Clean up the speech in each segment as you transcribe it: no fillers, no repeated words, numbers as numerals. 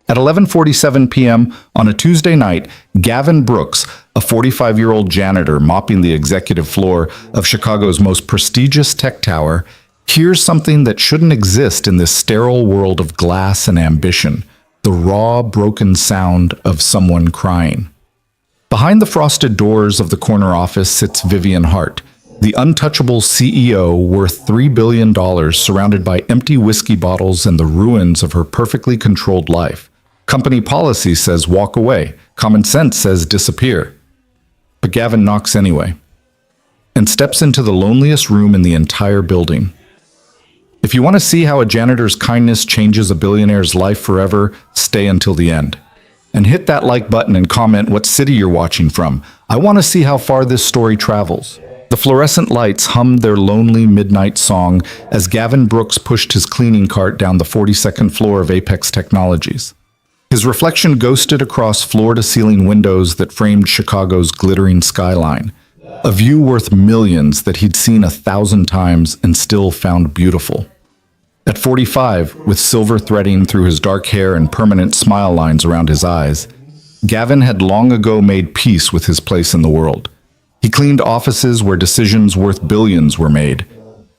At 11:47 p.m. on a Tuesday night, Gavin Brooks, a 45-year-old janitor mopping the executive floor of Chicago's most prestigious tech tower, hears something that shouldn't exist in this sterile world of glass and ambition: the raw, broken sound of someone crying. Behind the frosted doors of the corner office sits Vivian Hart, the untouchable CEO worth $3 billion, surrounded by empty whiskey bottles and the ruins of her perfectly controlled life. Company policy says walk away. Common sense says disappear. But Gavin knocks anyway and steps into the loneliest room in the entire building. If you want to see how a janitor's kindness changes a billionaire's life forever, stay until the end. And hit that like button and comment what city you're watching from. I want to see how far this story travels. The fluorescent lights hummed their lonely midnight song as Gavin Brooks pushed his cleaning cart down the 42nd floor of Apex Technologies. His reflection ghosted across floor-to-ceiling windows that framed Chicago's glittering skyline, a view worth millions that he'd seen 1,000 times and still found beautiful. At 45, with silver threading through his dark hair and permanent smile lines around his eyes, Gavin had long ago made peace with his place in the world. He cleaned offices where decisions worth billions were made,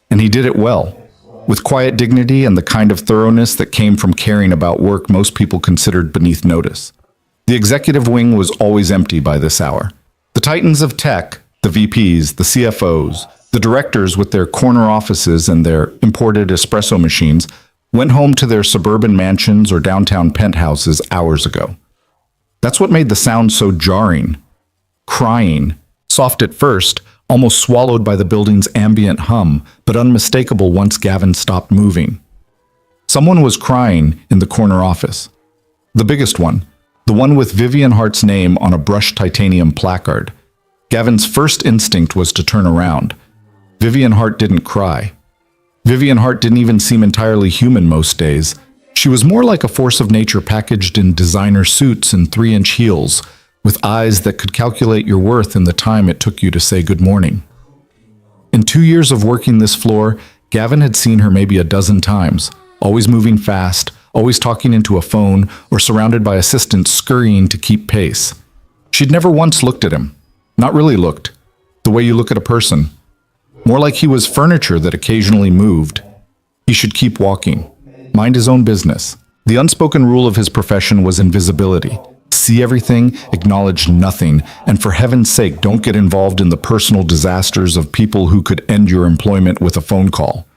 and he did it well, with quiet dignity and the kind of thoroughness that came from caring about work most people considered beneath notice. The executive wing was always empty by this hour. The titans of tech, the VPs, the CFOs, the directors with their corner offices and their imported espresso machines, went home to their suburban mansions or downtown penthouses hours ago. That's what made the sound so jarring. Crying, soft at first, almost swallowed by the building's ambient hum, but unmistakable once Gavin stopped moving. Someone was crying in the corner office. The biggest one, the one with Vivian Hart's name on a brushed titanium placard. Gavin's first instinct was to turn around. Vivian Hart didn't cry. Vivian Hart didn't even seem entirely human most days. She was more like a force of nature packaged in designer suits and 3-inch heels, with eyes that could calculate your worth in the time it took you to say good morning. In 2 years of working this floor, Gavin had seen her maybe a dozen times, always moving fast, always talking into a phone, or surrounded by assistants scurrying to keep pace. She'd never once looked at him. Not really looked, the way you look at a person. More like he was furniture that occasionally moved. He should keep walking, mind his own business. The unspoken rule of his profession was invisibility. See everything, acknowledge nothing, and for heaven's sake, don't get involved in the personal disasters of people who could end your employment with a phone call.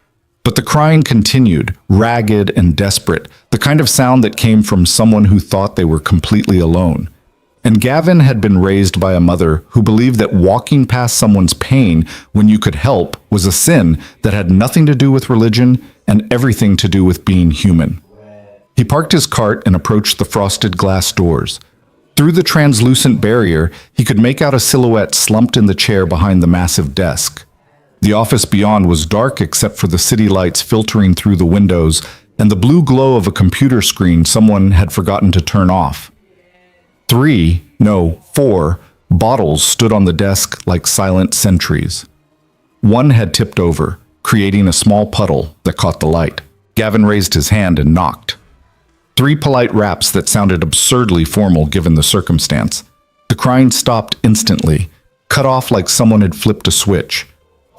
But the crying continued, ragged and desperate, the kind of sound that came from someone who thought they were completely alone. And Gavin had been raised by a mother who believed that walking past someone's pain when you could help was a sin that had nothing to do with religion and everything to do with being human. He parked his cart and approached the frosted glass doors. Through the translucent barrier, he could make out a silhouette slumped in the chair behind the massive desk. The office beyond was dark except for the city lights filtering through the windows and the blue glow of a computer screen someone had forgotten to turn off. 4 bottles stood on the desk like silent sentries. One had tipped over, creating a small puddle that caught the light. Gavin raised his hand and knocked. 3 polite raps that sounded absurdly formal given the circumstance. The crying stopped instantly, cut off like someone had flipped a switch.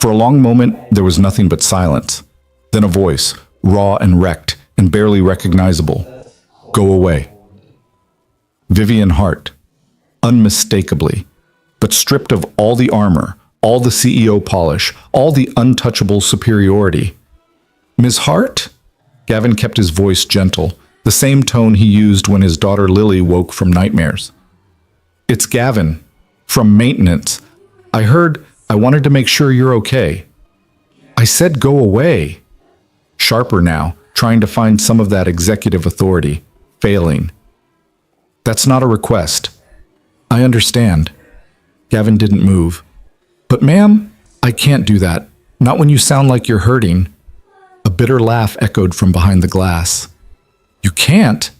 For a long moment, there was nothing but silence. Then a voice, raw and wrecked and barely recognizable. Go away. Vivian Hart, unmistakably, but stripped of all the armor, all the CEO polish, all the untouchable superiority. Ms. Hart? Gavin kept his voice gentle, the same tone he used when his daughter Lily woke from nightmares. It's Gavin, from maintenance. I wanted to make sure you're okay. I said go away. Sharper now, trying to find some of that executive authority, failing. That's not a request. I understand. Gavin didn't move. But ma'am, I can't do that. Not when you sound like you're hurting. A bitter laugh echoed from behind the glass. You can't?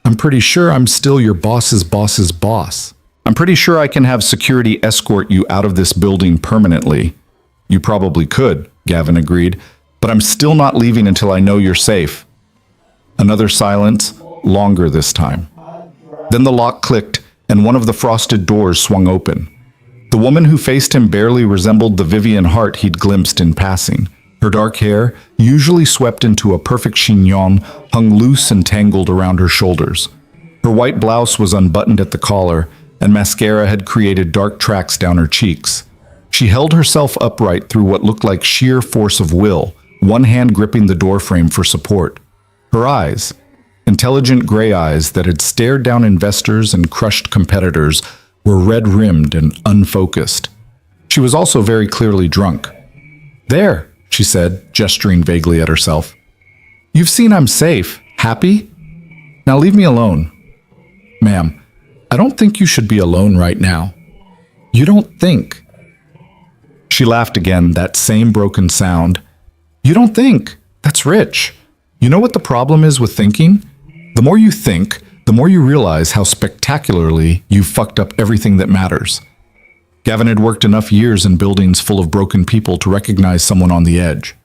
I'm pretty sure I'm still your boss's boss's boss. I'm pretty sure I can have security escort you out of this building permanently. You probably could, Gavin agreed, but I'm still not leaving until I know you're safe. Another silence, longer this time. Then the lock clicked, and one of the frosted doors swung open. The woman who faced him barely resembled the Vivian Hart he'd glimpsed in passing. Her dark hair, usually swept into a perfect chignon, hung loose and tangled around her shoulders. Her white blouse was unbuttoned at the collar, and mascara had created dark tracks down her cheeks. She held herself upright through what looked like sheer force of will, one hand gripping the doorframe for support. Her eyes, intelligent gray eyes that had stared down investors and crushed competitors, were red-rimmed and unfocused. She was also very clearly drunk. "There," she said, gesturing vaguely at herself. "You've seen I'm safe. Happy? Now leave me alone." "Ma'am, I don't think you should be alone right now." "You don't think?" She laughed again, that same broken sound. "You don't think? That's rich. You know what the problem is with thinking? The more you think, the more you realize how spectacularly you've fucked up everything that matters." Gavin had worked enough years in buildings full of broken people to recognize someone on the edge.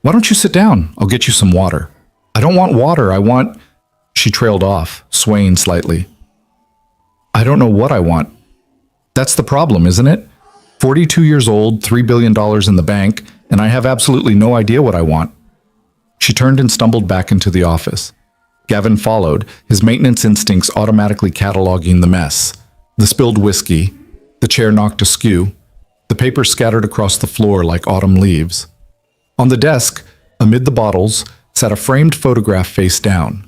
"Why don't you sit down? I'll get you some water." "I don't want water, I want—" She trailed off, swaying slightly. "I don't know what I want." "That's the problem, isn't it? 42 years old, $3 billion in the bank, and I have absolutely no idea what I want." She turned and stumbled back into the office. Gavin followed, his maintenance instincts automatically cataloging the mess. The spilled whiskey, the chair knocked askew, the paper scattered across the floor like autumn leaves. On the desk, amid the bottles, sat a framed photograph face down.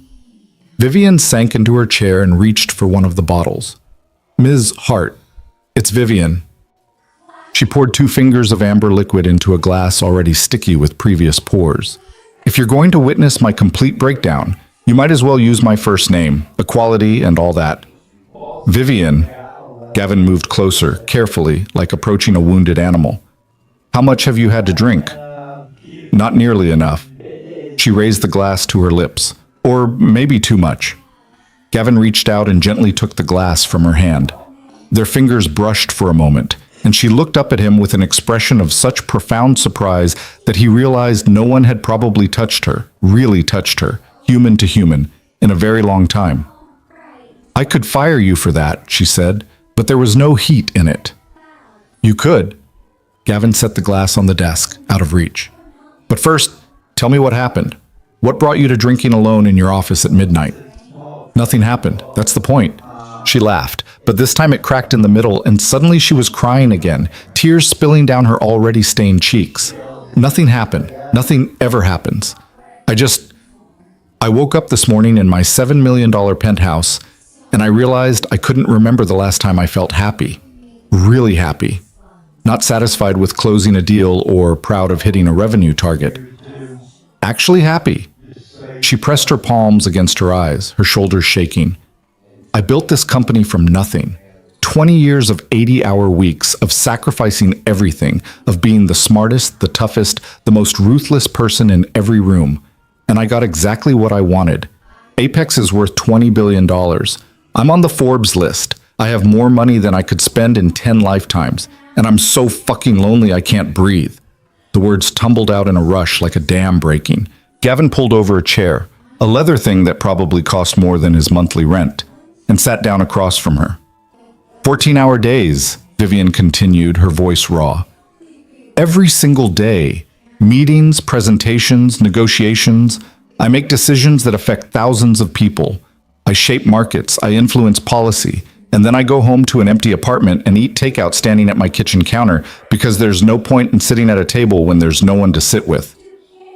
Vivian sank into her chair and reached for one of the bottles. "Ms. Hart, it's Vivian." She poured 2 fingers of amber liquid into a glass already sticky with previous pours. "If you're going to witness my complete breakdown, you might as well use my first name, equality, and all that." "Vivian." Gavin moved closer, carefully, like approaching a wounded animal. "How much have you had to drink?" "Not nearly enough." She raised the glass to her lips. "Or maybe too much." Gavin reached out and gently took the glass from her hand. Their fingers brushed for a moment, and she looked up at him with an expression of such profound surprise that he realized no one had probably touched her, really touched her, human to human, in a very long time. "I could fire you for that," she said, "but there was no heat in it." "You could." Gavin set the glass on the desk, out of reach. "But first, tell me what happened. What brought you to drinking alone in your office at midnight?" "Nothing happened. That's the point." She laughed, but this time it cracked in the middle, and suddenly she was crying again, tears spilling down her already stained cheeks. "Nothing happened. Nothing ever happens. I woke up this morning in my $7 million penthouse, and I realized I couldn't remember the last time I felt happy. Really happy. Not satisfied with closing a deal or proud of hitting a revenue target. Actually happy." She pressed her palms against her eyes, her shoulders shaking. "I built this company from nothing. 20 years of 80-hour weeks, of sacrificing everything, of being the smartest, the toughest, the most ruthless person in every room. And I got exactly what I wanted. Apex is worth $20 billion. I'm on the Forbes list. I have more money than I could spend in 10 lifetimes. And I'm so fucking lonely I can't breathe." The words tumbled out in a rush like a dam breaking. Gavin pulled over a chair, a leather thing that probably cost more than his monthly rent, and sat down across from her. 14-hour days, Vivian continued, her voice raw. "Every single day. Meetings, presentations, negotiations. I make decisions that affect thousands of people. I shape markets, I influence policy, and then I go home to an empty apartment and eat takeout standing at my kitchen counter because there's no point in sitting at a table when there's no one to sit with."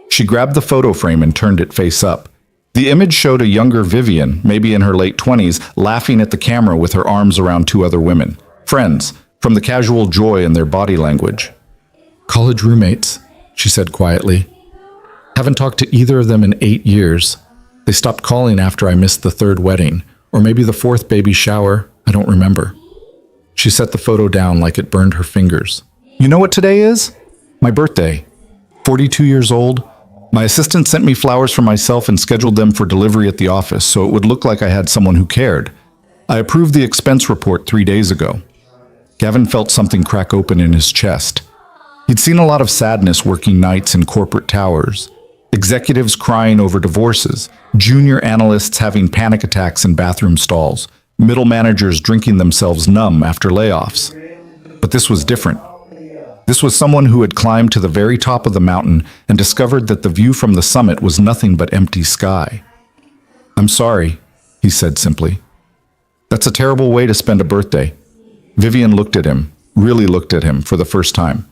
She grabbed the photo frame and turned it face up. The image showed a younger Vivian, maybe in her late 20s, laughing at the camera with her arms around 2 other women. Friends, from the casual joy in their body language. "College roommates," she said quietly. "Haven't talked to either of them in 8 years. They stopped calling after I missed the 3rd wedding, or maybe the 4th baby shower. I don't remember." She set the photo down like it burned her fingers. "You know what today is? My birthday. 42 years old. My assistant sent me flowers for myself and scheduled them for delivery at the office so it would look like I had someone who cared. I approved the expense report 3 days ago." Gavin felt something crack open in his chest. He'd seen a lot of sadness working nights in corporate towers. Executives crying over divorces, junior analysts having panic attacks in bathroom stalls, middle managers drinking themselves numb after layoffs. But this was different. This was someone who had climbed to the very top of the mountain and discovered that the view from the summit was nothing but empty sky. "I'm sorry," he said simply. "That's a terrible way to spend a birthday." Vivian looked at him, really looked at him for the first time.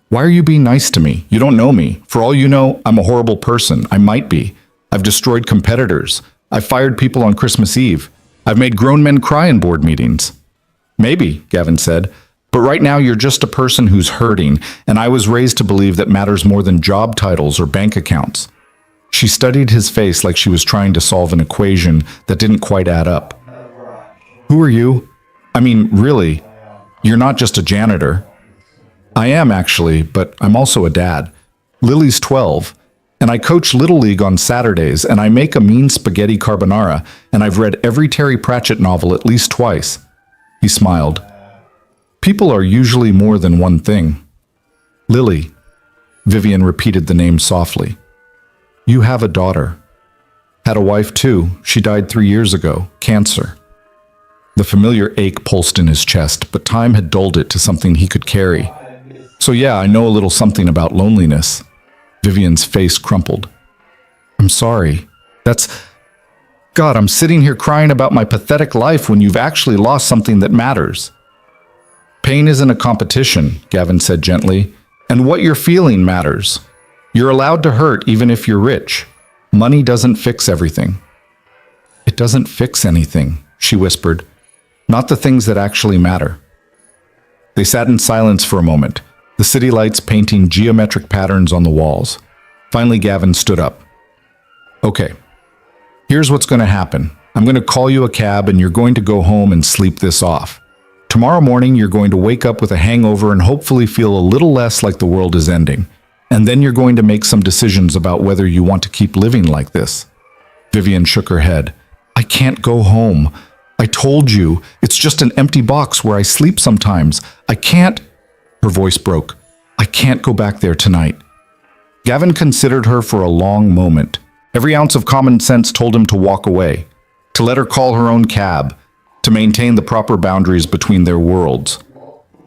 "Why are you being nice to me? You don't know me. For all you know, I'm a horrible person. I might be. I've destroyed competitors. I've fired people on Christmas Eve. I've made grown men cry in board meetings." "Maybe," Gavin said, "but right now you're just a person who's hurting, and I was raised to believe that matters more than job titles or bank accounts." She studied his face like she was trying to solve an equation that didn't quite add up. "Who are you? I mean, really, you're not just a janitor." "I am actually, but I'm also a dad. Lily's 12, and I coach Little League on Saturdays, and I make a mean spaghetti carbonara, and I've read every Terry Pratchett novel at least twice." He smiled. "People are usually more than one thing." "Lily," Vivian repeated the name softly. "You have a daughter." "Had a wife too. She died 3 years ago. Cancer." The familiar ache pulsed in his chest, but time had dulled it to something he could carry. "So yeah, I know a little something about loneliness." Vivian's face crumpled. "I'm sorry. God, I'm sitting here crying about my pathetic life when you've actually lost something that matters." "Pain isn't a competition," Gavin said gently, "and what you're feeling matters. You're allowed to hurt even if you're rich. Money doesn't fix everything." "It doesn't fix anything," she whispered. "Not the things that actually matter." They sat in silence for a moment, the city lights painting geometric patterns on the walls. Finally, Gavin stood up. "Okay, here's what's going to happen. I'm going to call you a cab and you're going to go home and sleep this off. Tomorrow morning, you're going to wake up with a hangover and hopefully feel a little less like the world is ending. And then you're going to make some decisions about whether you want to keep living like this." Vivian shook her head. "I can't go home. I told you, it's just an empty box where I sleep sometimes. I can't—" Her voice broke. "I can't go back there tonight." Gavin considered her for a long moment. Every ounce of common sense told him to walk away, to let her call her own cab, to maintain the proper boundaries between their worlds.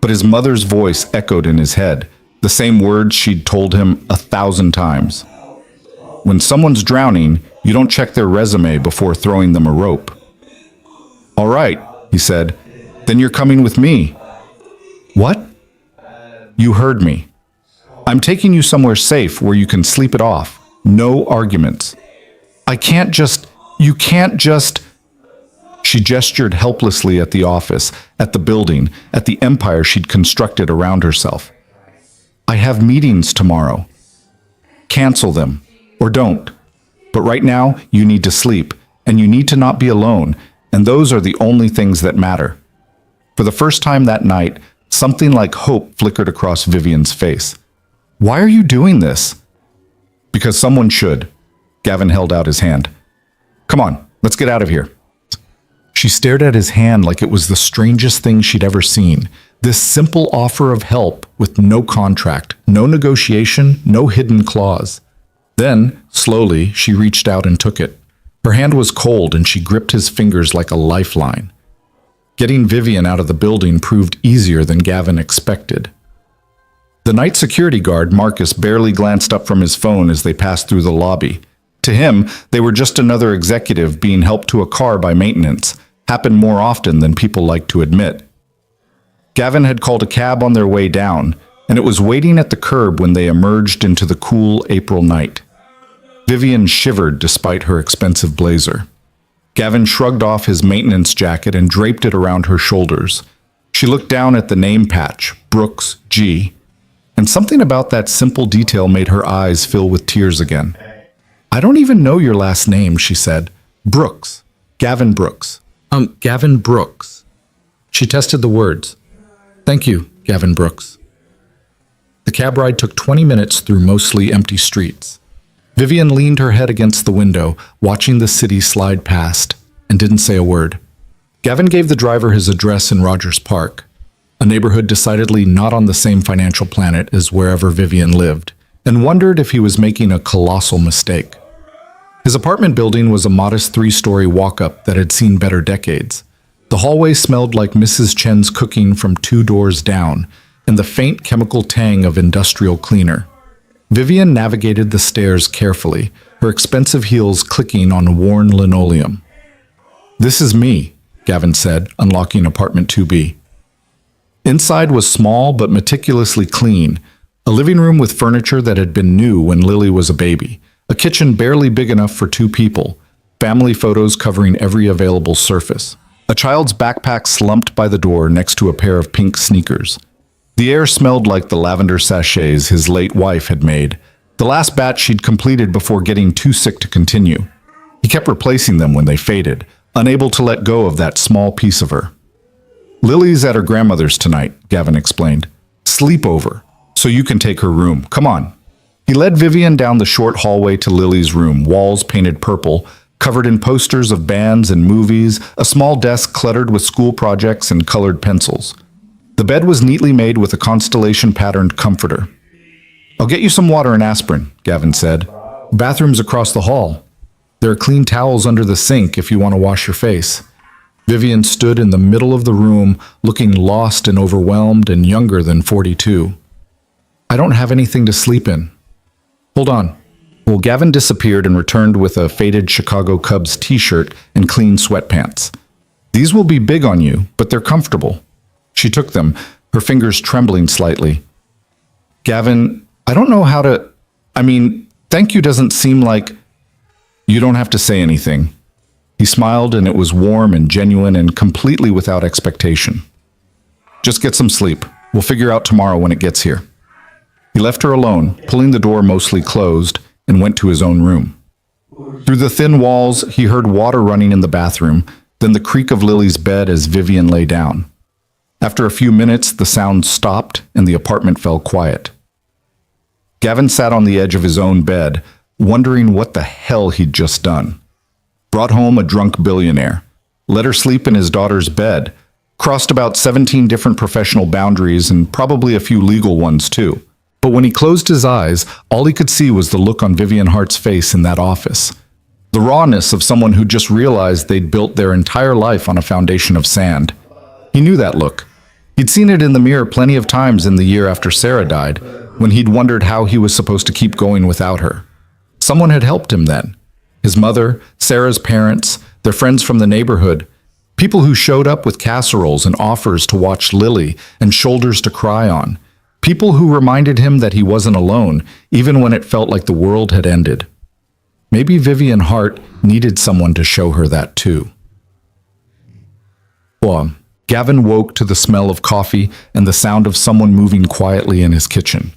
But his mother's voice echoed in his head, the same words she'd told him 1,000 times. "When someone's drowning, you don't check their resume before throwing them a rope." "All right," he said, "then you're coming with me." "What?" "You heard me. I'm taking you somewhere safe where you can sleep it off. No arguments." "I can't just— You can't just—" She gestured helplessly at the office, at the building, at the empire she'd constructed around herself. "I have meetings tomorrow. Cancel them, or don't. But right now, you need to sleep, and you need to not be alone, and those are the only things that matter." For the first time that night, something like hope flickered across Vivian's face. "Why are you doing this?" "Because someone should." Gavin held out his hand. "Come on, let's get out of here." She stared at his hand like it was the strangest thing she'd ever seen. This simple offer of help with no contract, no negotiation, no hidden clause. Then, slowly, she reached out and took it. Her hand was cold and she gripped his fingers like a lifeline. Getting Vivian out of the building proved easier than Gavin expected. The night security guard, Marcus, barely glanced up from his phone as they passed through the lobby. To him, they were just another executive being helped to a car by maintenance. Happened more often than people like to admit. Gavin had called a cab on their way down, and it was waiting at the curb when they emerged into the cool April night. Vivian shivered despite her expensive blazer. Gavin shrugged off his maintenance jacket and draped it around her shoulders. She looked down at the name patch, Brooks, G, and something about that simple detail made her eyes fill with tears again. "I don't even know your last name," she said. "Brooks. Gavin Brooks." Gavin Brooks." She tested the words. "Thank you, Gavin Brooks." The cab ride took 20 minutes through mostly empty streets. Vivian leaned her head against the window, watching the city slide past, and didn't say a word. Gavin gave the driver his address in Rogers Park, a neighborhood decidedly not on the same financial planet as wherever Vivian lived. and wondered if he was making a colossal mistake. His apartment building was a modest 3-story walk-up that had seen better decades. The hallway smelled like Mrs. Chen's cooking from 2 doors down, and the faint chemical tang of industrial cleaner. Vivian navigated the stairs carefully, her expensive heels clicking on worn linoleum. "This is me," Gavin said, unlocking apartment 2B. Inside was small but meticulously clean, a living room with furniture that had been new when Lily was a baby, a kitchen barely big enough for 2 people, family photos covering every available surface. A child's backpack slumped by the door next to a pair of pink sneakers. The air smelled like the lavender sachets his late wife had made, the last batch she'd completed before getting too sick to continue. He kept replacing them when they faded, unable to let go of that small piece of her. "Lily's at her grandmother's tonight," Gavin explained. "Sleepover, so you can take her room. Come on." He led Vivian down the short hallway to Lily's room, walls painted purple, covered in posters of bands and movies, a small desk cluttered with school projects and colored pencils. The bed was neatly made with a constellation-patterned comforter. "I'll get you some water and aspirin," Gavin said. "Bathroom's across the hall. There are clean towels under the sink if you want to wash your face." Vivian stood in the middle of the room, looking lost and overwhelmed and younger than 42. "I don't have anything to sleep in." "Hold on." Well, Gavin disappeared and returned with a faded Chicago Cubs t-shirt and clean sweatpants. "These will be big on you, but they're comfortable." She took them, her fingers trembling slightly. "Gavin, I don't know how to... thank you doesn't seem like..." "You don't have to say anything." He smiled, and it was warm and genuine and completely without expectation. "Just get some sleep. We'll figure out tomorrow when it gets here." He left her alone, pulling the door mostly closed, and went to his own room. Through the thin walls, he heard water running in the bathroom, then the creak of Lily's bed as Vivian lay down. After a few minutes, the sound stopped and the apartment fell quiet. Gavin sat on the edge of his own bed, wondering what the hell he'd just done. Brought home a drunk billionaire, let her sleep in his daughter's bed, crossed about 17 different professional boundaries and probably a few legal ones too. But when he closed his eyes, all he could see was the look on Vivian Hart's face in that office. The rawness of someone who just realized they'd built their entire life on a foundation of sand. He knew that look. He'd seen it in the mirror plenty of times in the year after Sarah died, when he'd wondered how he was supposed to keep going without her. Someone had helped him then. His mother, Sarah's parents, their friends from the neighborhood, people who showed up with casseroles and offers to watch Lily and shoulders to cry on. People who reminded him that he wasn't alone, even when it felt like the world had ended. Maybe Vivian Hart needed someone to show her that too. Gavin woke to the smell of coffee and the sound of someone moving quietly in his kitchen.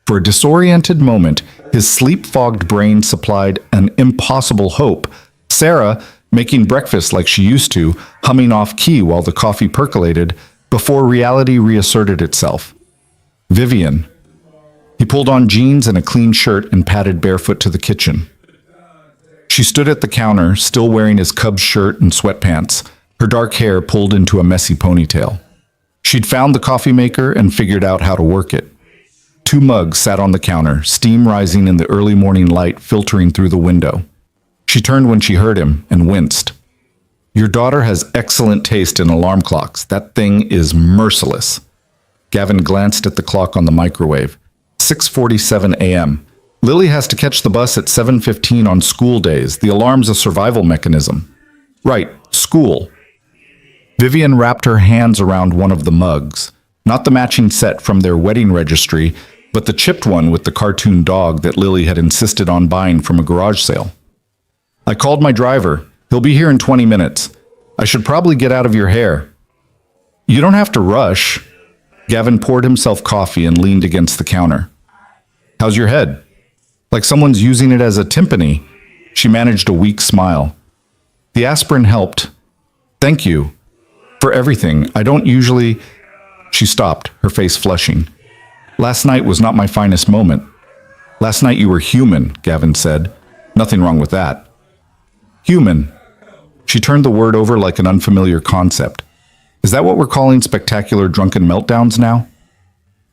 For a disoriented moment, his sleep-fogged brain supplied an impossible hope. Sarah, making breakfast like she used to, humming off-key while the coffee percolated, before reality reasserted itself. Vivian. He pulled on jeans and a clean shirt and padded barefoot to the kitchen. She stood at the counter, still wearing his Cubs shirt and sweatpants, her dark hair pulled into a messy ponytail. She'd found the coffee maker and figured out how to work it. 2 mugs sat on the counter, steam rising in the early morning light filtering through the window. She turned when she heard him and winced. "Your daughter has excellent taste in alarm clocks. That thing is merciless." Gavin glanced at the clock on the microwave. 6:47 a.m. Lily has to catch the bus at 7:15 on school days. The alarm's a survival mechanism. Right, school. Vivian wrapped her hands around one of the mugs, not the matching set from their wedding registry, but the chipped one with the cartoon dog that Lily had insisted on buying from a garage sale. "I called my driver. He'll be here in 20 minutes. I should probably get out of your hair." "You don't have to rush." Gavin poured himself coffee and leaned against the counter. "How's your head?" "Like someone's using it as a timpani." She managed a weak smile. "The aspirin helped. Thank you. For everything. I don't usually..." She stopped, her face flushing. "Last night was not my finest moment." "Last night you were human," Gavin said. "Nothing wrong with that." "Human." She turned the word over like an unfamiliar concept. "Is that what we're calling spectacular drunken meltdowns now?"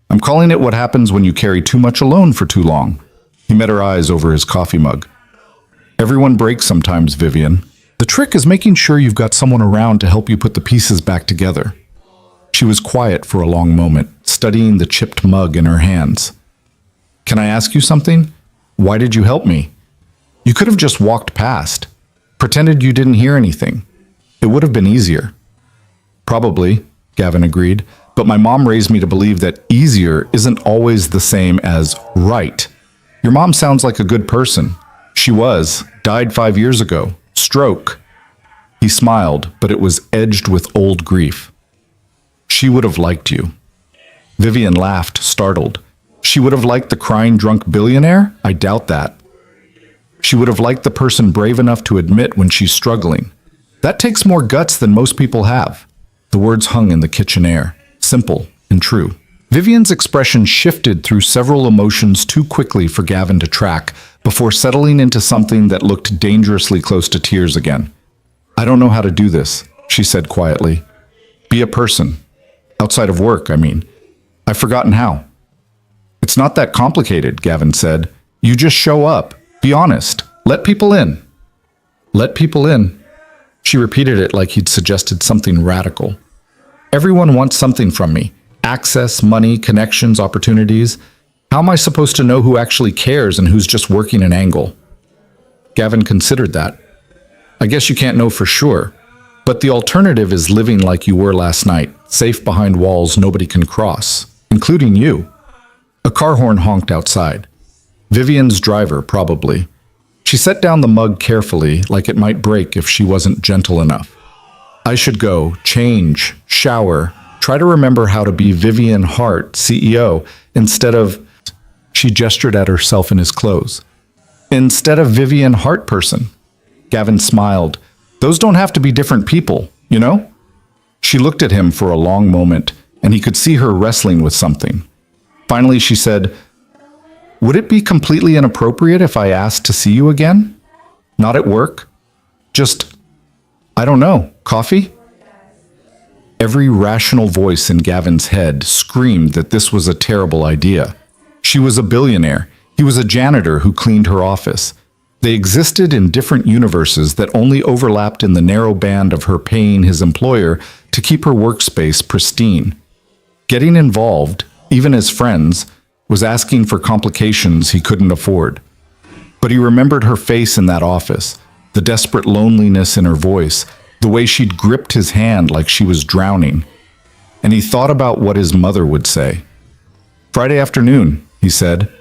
I'm calling it what happens when you carry too much alone for too long. He met her eyes over his coffee mug. Everyone breaks sometimes, Vivian. The trick is making sure you've got someone around to help you put the pieces back together. She was quiet for a long moment, studying the chipped mug in her hands. Can I ask you something? Why did you help me? You could have just walked past, pretended you didn't hear anything. It would have been easier. Probably, Gavin agreed, but my mom raised me to believe that easier isn't always the same as right. Your mom sounds like a good person. She was, died 5 years ago. Stroke. He smiled, but it was edged with old grief. She would have liked you. Vivian laughed, startled. She would have liked the crying drunk billionaire? I doubt that. She would have liked the person brave enough to admit when she's struggling. That takes more guts than most people have. The words hung in the kitchen air, simple and true. Vivian's expression shifted through several emotions too quickly for Gavin to track before settling into something that looked dangerously close to tears again. I don't know how to do this, she said quietly. Be a person. Outside of work, I mean. I've forgotten how. It's not that complicated, Gavin said. You just show up. Be honest. Let people in. Let people in. She repeated it like he'd suggested something radical. Everyone wants something from me. Access, money, connections, opportunities. How am I supposed to know who actually cares and who's just working an angle? Gavin considered that. I guess you can't know for sure. But the alternative is living like you were last night, safe behind walls nobody can cross, including you. A car horn honked outside. Vivian's driver, probably. She set down the mug carefully, like it might break if she wasn't gentle enough. I should go, change, shower, try to remember how to be Vivian Hart, CEO, instead of... She gestured at herself in his clothes. Instead of Vivian Hart person. Gavin smiled. Those don't have to be different people, you know? She looked at him for a long moment, and he could see her wrestling with something. Finally, she said, would it be completely inappropriate if I asked to see you again? Not at work? Just, I don't know, coffee? Every rational voice in Gavin's head screamed that this was a terrible idea. She was a billionaire. He was a janitor who cleaned her office. They existed in different universes that only overlapped in the narrow band of her paying his employer to keep her workspace pristine. Getting involved, even as friends, was asking for complications he couldn't afford. But he remembered her face in that office, the desperate loneliness in her voice, the way she'd gripped his hand like she was drowning. And he thought about what his mother would say. Friday afternoon, he said.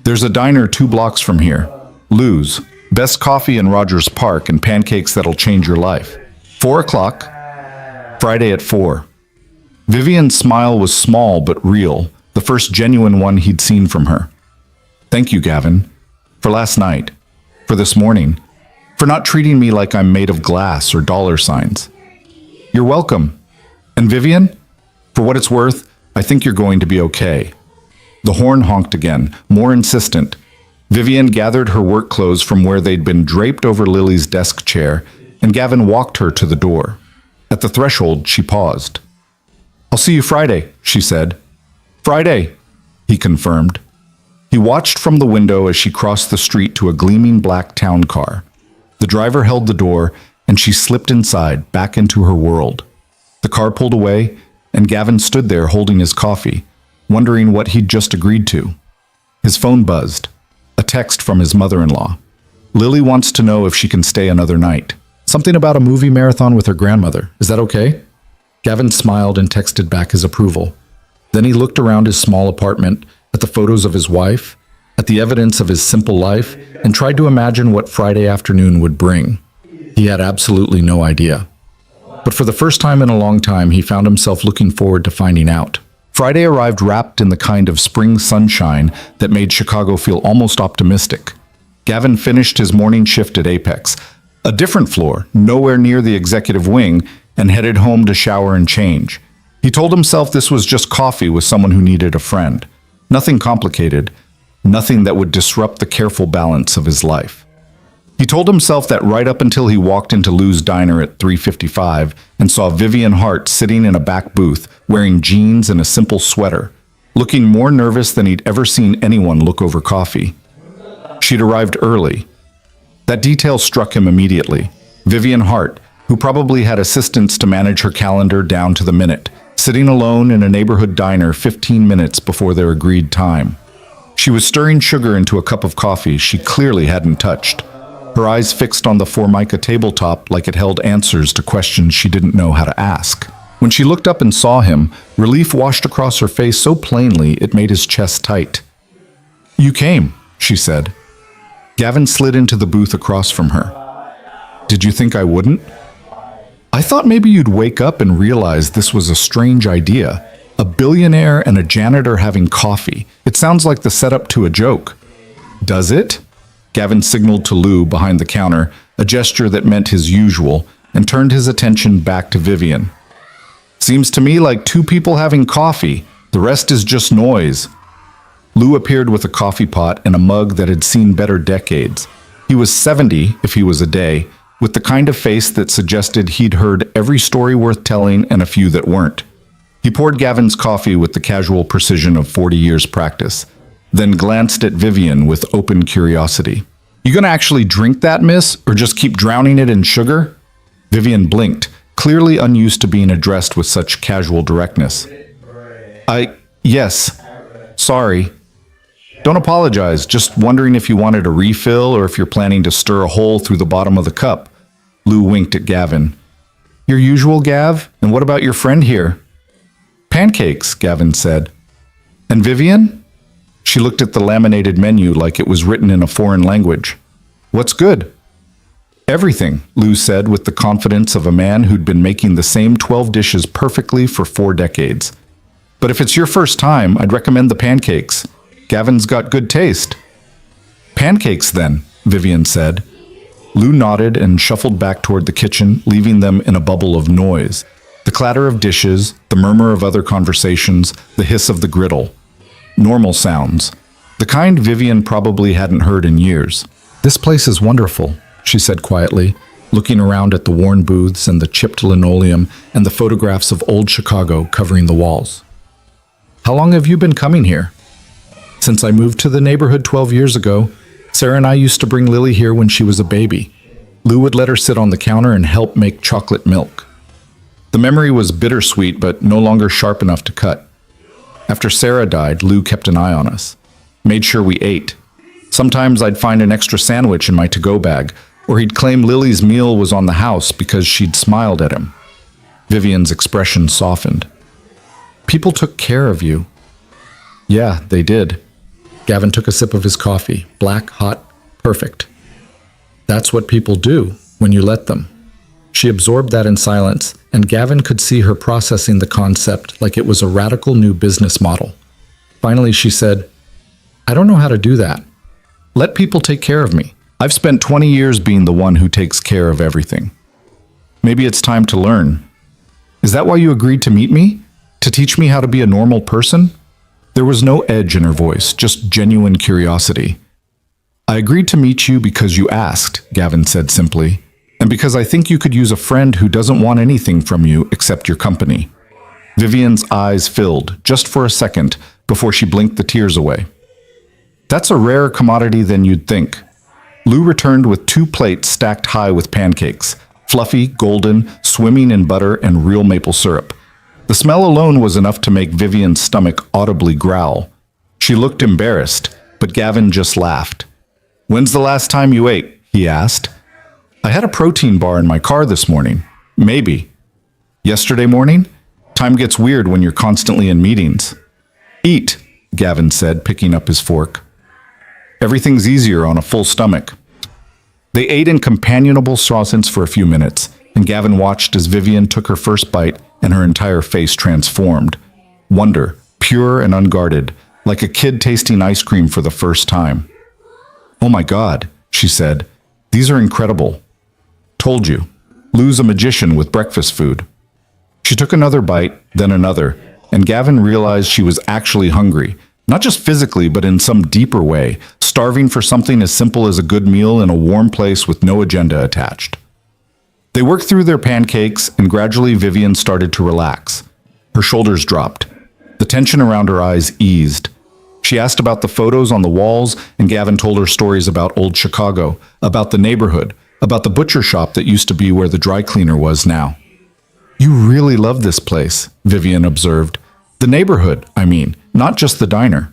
There's a diner 2 blocks from here. Lou's. Best coffee in Rogers Park and pancakes that'll change your life. 4 o'clock. Friday at 4. Vivian's smile was small but real, the first genuine one he'd seen from her. Thank you, Gavin. For last night. For this morning. For not treating me like I'm made of glass or dollar signs. You're welcome. And Vivian? For what it's worth, I think you're going to be okay. The horn honked again, more insistent. Vivian gathered her work clothes from where they'd been draped over Lily's desk chair, and Gavin walked her to the door. At the threshold, she paused. I'll see you Friday, she said. Friday, he confirmed. He watched from the window as she crossed the street to a gleaming black town car. The driver held the door, and she slipped inside, back into her world. The car pulled away, and Gavin stood there holding his coffee, wondering what he'd just agreed to. His phone buzzed. A text from his mother-in-law. Lily wants to know if she can stay another night. Something about a movie marathon with her grandmother. Is that okay? Gavin smiled and texted back his approval. Then he looked around his small apartment, at the photos of his wife, at the evidence of his simple life, and tried to imagine what Friday afternoon would bring. He had absolutely no idea. But for the first time in a long time, he found himself looking forward to finding out. Friday arrived wrapped in the kind of spring sunshine that made Chicago feel almost optimistic. Gavin finished his morning shift at Apex, a different floor, nowhere near the executive wing, and headed home to shower and change. He told himself this was just coffee with someone who needed a friend. Nothing complicated, nothing that would disrupt the careful balance of his life. He told himself that right up until he walked into Lou's diner at 3:55 and saw Vivian Hart sitting in a back booth, wearing jeans and a simple sweater. looking more nervous than he'd ever seen anyone look over coffee. She'd arrived early. That detail struck him immediately. Vivian Hart, who probably had assistants to manage her calendar down to the minute, sitting alone in a neighborhood diner 15 minutes before their agreed time. She was stirring sugar into a cup of coffee she clearly hadn't touched, her eyes fixed on the Formica tabletop like it held answers to questions she didn't know how to ask. When she looked up and saw him, relief washed across her face so plainly it made his chest tight. "You came," she said. Gavin slid into the booth across from her. "Did you think I wouldn't?" "I thought maybe you'd wake up and realize this was a strange idea. A billionaire and a janitor having coffee. It sounds like the setup to a joke." "Does it?" Gavin signaled to Lou behind the counter, a gesture that meant his usual, and turned his attention back to Vivian. "Seems to me like two people having coffee. The rest is just noise." Lou appeared with a coffee pot and a mug that had seen better decades. He was 70, if he was a day, with the kind of face that suggested he'd heard every story worth telling and a few that weren't. He poured Gavin's coffee with the casual precision of 40 years' practice, then glanced at Vivian with open curiosity. "You gonna actually drink that, miss, or just keep drowning it in sugar?" Vivian blinked, clearly unused to being addressed with such casual directness. Yes. Sorry. Don't apologize, just wondering if you wanted a refill or if you're planning to stir a hole through the bottom of the cup." Lou winked at Gavin. "Your usual, Gav? And what about your friend here?" "Pancakes," Gavin said. "And Vivian?" She looked at the laminated menu like it was written in a foreign language. "What's good?" "Everything," Lou said with the confidence of a man who'd been making the same 12 dishes perfectly for 4 decades. "But if it's your first time, I'd recommend the pancakes. Gavin's got good taste." "Pancakes, then," Vivian said. Lou nodded and shuffled back toward the kitchen, leaving them in a bubble of noise. The clatter of dishes, the murmur of other conversations, the hiss of the griddle. Normal sounds. The kind Vivian probably hadn't heard in years. "This place is wonderful," she said quietly, looking around at the worn booths and the chipped linoleum and the photographs of old Chicago covering the walls. "How long have you been coming here?" "Since I moved to the neighborhood 12 years ago. Sarah and I used to bring Lily here when she was a baby. Lou would let her sit on the counter and help make chocolate milk." The memory was bittersweet but no longer sharp enough to cut. After Sarah died, Lou kept an eye on us. Made sure we ate. Sometimes I'd find an extra sandwich in my to-go bag, or he'd claim Lily's meal was on the house because she'd smiled at him. Vivian's expression softened. "People took care of you." "Yeah, they did." Gavin took a sip of his coffee, black, hot, perfect. "That's what people do when you let them." She absorbed that in silence, and Gavin could see her processing the concept like it was a radical new business model. Finally, she said, "I don't know how to do that. Let people take care of me. I've spent 20 years being the one who takes care of everything. Maybe it's time to learn." "Is that why you agreed to meet me? To teach me how to be a normal person?" There was no edge in her voice, just genuine curiosity. "I agreed to meet you because you asked," Gavin said simply, "and because I think you could use a friend who doesn't want anything from you except your company." Vivian's eyes filled, just for a second, before she blinked the tears away. "That's a rarer commodity than you'd think." Lou returned with 2 plates stacked high with pancakes, fluffy, golden, swimming in butter and real maple syrup. The smell alone was enough to make Vivian's stomach audibly growl. She looked embarrassed, but Gavin just laughed. "When's the last time you ate?" he asked. "I had a protein bar in my car this morning." "Maybe." "Yesterday morning? Time gets weird when you're constantly in meetings." "Eat," Gavin said, picking up his fork. "Everything's easier on a full stomach." They ate in companionable silence for a few minutes, and Gavin watched as Vivian took her first bite and her entire face transformed. Wonder, pure and unguarded, like a kid tasting ice cream for the first time. "Oh my God," she said. "These are incredible." "Told you. Lou's a magician with breakfast food." She took another bite, then another, and Gavin realized she was actually hungry. Not just physically, but in some deeper way, starving for something as simple as a good meal in a warm place with no agenda attached. They worked through their pancakes, and gradually Vivian started to relax. Her shoulders dropped. The tension around her eyes eased. She asked about the photos on the walls, and Gavin told her stories about old Chicago, about the neighborhood, about the butcher shop that used to be where the dry cleaner was now. You really love this place, Vivian observed. The neighborhood, I mean, not just the diner.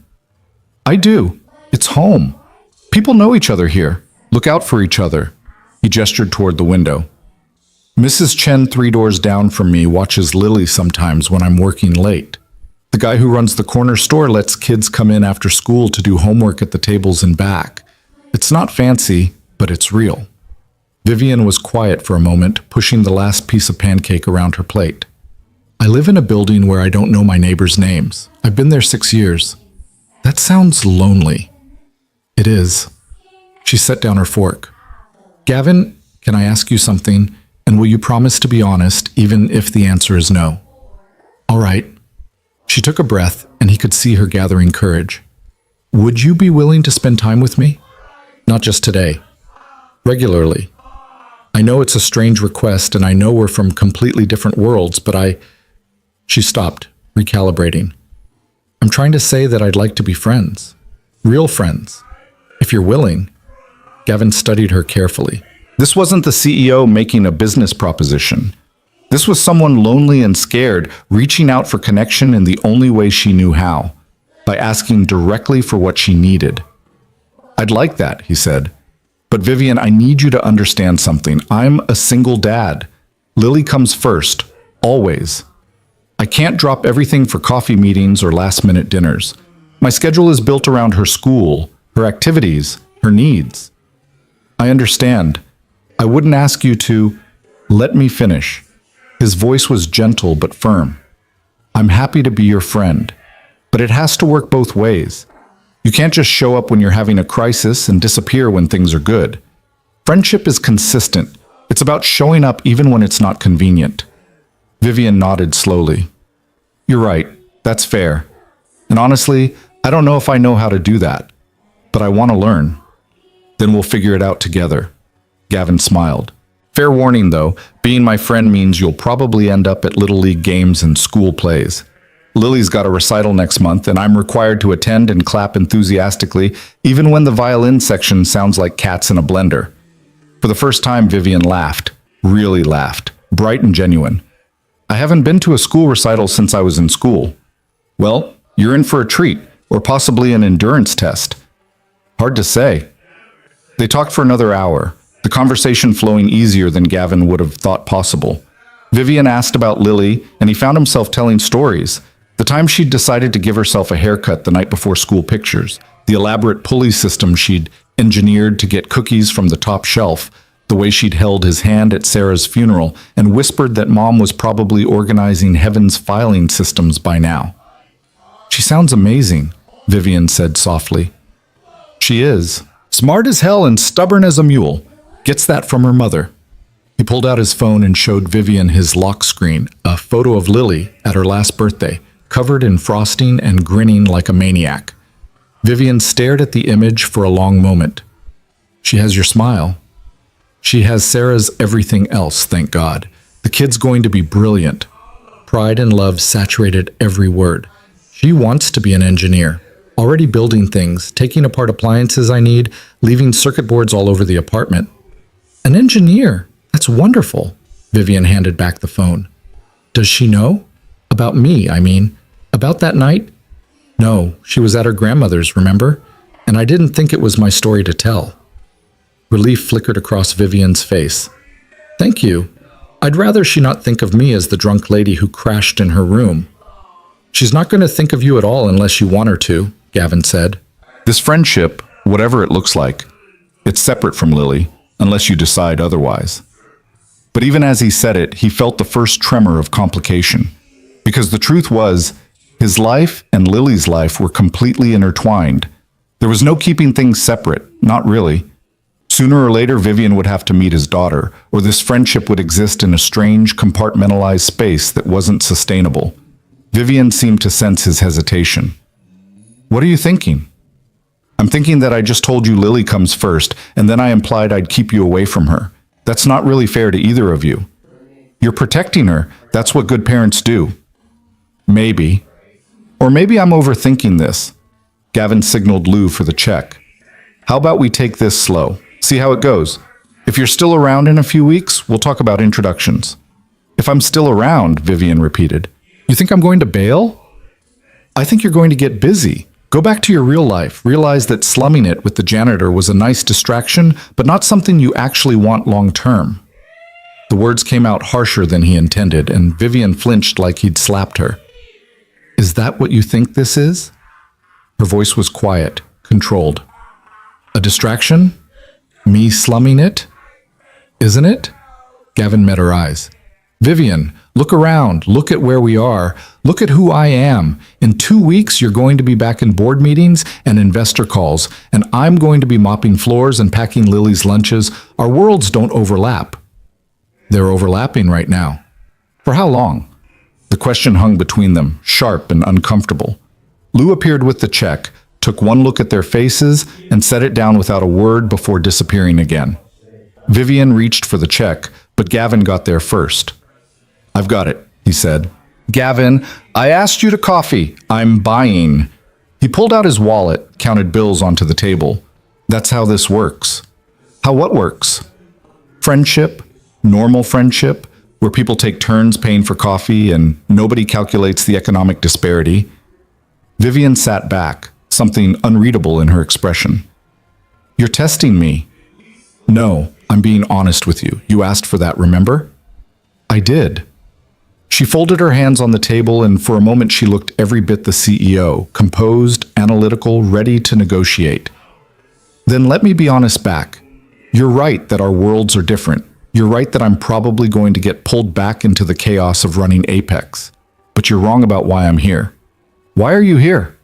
I do. It's home. People know each other here. Look out for each other. He gestured toward the window. Mrs. Chen, 3 doors down from me, watches Lily sometimes when I'm working late. The guy who runs the corner store lets kids come in after school to do homework at the tables in back. It's not fancy, but it's real. Vivian was quiet for a moment, pushing the last piece of pancake around her plate. I live in a building where I don't know my neighbors' names. I've been there 6 years. That sounds lonely. It is. She set down her fork. Gavin, can I ask you something? And will you promise to be honest, even if the answer is no? All right. She took a breath, and he could see her gathering courage. Would you be willing to spend time with me? Not just today. Regularly. I know it's a strange request, and I know we're from completely different worlds, but She stopped, recalibrating. I'm trying to say that I'd like to be friends. Real friends. If you're willing. Gavin studied her carefully. This wasn't the CEO making a business proposition. This was someone lonely and scared, reaching out for connection in the only way she knew how, by asking directly for what she needed. I'd like that, he said. But Vivian, I need you to understand something. I'm a single dad. Lily comes first, always. I can't drop everything for coffee meetings or last-minute dinners. My schedule is built around her school, her activities, her needs. I understand. I wouldn't ask you to. Let me finish. His voice was gentle but firm. I'm happy to be your friend, but it has to work both ways. You can't just show up when you're having a crisis and disappear when things are good. Friendship is consistent. It's about showing up even when it's not convenient. Vivian nodded slowly. You're right. That's fair. And honestly, I don't know if I know how to do that, but I want to learn. Then we'll figure it out together. Gavin smiled. Fair warning, though, being my friend means you'll probably end up at Little League games and school plays. Lily's got a recital next month, and I'm required to attend and clap enthusiastically, even when the violin section sounds like cats in a blender. For the first time, Vivian laughed. Really laughed. Bright and genuine. I haven't been to a school recital since I was in school. Well, you're in for a treat, or possibly an endurance test. Hard to say. They talked for another hour, the conversation flowing easier than Gavin would have thought possible. Vivian asked about Lily, and he found himself telling stories. The time she'd decided to give herself a haircut the night before school pictures, the elaborate pulley system she'd engineered to get cookies from the top shelf, the way she'd held his hand at Sarah's funeral and whispered that Mom was probably organizing Heaven's filing systems by now. She sounds amazing, Vivian said softly. She is. Smart as hell and stubborn as a mule. Gets that from her mother. He pulled out his phone and showed Vivian his lock screen, a photo of Lily at her last birthday, covered in frosting and grinning like a maniac. Vivian stared at the image for a long moment. She has your smile. She has Sarah's everything else, thank God. The kid's going to be brilliant. Pride and love saturated every word. She wants to be an engineer, already building things, taking apart appliances I need, leaving circuit boards all over the apartment. An engineer? That's wonderful. Vivian handed back the phone. Does she know? About me, I mean. About that night? No, she was at her grandmother's, remember? And I didn't think it was my story to tell. Relief flickered across Vivian's face. Thank you. I'd rather she not think of me as the drunk lady who crashed in her room. She's not going to think of you at all unless you want her to, Gavin said. This friendship, whatever it looks like, it's separate from Lily, unless you decide otherwise. But even as he said it, he felt the first tremor of complication. Because the truth was, his life and Lily's life were completely intertwined. There was no keeping things separate, not really. Sooner or later, Vivian would have to meet his daughter, or this friendship would exist in a strange, compartmentalized space that wasn't sustainable. Vivian seemed to sense his hesitation. What are you thinking? I'm thinking that I just told you Lily comes first, and then I implied I'd keep you away from her. That's not really fair to either of you. You're protecting her. That's what good parents do. Maybe. Or maybe I'm overthinking this. Gavin signaled Lou for the check. How about we take this slow? See how it goes. If you're still around in a few weeks, we'll talk about introductions. If I'm still around, Vivian repeated. You think I'm going to bail? I think you're going to get busy. Go back to your real life. Realize that slumming it with the janitor was a nice distraction, but not something you actually want long term. The words came out harsher than he intended, and Vivian flinched like he'd slapped her. Is that what you think this is? Her voice was quiet, controlled. A distraction? Me slumming it? Isn't it? Gavin met her eyes. Vivian, look around. Look at where we are. Look at who I am. In 2 weeks, you're going to be back in board meetings and investor calls, and I'm going to be mopping floors and packing Lily's lunches. Our worlds don't overlap. They're overlapping right now. For how long? The question hung between them, sharp and uncomfortable. Lou appeared with the check, took one look at their faces, and set it down without a word before disappearing again. Vivian reached for the check, but Gavin got there first. I've got it, he said. Gavin, I asked you to coffee. I'm buying. He pulled out his wallet, counted bills onto the table. That's how this works. How what works? Friendship, normal friendship, where people take turns paying for coffee and nobody calculates the economic disparity. Vivian sat back, something unreadable in her expression. You're testing me. No, I'm being honest with you. You asked for that, remember? I did. She folded her hands on the table, and for a moment she looked every bit the CEO, composed, analytical, ready to negotiate. Then let me be honest back. You're right that our worlds are different. You're right that I'm probably going to get pulled back into the chaos of running Apex. But you're wrong about why I'm here. Why are you here?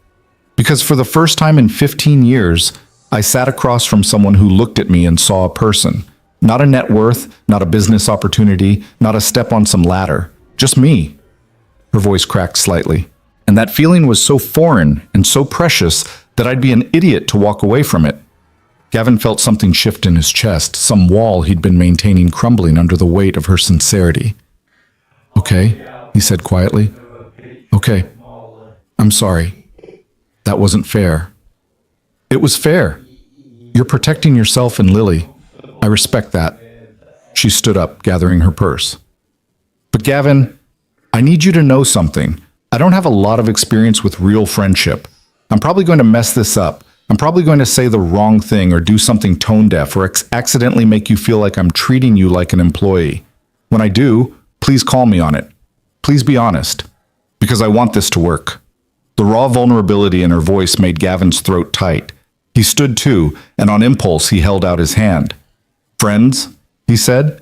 Because for the first time in 15 years, I sat across from someone who looked at me and saw a person. Not a net worth, not a business opportunity, not a step on some ladder. Just me. Her voice cracked slightly. And that feeling was so foreign and so precious that I'd be an idiot to walk away from it. Gavin felt something shift in his chest, some wall he'd been maintaining crumbling under the weight of her sincerity. Okay, he said quietly. Okay, I'm sorry. That wasn't fair. It was fair. You're protecting yourself and Lily. I respect that. She stood up, gathering her purse. But Gavin, I need you to know something. I don't have a lot of experience with real friendship. I'm probably going to mess this up. I'm probably going to say the wrong thing or do something tone deaf or accidentally make you feel like I'm treating you like an employee. When I do, please call me on it. Please be honest. Because I want this to work. The raw vulnerability in her voice made Gavin's throat tight. He stood too, and on impulse he held out his hand. Friends, he said.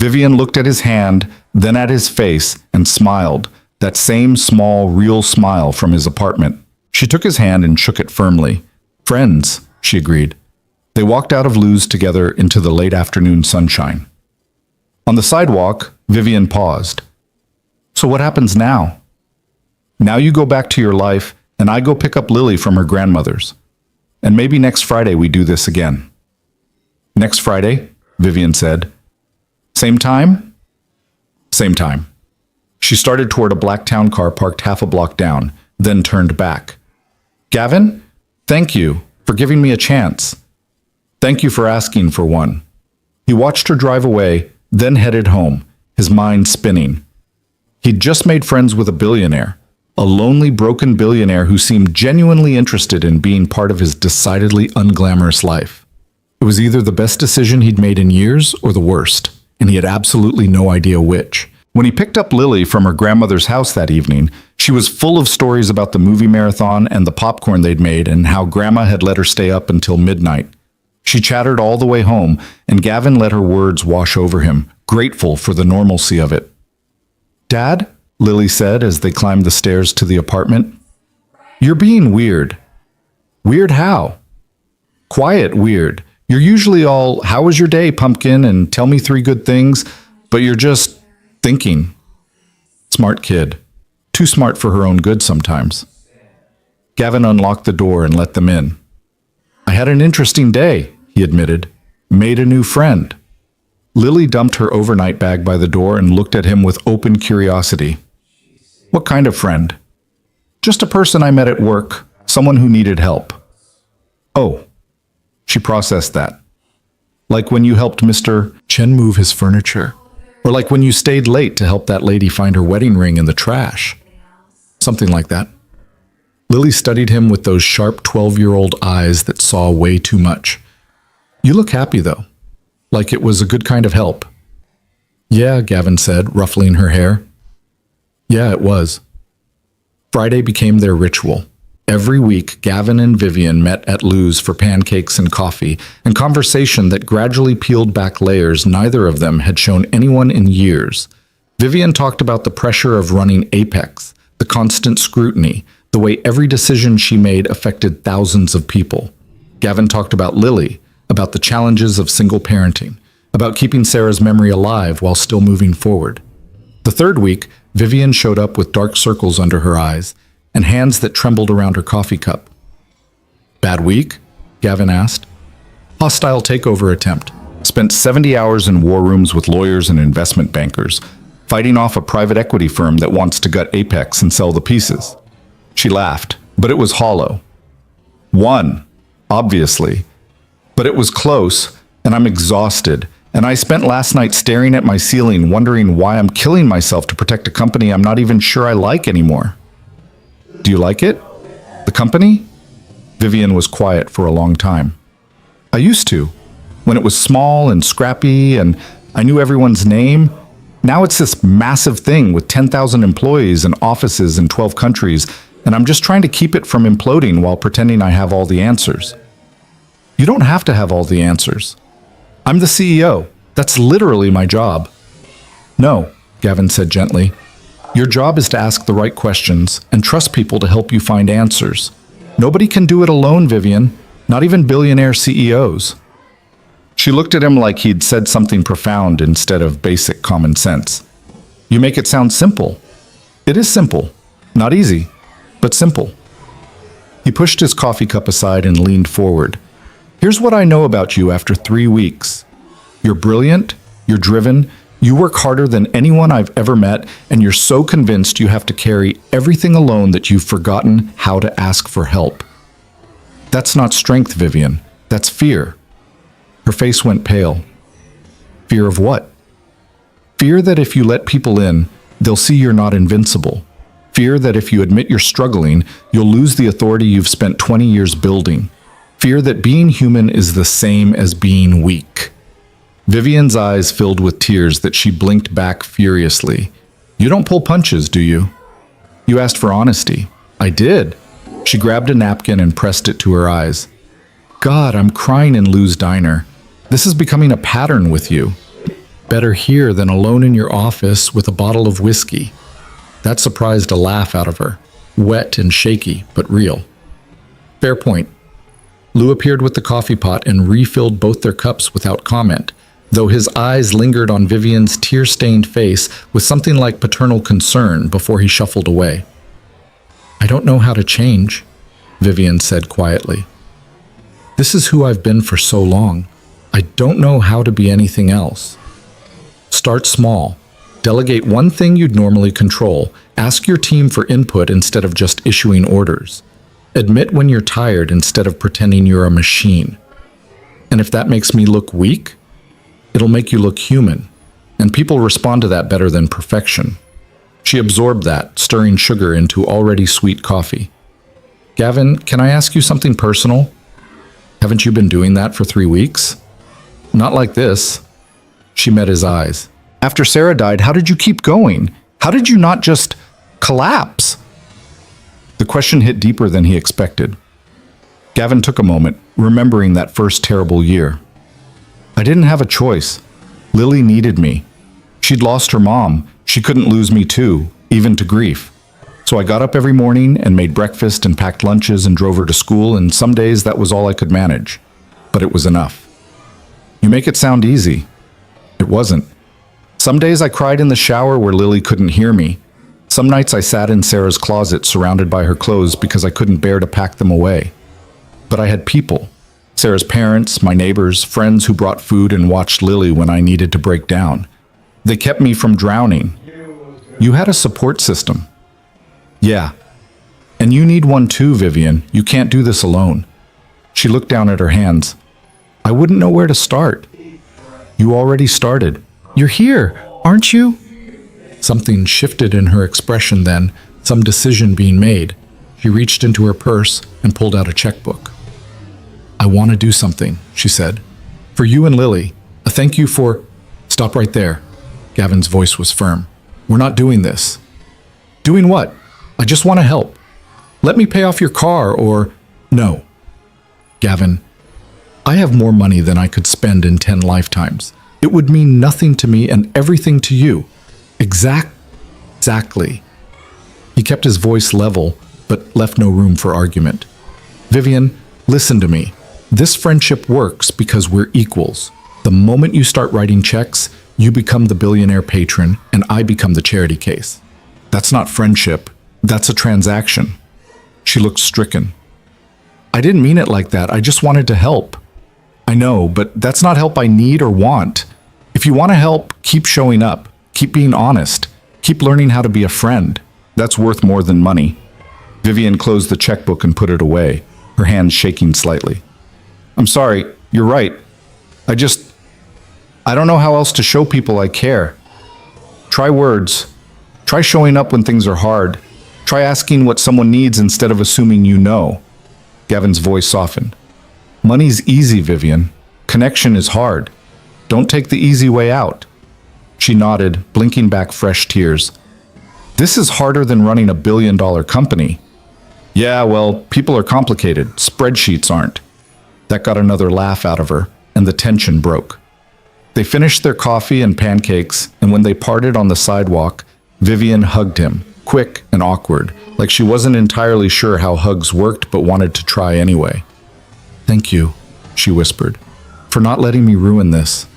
Vivian looked at his hand, then at his face, and smiled, that same small, real smile from his apartment. She took his hand and shook it firmly. Friends, she agreed. They walked out of Lou's together into the late afternoon sunshine. On the sidewalk, Vivian paused. So what happens now? Now you go back to your life, and I go pick up Lily from her grandmother's. And maybe next Friday we do this again. Next Friday, Vivian said. Same time? Same time. She started toward a black town car parked half a block down, then turned back. Gavin? Thank you for giving me a chance. Thank you for asking for one. He watched her drive away, then headed home, his mind spinning. He'd just made friends with a billionaire, a lonely, broken billionaire who seemed genuinely interested in being part of his decidedly unglamorous life. It was either the best decision he'd made in years or the worst, and he had absolutely no idea which. When he picked up Lily from her grandmother's house that evening, she was full of stories about the movie marathon and the popcorn they'd made and how Grandma had let her stay up until midnight. She chattered all the way home, and Gavin let her words wash over him, grateful for the normalcy of it. Dad, Lily said as they climbed the stairs to the apartment, you're being weird. Weird how? Quiet weird. You're usually all, how was your day, pumpkin, and tell me 3 good things, but you're just thinking. Smart kid. Too smart for her own good sometimes. Gavin unlocked the door and let them in. I had an interesting day, he admitted. Made a new friend. Lily dumped her overnight bag by the door and looked at him with open curiosity. What kind of friend? Just a person I met at work, someone who needed help. Oh, she processed that. Like when you helped Mr. Chen move his furniture. Or like when you stayed late to help that lady find her wedding ring in the trash. Something like that. Lily studied him with those sharp 12-year-old eyes that saw way too much. You look happy, though. Like it was a good kind of help. Yeah, Gavin said, ruffling her hair. Yeah, it was. Friday became their ritual. Every week, Gavin and Vivian met at Lou's for pancakes and coffee, and conversation that gradually peeled back layers neither of them had shown anyone in years. Vivian talked about the pressure of running Apex, the constant scrutiny, the way every decision she made affected thousands of people. Gavin talked about Lily, about the challenges of single parenting, about keeping Sarah's memory alive while still moving forward. The third week, Vivian showed up with dark circles under her eyes and hands that trembled around her coffee cup. Bad week? Gavin asked. Hostile takeover attempt. Spent 70 hours in war rooms with lawyers and investment bankers, fighting off a private equity firm that wants to gut Apex and sell the pieces. She laughed, but it was hollow. Won, obviously. But it was close, and I'm exhausted, and I spent last night staring at my ceiling, wondering why I'm killing myself to protect a company I'm not even sure I like anymore. Do you like it? The company? Vivian was quiet for a long time. I used to, when it was small and scrappy and I knew everyone's name. Now it's this massive thing with 10,000 employees and offices in 12 countries, and I'm just trying to keep it from imploding while pretending I have all the answers. You don't have to have all the answers. I'm the CEO. That's literally my job. No, Gavin said gently. Your job is to ask the right questions and trust people to help you find answers. Nobody can do it alone, Vivian, not even billionaire CEOs. She looked at him like he'd said something profound instead of basic common sense. You make it sound simple. It is simple. Not easy, but simple. He pushed his coffee cup aside and leaned forward. Here's what I know about you after 3 weeks. You're brilliant, you're driven, you work harder than anyone I've ever met, and you're so convinced you have to carry everything alone that you've forgotten how to ask for help. That's not strength, Vivian. That's fear. Her face went pale. Fear of what? Fear that if you let people in, they'll see you're not invincible. Fear that if you admit you're struggling, you'll lose the authority you've spent 20 years building. Fear that being human is the same as being weak. Vivian's eyes filled with tears that she blinked back furiously. You don't pull punches, do you? You asked for honesty. I did. She grabbed a napkin and pressed it to her eyes. God, I'm crying in Lou's diner. This is becoming a pattern with you. Better here than alone in your office with a bottle of whiskey. That surprised a laugh out of her. Wet and shaky, but real. Fair point. Lou appeared with the coffee pot and refilled both their cups without comment, though his eyes lingered on Vivian's tear-stained face with something like paternal concern before he shuffled away. I don't know how to change, Vivian said quietly. This is who I've been for so long. I don't know how to be anything else. Start small. Delegate one thing you'd normally control. Ask your team for input instead of just issuing orders. Admit when you're tired instead of pretending you're a machine. And if that makes me look weak, it'll make you look human, and people respond to that better than perfection. She absorbed that, stirring sugar into already sweet coffee. Gavin, can I ask you something personal? Haven't you been doing that for 3 weeks? Not like this. She met his eyes. After Sarah died, how did you keep going? How did you not just collapse? The question hit deeper than he expected. Gavin took a moment, remembering that first terrible year. I didn't have a choice. Lily needed me. She'd lost her mom. She couldn't lose me too, even to grief. So I got up every morning and made breakfast and packed lunches and drove her to school, and some days that was all I could manage. But it was enough. You make it sound easy. It wasn't. Some days I cried in the shower where Lily couldn't hear me. Some nights I sat in Sarah's closet surrounded by her clothes because I couldn't bear to pack them away. But I had people. Sarah's parents, my neighbors, friends who brought food and watched Lily when I needed to break down. They kept me from drowning. You had a support system. Yeah. And you need one too, Vivian. You can't do this alone. She looked down at her hands. I wouldn't know where to start. You already started. You're here, aren't you? Something shifted in her expression then, some decision being made. She reached into her purse and pulled out a checkbook. I want to do something, she said. For you and Lily. A thank you for... Stop right there. Gavin's voice was firm. We're not doing this. Doing what? I just want to help. Let me pay off your car or... No. Gavin, I have more money than I could spend in 10 lifetimes. It would mean nothing to me and everything to you. Exactly. He kept his voice level, but left no room for argument. Vivian, listen to me. This friendship works because we're equals. The moment you start writing checks, you become the billionaire patron and I become the charity case. That's not friendship. That's a transaction. She looked stricken. I didn't mean it like that. I just wanted to help. I know, but that's not help I need or want. If you want to help, keep showing up. Keep being honest. Keep learning how to be a friend. That's worth more than money. Vivian closed the checkbook and put it away, her hands shaking slightly. I'm sorry, you're right. I don't know how else to show people I care. Try words. Try showing up when things are hard. Try asking what someone needs instead of assuming you know. Gavin's voice softened. Money's easy, Vivian. Connection is hard. Don't take the easy way out. She nodded, blinking back fresh tears. This is harder than running a billion-dollar company. Yeah, well, people are complicated. Spreadsheets aren't. That got another laugh out of her, and the tension broke. They finished their coffee and pancakes, and when they parted on the sidewalk, Vivian hugged him, quick and awkward, like she wasn't entirely sure how hugs worked but wanted to try anyway. Thank you, she whispered, for not letting me ruin this.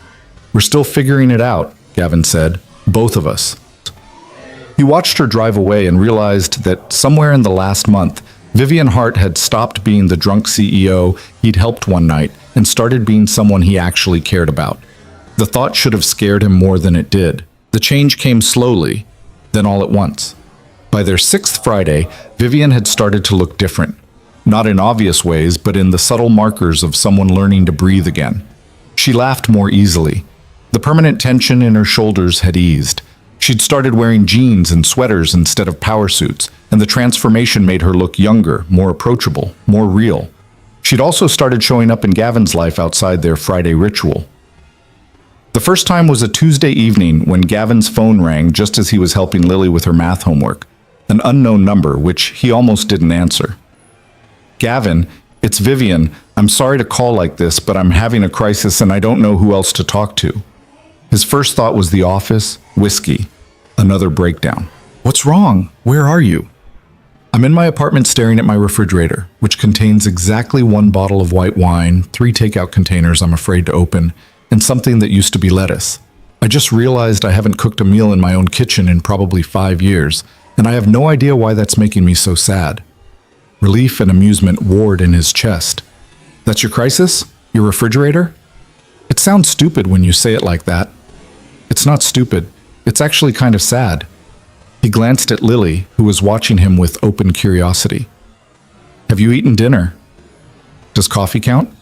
We're still figuring it out, Gavin said, both of us. He watched her drive away and realized that somewhere in the last month, Vivian Hart had stopped being the drunk CEO he'd helped one night and started being someone he actually cared about. The thought should have scared him more than it did. The change came slowly, then all at once. By their 6th Friday, Vivian had started to look different. Not in obvious ways, but in the subtle markers of someone learning to breathe again. She laughed more easily. The permanent tension in her shoulders had eased. She'd started wearing jeans and sweaters instead of power suits, and the transformation made her look younger, more approachable, more real. She'd also started showing up in Gavin's life outside their Friday ritual. The first time was a Tuesday evening when Gavin's phone rang just as he was helping Lily with her math homework, an unknown number which he almost didn't answer. Gavin, it's Vivian. I'm sorry to call like this, but I'm having a crisis and I don't know who else to talk to. His first thought was the office, whiskey, another breakdown. What's wrong? Where are you? I'm in my apartment staring at my refrigerator, which contains exactly 1 bottle of white wine, 3 takeout containers I'm afraid to open, and something that used to be lettuce. I just realized I haven't cooked a meal in my own kitchen in probably 5 years, and I have no idea why that's making me so sad. Relief and amusement warred in his chest. That's your crisis? Your refrigerator? It sounds stupid when you say it like that. It's not stupid. It's actually kind of sad. He glanced at Lily, who was watching him with open curiosity. Have you eaten dinner? Does coffee count?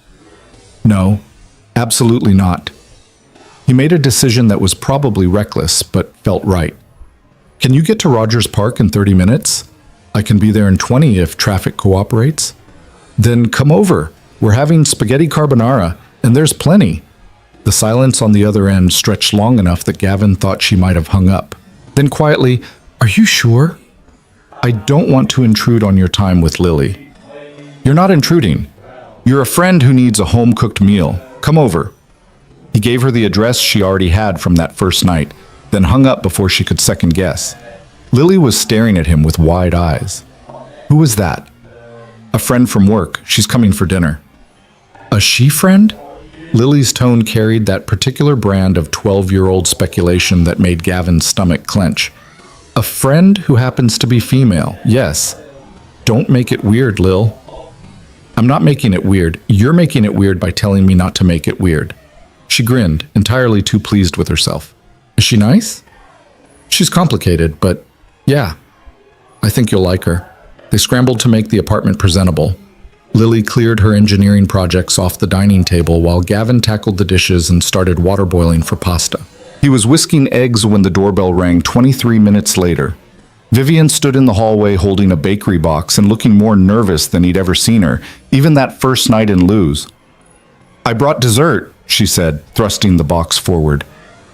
No, absolutely not. He made a decision that was probably reckless, but felt right. Can you get to Rogers Park in 30 minutes? I can be there in 20 if traffic cooperates. Then come over. We're having spaghetti carbonara, and there's plenty. The silence on the other end stretched long enough that Gavin thought she might have hung up. Then quietly, are you sure? I don't want to intrude on your time with Lily. You're not intruding. You're a friend who needs a home-cooked meal. Come over. He gave her the address she already had from that first night, then hung up before she could second guess. Lily was staring at him with wide eyes. Who was that? A friend from work. She's coming for dinner. A she-friend? Lily's tone carried that particular brand of 12-year-old speculation that made Gavin's stomach clench. A friend who happens to be female, yes. Don't make it weird, Lil. I'm not making it weird. You're making it weird by telling me not to make it weird. She grinned, entirely too pleased with herself. Is she nice? She's complicated, but yeah, I think you'll like her. They scrambled to make the apartment presentable. Lily cleared her engineering projects off the dining table while Gavin tackled the dishes and started water boiling for pasta. He was whisking eggs when the doorbell rang 23 minutes later. Vivian stood in the hallway holding a bakery box and looking more nervous than he'd ever seen her, even that first night in Lou's. "I brought dessert," she said, thrusting the box forward.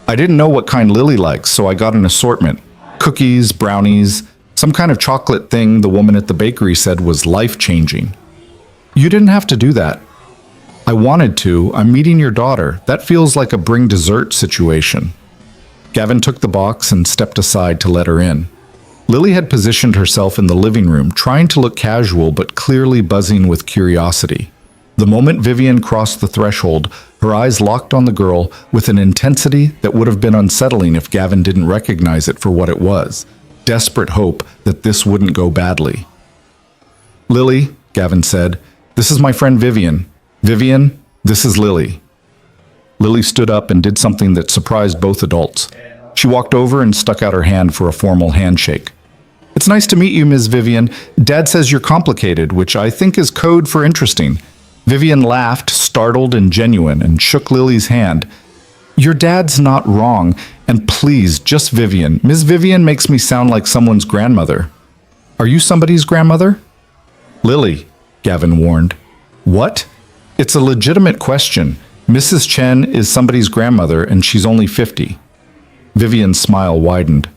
"I didn't know what kind Lily likes, so I got an assortment. Cookies, brownies, some kind of chocolate thing the woman at the bakery said was life-changing." "You didn't have to do that." "I wanted to. I'm meeting your daughter. That feels like a bring dessert situation." Gavin took the box and stepped aside to let her in. Lily had positioned herself in the living room, trying to look casual but clearly buzzing with curiosity. The moment Vivian crossed the threshold, her eyes locked on the girl with an intensity that would have been unsettling if Gavin didn't recognize it for what it was. Desperate hope that this wouldn't go badly. "Lily," Gavin said, "this is my friend Vivian. Vivian, this is Lily." Lily stood up and did something that surprised both adults. She walked over and stuck out her hand for a formal handshake. "It's nice to meet you, Ms. Vivian. Dad says you're complicated, which I think is code for interesting." Vivian laughed, startled and genuine, and shook Lily's hand. "Your dad's not wrong, and please, just Vivian. Ms. Vivian makes me sound like someone's grandmother." "Are you somebody's grandmother?" "Lily," Gavin warned. "What?" "It's a legitimate question. Mrs. Chen is somebody's grandmother, and she's only 50. Vivian's smile widened.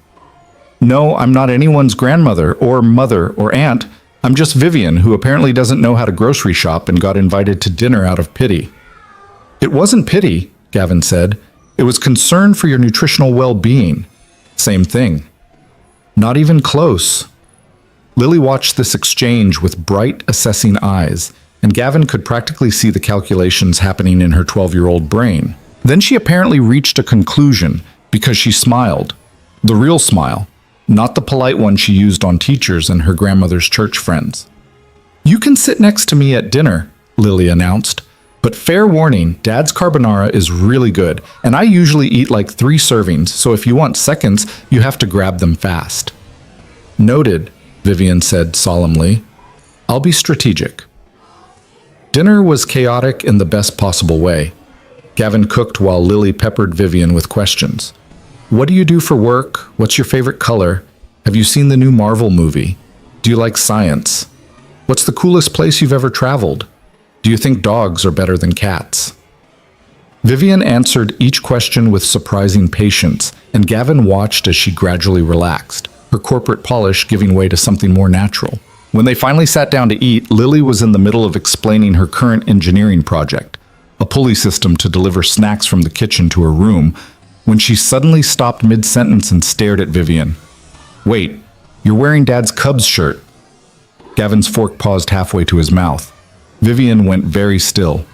"No, I'm not anyone's grandmother, or mother, or aunt. I'm just Vivian, who apparently doesn't know how to grocery shop and got invited to dinner out of pity." "It wasn't pity," Gavin said. "It was concern for your nutritional well-being." "Same thing." "Not even close." Lily watched this exchange with bright, assessing eyes, and Gavin could practically see the calculations happening in her 12-year-old brain. Then she apparently reached a conclusion because she smiled. The real smile, not the polite one she used on teachers and her grandmother's church friends. "You can sit next to me at dinner," Lily announced. "But fair warning, Dad's carbonara is really good, and I usually eat like 3 servings, so if you want seconds, you have to grab them fast." "Noted," Vivian said solemnly. "I'll be strategic." Dinner was chaotic in the best possible way. Gavin cooked while Lily peppered Vivian with questions. "What do you do for work? What's your favorite color? Have you seen the new Marvel movie? Do you like science? What's the coolest place you've ever traveled? Do you think dogs are better than cats?" Vivian answered each question with surprising patience, and Gavin watched as she gradually relaxed, her corporate polish giving way to something more natural. When they finally sat down to eat, Lily was in the middle of explaining her current engineering project, a pulley system to deliver snacks from the kitchen to her room, when she suddenly stopped mid-sentence and stared at Vivian. "Wait, you're wearing Dad's Cubs shirt." Gavin's fork paused halfway to his mouth. Vivian went very still.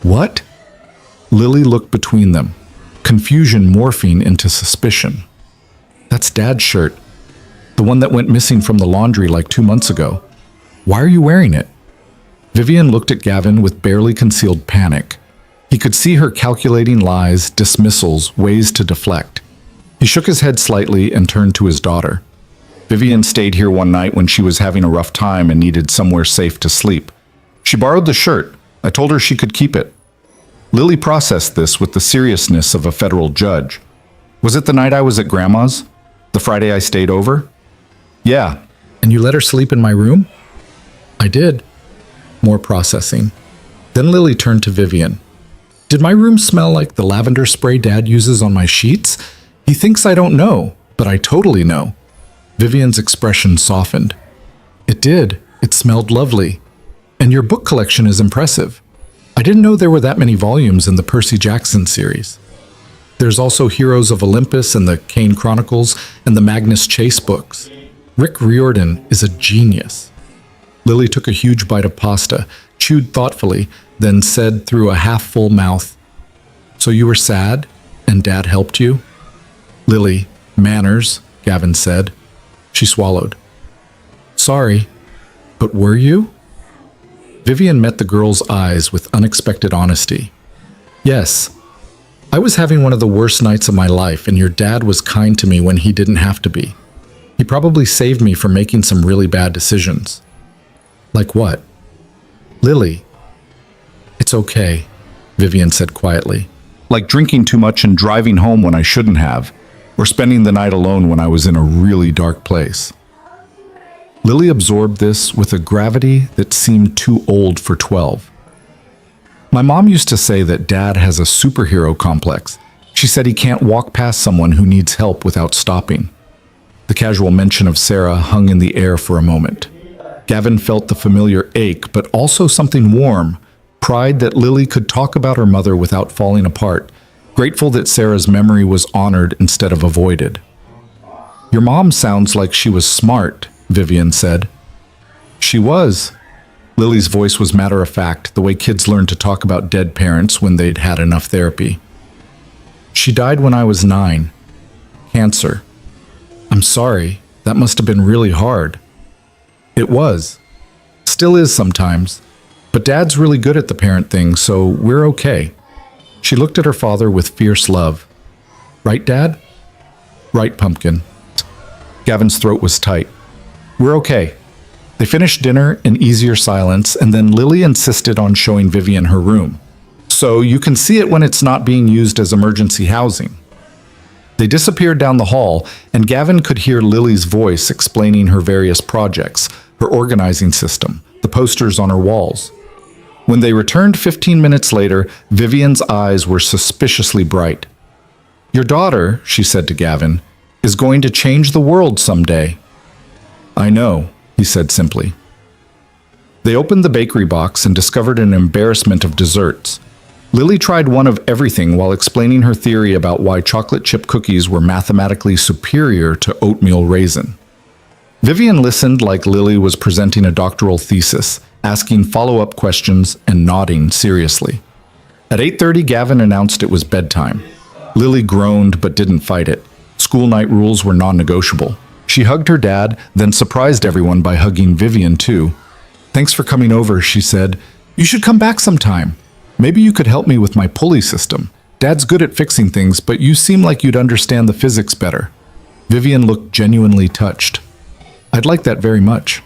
"What?" Lily looked between them, confusion morphing into suspicion. "That's Dad's shirt. The one that went missing from the laundry like 2 months ago. Why are you wearing it?" Vivian looked at Gavin with barely concealed panic. He could see her calculating lies, dismissals, ways to deflect. He shook his head slightly and turned to his daughter. "Vivian stayed here one night when she was having a rough time and needed somewhere safe to sleep. She borrowed the shirt. I told her she could keep it." Lily processed this with the seriousness of a federal judge. "Was it the night I was at Grandma's? The Friday I stayed over?" "Yeah." "And you let her sleep in my room?" "I did." More processing. Then Lily turned to Vivian. "Did my room smell like the lavender spray Dad uses on my sheets? He thinks I don't know, but I totally know." Vivian's expression softened. "It did. It smelled lovely. And your book collection is impressive. I didn't know there were that many volumes in the Percy Jackson series. There's also Heroes of Olympus and the Kane Chronicles and the Magnus Chase books. Rick Riordan is a genius." Lily took a huge bite of pasta, chewed thoughtfully, then said through a half-full mouth, "So you were sad, and Dad helped you?" "Lily, manners," Gavin said. She swallowed. "Sorry, but were you?" Vivian met the girl's eyes with unexpected honesty. "Yes. I was having one of the worst nights of my life, and your dad was kind to me when he didn't have to be. He probably saved me from making some really bad decisions. Like what? Lily. It's okay, Vivian said quietly. Like drinking too much and driving home when I shouldn't have, or spending the night alone when I was in a really dark place. Lily absorbed this with a gravity that seemed too old for 12. My mom used to say that Dad has a superhero complex. She said he can't walk past someone who needs help without stopping. The casual mention of Sarah hung in the air for a moment. Gavin felt the familiar ache, but also something warm, pride that Lily could talk about her mother without falling apart, grateful that Sarah's memory was honored instead of avoided. Your mom sounds like she was smart, Vivian said. She was. Lily's voice was matter-of-fact, the way kids learn to talk about dead parents when they'd had enough therapy. She died when I was 9. Cancer. I'm sorry, that must have been really hard. It was. Still is sometimes. But Dad's really good at the parent thing, so we're okay. She looked at her father with fierce love. Right, Dad? Right, Pumpkin. Gavin's throat was tight. We're okay. They finished dinner in easier silence, and then Lily insisted on showing Vivian her room. So you can see it when it's not being used as emergency housing. They disappeared down the hall, and Gavin could hear Lily's voice explaining her various projects, her organizing system, the posters on her walls. When they returned 15 minutes later, Vivian's eyes were suspiciously bright. Your daughter, she said to Gavin, is going to change the world someday. I know, he said simply. They opened the bakery box and discovered an embarrassment of desserts. Lily tried one of everything while explaining her theory about why chocolate chip cookies were mathematically superior to oatmeal raisin. Vivian listened like Lily was presenting a doctoral thesis, asking follow-up questions and nodding seriously. At 8:30, Gavin announced it was bedtime. Lily groaned but didn't fight it. School night rules were non-negotiable. She hugged her dad, then surprised everyone by hugging Vivian too. Thanks for coming over, she said. You should come back sometime. Maybe you could help me with my pulley system. Dad's good at fixing things, but you seem like you'd understand the physics better. Vivian looked genuinely touched. I'd like that very much.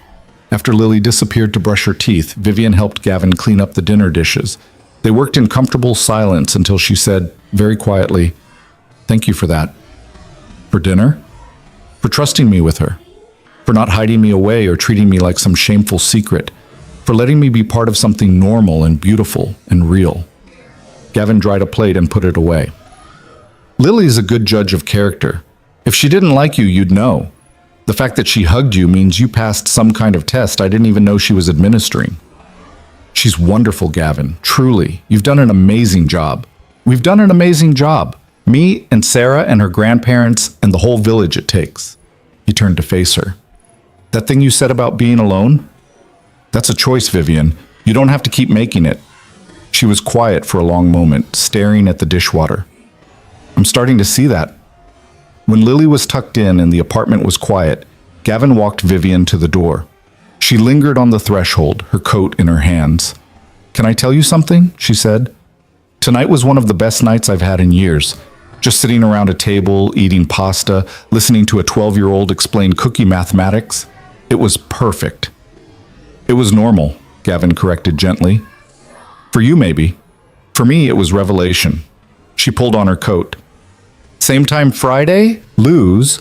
After Lily disappeared to brush her teeth, Vivian helped Gavin clean up the dinner dishes. They worked in comfortable silence until she said, very quietly, Thank you for that. For dinner? For trusting me with her. For not hiding me away or treating me like some shameful secret. For letting me be part of something normal and beautiful and real. Gavin dried a plate and put it away. Lily's a good judge of character. If she didn't like you, you'd know. The fact that she hugged you means you passed some kind of test I didn't even know she was administering. She's wonderful, Gavin. Truly. You've done an amazing job. We've done an amazing job. Me and Sarah and her grandparents and the whole village it takes. He turned to face her. That thing you said about being alone? That's a choice, Vivian. You don't have to keep making it. She was quiet for a long moment, staring at the dishwater. I'm starting to see that. When Lily was tucked in and the apartment was quiet, Gavin walked Vivian to the door. She lingered on the threshold, her coat in her hands. Can I tell you something? She said. Tonight was one of the best nights I've had in years. Just sitting around a table, eating pasta, listening to a 12-year-old explain cookie mathematics. It was perfect. It was normal, Gavin corrected gently. For you, maybe. For me, it was revelation. She pulled on her coat. Same time Friday? Lose?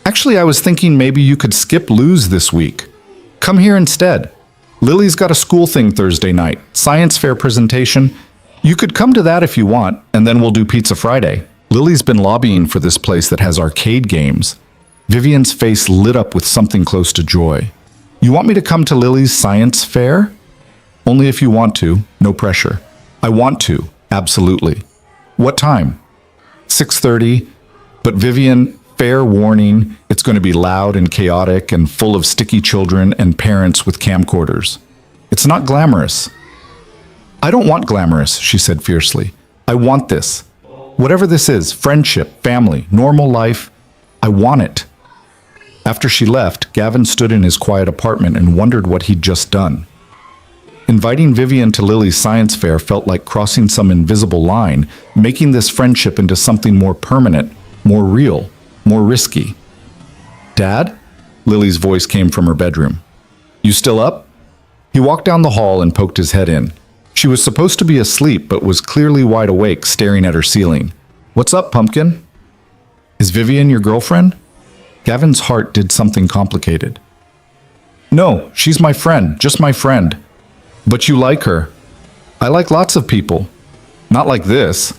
Actually, I was thinking maybe you could skip Lose this week. Come here instead. Lily's got a school thing Thursday night, science fair presentation. You could come to that if you want, and then we'll do Pizza Friday. Lily's been lobbying for this place that has arcade games. Vivian's face lit up with something close to joy. You want me to come to Lily's science fair? Only if you want to, no pressure. I want to, absolutely. What time? 6:30, but Vivian, fair warning, it's going to be loud and chaotic and full of sticky children and parents with camcorders. It's not glamorous. I don't want glamorous, she said fiercely. I want this. Whatever this is, friendship, family, normal life, I want it. After she left, Gavin stood in his quiet apartment and wondered what he'd just done. Inviting Vivian to Lily's science fair felt like crossing some invisible line, making this friendship into something more permanent, more real, more risky. Dad? Lily's voice came from her bedroom. You still up? He walked down the hall and poked his head in. She was supposed to be asleep, but was clearly wide awake, staring at her ceiling. What's up, Pumpkin? Is Vivian your girlfriend? Gavin's heart did something complicated. No, she's my friend, just my friend. But you like her. I like lots of people. Not like this.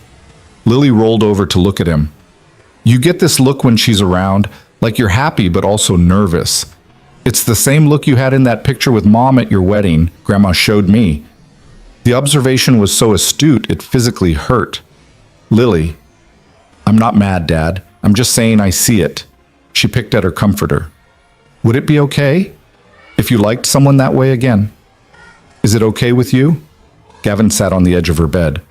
Lily rolled over to look at him. You get this look when she's around, like you're happy but also nervous. It's the same look you had in that picture with Mom at your wedding, Grandma showed me. The observation was so astute it physically hurt. Lily, I'm not mad, Dad. I'm just saying I see it. She picked at her comforter. Would it be okay if you liked someone that way again? Is it okay with you? Gavin sat on the edge of her bed.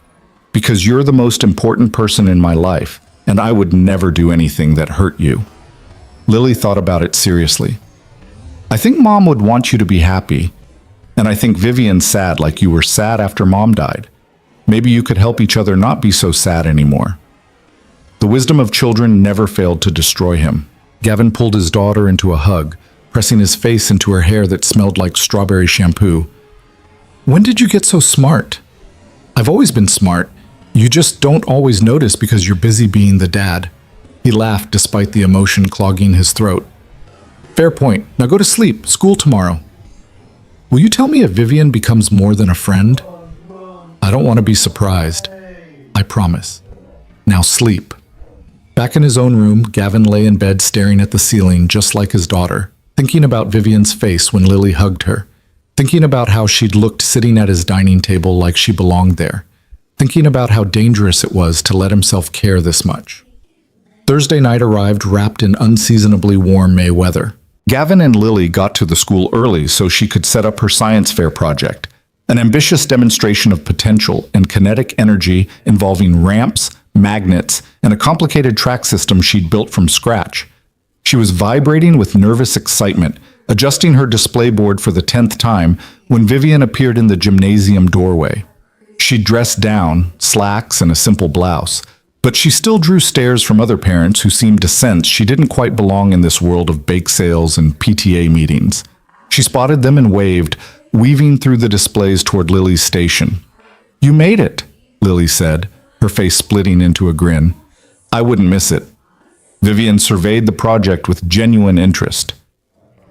Because you're the most important person in my life, and I would never do anything that hurt you. Lily thought about it seriously. I think Mom would want you to be happy, and I think Vivian's sad like you were sad after Mom died. Maybe you could help each other not be so sad anymore. The wisdom of children never failed to destroy him. Gavin pulled his daughter into a hug, pressing his face into her hair that smelled like strawberry shampoo. When did you get so smart? I've always been smart. You just don't always notice because you're busy being the dad. He laughed despite the emotion clogging his throat. Fair point. Now go to sleep. School tomorrow. Will you tell me if Vivian becomes more than a friend? I don't want to be surprised. I promise. Now sleep. Back in his own room, Gavin lay in bed staring at the ceiling just like his daughter, thinking about Vivian's face when Lily hugged her, thinking about how she'd looked sitting at his dining table like she belonged there, thinking about how dangerous it was to let himself care this much. Thursday night arrived wrapped in unseasonably warm May weather. Gavin and Lily got to the school early so she could set up her science fair project, an ambitious demonstration of potential and kinetic energy involving ramps, magnets, and a complicated track system she'd built from scratch. She was vibrating with nervous excitement, adjusting her display board for the 10th time when Vivian appeared in the gymnasium doorway. She dressed down, slacks and a simple blouse, but she still drew stares from other parents who seemed to sense she didn't quite belong in this world of bake sales and PTA meetings. She spotted them and waved, weaving through the displays toward Lily's station. You made it, Lily said, her face splitting into a grin. I wouldn't miss it. Vivian surveyed the project with genuine interest.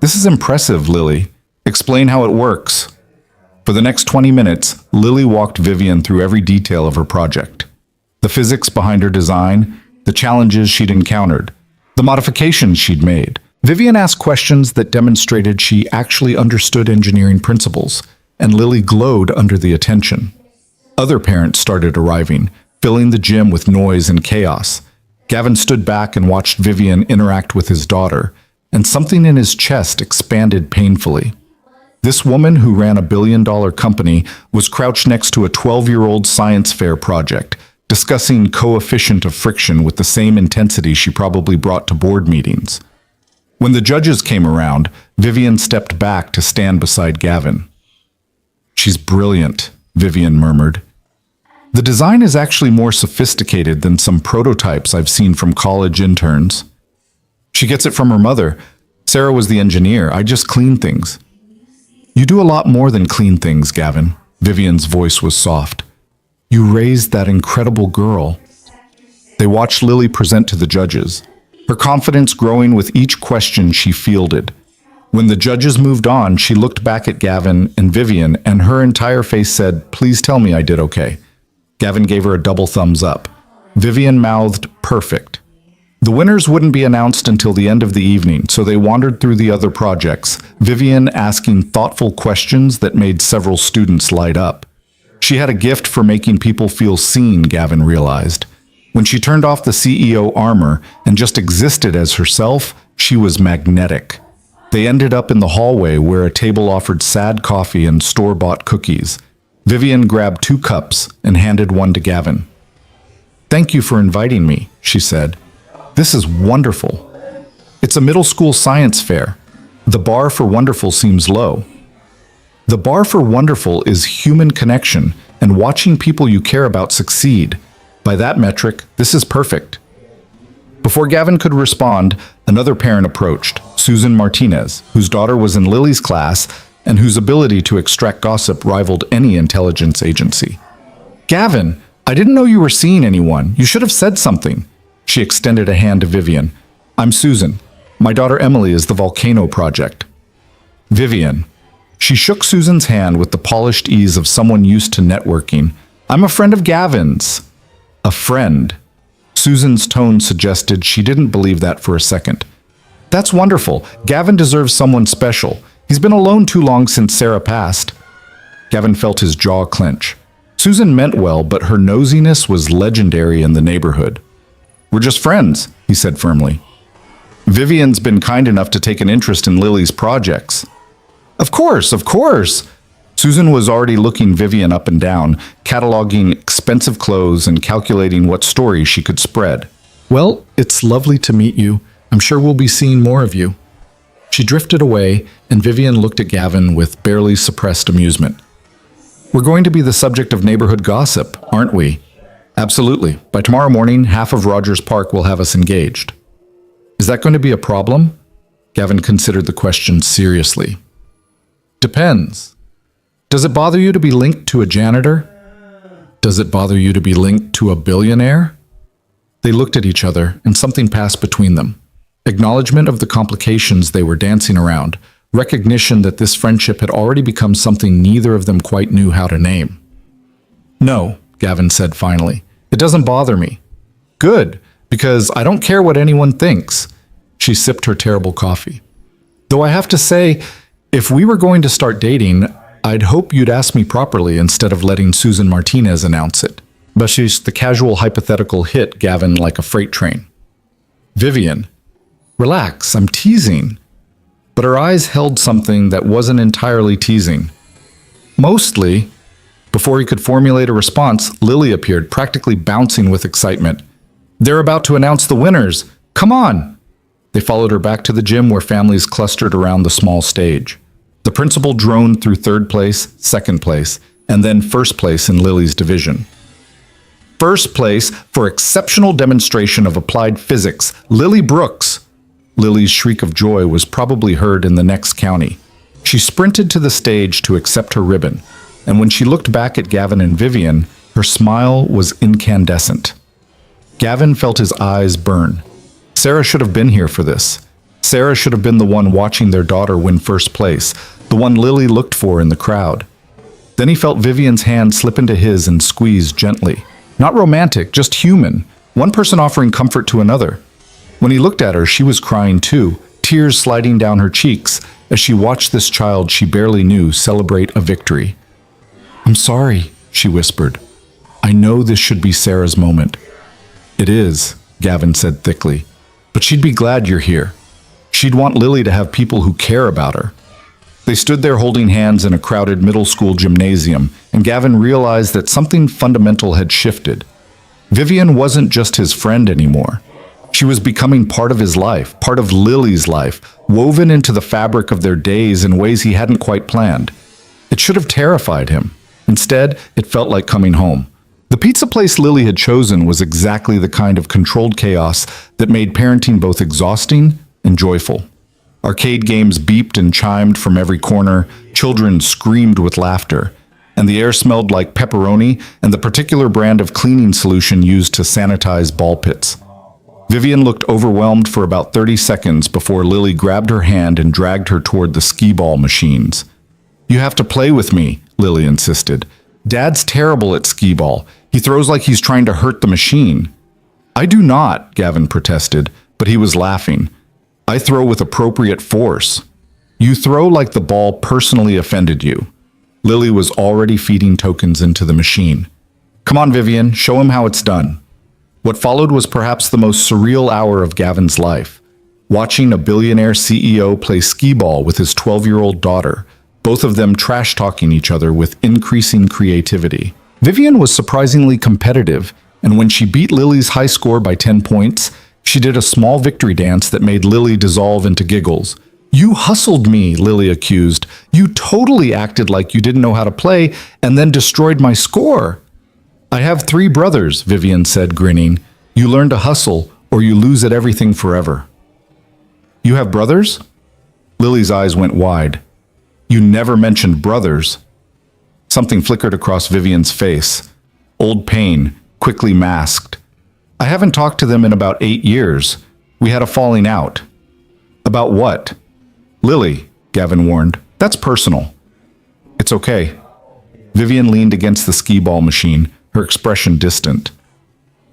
This is impressive, Lily. Explain how it works. For the next 20 minutes, Lily walked Vivian through every detail of her project. The physics behind her design, the challenges she'd encountered, the modifications she'd made. Vivian asked questions that demonstrated she actually understood engineering principles, and Lily glowed under the attention. Other parents started arriving, filling the gym with noise and chaos. Gavin stood back and watched Vivian interact with his daughter, and something in his chest expanded painfully. This woman who ran a billion-dollar company was crouched next to a 12-year-old science fair project, discussing coefficient of friction with the same intensity she probably brought to board meetings. When the judges came around, Vivian stepped back to stand beside Gavin. She's brilliant, Vivian murmured. The design is actually more sophisticated than some prototypes I've seen from college interns. She gets it from her mother. Sarah was the engineer. I just clean things. You do a lot more than clean things, Gavin. Vivian's voice was soft. You raised that incredible girl. They watched Lily present to the judges, her confidence growing with each question she fielded. When the judges moved on, she looked back at Gavin and Vivian, and her entire face said, "Please tell me I did okay." Gavin gave her a double thumbs up. Vivian mouthed, "Perfect." The winners wouldn't be announced until the end of the evening, so they wandered through the other projects, Vivian asking thoughtful questions that made several students light up. She had a gift for making people feel seen, Gavin realized. When she turned off the CEO armor and just existed as herself, she was magnetic. They ended up in the hallway where a table offered sad coffee and store-bought cookies. Vivian grabbed 2 cups and handed one to Gavin. "Thank you for inviting me," she said. "This is wonderful. It's a middle school science fair. The bar for wonderful seems low." The bar for wonderful is human connection and watching people you care about succeed. By that metric, this is perfect. Before Gavin could respond, another parent approached, Susan Martinez, whose daughter was in Lily's class and whose ability to extract gossip rivaled any intelligence agency. "Gavin, I didn't know you were seeing anyone. You should have said something." She extended a hand to Vivian. "I'm Susan. My daughter Emily is the Volcano Project." Vivian. She shook Susan's hand with the polished ease of someone used to networking. "I'm a friend of Gavin's." A friend. Susan's tone suggested she didn't believe that for a second. "That's wonderful. Gavin deserves someone special. He's been alone too long since Sarah passed." Gavin felt his jaw clench. Susan meant well, but her nosiness was legendary in the neighborhood. "We're just friends," he said firmly. "Vivian's been kind enough to take an interest in Lily's projects." Of course, of course." Susan was already looking Vivian up and down, cataloging expensive clothes and calculating what stories she could spread. "Well, it's lovely to meet you. I'm sure we'll be seeing more of you." She drifted away, and Vivian looked at Gavin with barely suppressed amusement. "We're going to be the subject of neighborhood gossip, aren't we?" "Absolutely. By tomorrow morning, half of Rogers Park will have us engaged." "Is that going to be a problem?" Gavin considered the question seriously. "Depends. Does it bother you to be linked to a janitor? Does it bother you to be linked to a billionaire?" They looked at each other, and something passed between them. Acknowledgement of the complications they were dancing around, recognition that this friendship had already become something neither of them quite knew how to name. "No," Gavin said finally. "It doesn't bother me." "Good, because I don't care what anyone thinks." She sipped her terrible coffee. "Though I have to say, if we were going to start dating, I'd hope you'd ask me properly instead of letting Susan Martinez announce it." But the casual hypothetical hit Gavin like a freight train. "Vivian, relax, I'm teasing." But her eyes held something that wasn't entirely teasing. "Mostly." Before he could formulate a response, Lily appeared, practically bouncing with excitement. "They're about to announce the winners. Come on." They followed her back to the gym where families clustered around the small stage. The principal droned through third place, second place, and then first place in Lily's division. First place for exceptional demonstration of applied physics, Lily Brooks. Lily's shriek of joy was probably heard in the next county. She sprinted to the stage to accept her ribbon, and when she looked back at Gavin and Vivian, her smile was incandescent. Gavin felt his eyes burn. Sarah should have been here for this. Sarah should have been the one watching their daughter win first place, the one Lily looked for in the crowd. Then he felt Vivian's hand slip into his and squeeze gently. Not romantic, just human, one person offering comfort to another. When he looked at her, she was crying too, tears sliding down her cheeks as she watched this child she barely knew celebrate a victory. "I'm sorry," she whispered. "I know this should be Sarah's moment." "It is," Gavin said thickly, "but she'd be glad you're here. She'd want Lily to have people who care about her." They stood there holding hands in a crowded middle school gymnasium, and Gavin realized that something fundamental had shifted. Vivian wasn't just his friend anymore. She was becoming part of his life, part of Lily's life, woven into the fabric of their days in ways he hadn't quite planned. It should have terrified him. Instead, it felt like coming home. The pizza place Lily had chosen was exactly the kind of controlled chaos that made parenting both exhausting and joyful. Arcade games beeped and chimed from every corner, children screamed with laughter, and the air smelled like pepperoni and the particular brand of cleaning solution used to sanitize ball pits. Vivian looked overwhelmed for about 30 seconds before Lily grabbed her hand and dragged her toward the skee-ball machines. "You have to play with me," Lily insisted. "Dad's terrible at skee-ball. He throws like he's trying to hurt the machine." "I do not," Gavin protested, but he was laughing. "I throw with appropriate force." "You throw like the ball personally offended you." Lily was already feeding tokens into the machine. "Come on, Vivian, show him how it's done." What followed was perhaps the most surreal hour of Gavin's life. Watching a billionaire CEO play skee-ball with his 12-year-old daughter, both of them trash-talking each other with increasing creativity. Vivian was surprisingly competitive, and when she beat Lily's high score by 10 points, she did a small victory dance that made Lily dissolve into giggles. "You hustled me," Lily accused. "You totally acted like you didn't know how to play and then destroyed my score." "I have 3 brothers," Vivian said, grinning. "You learn to hustle or you lose at everything forever. You have brothers? Lily's eyes went wide. You never mentioned brothers. Something flickered across Vivian's face. Old pain, quickly masked. I haven't talked to them in about 8 years. We had a falling out. About what? Lily, Gavin warned. That's personal. It's okay. Vivian leaned against the skee-ball machine, her expression distant.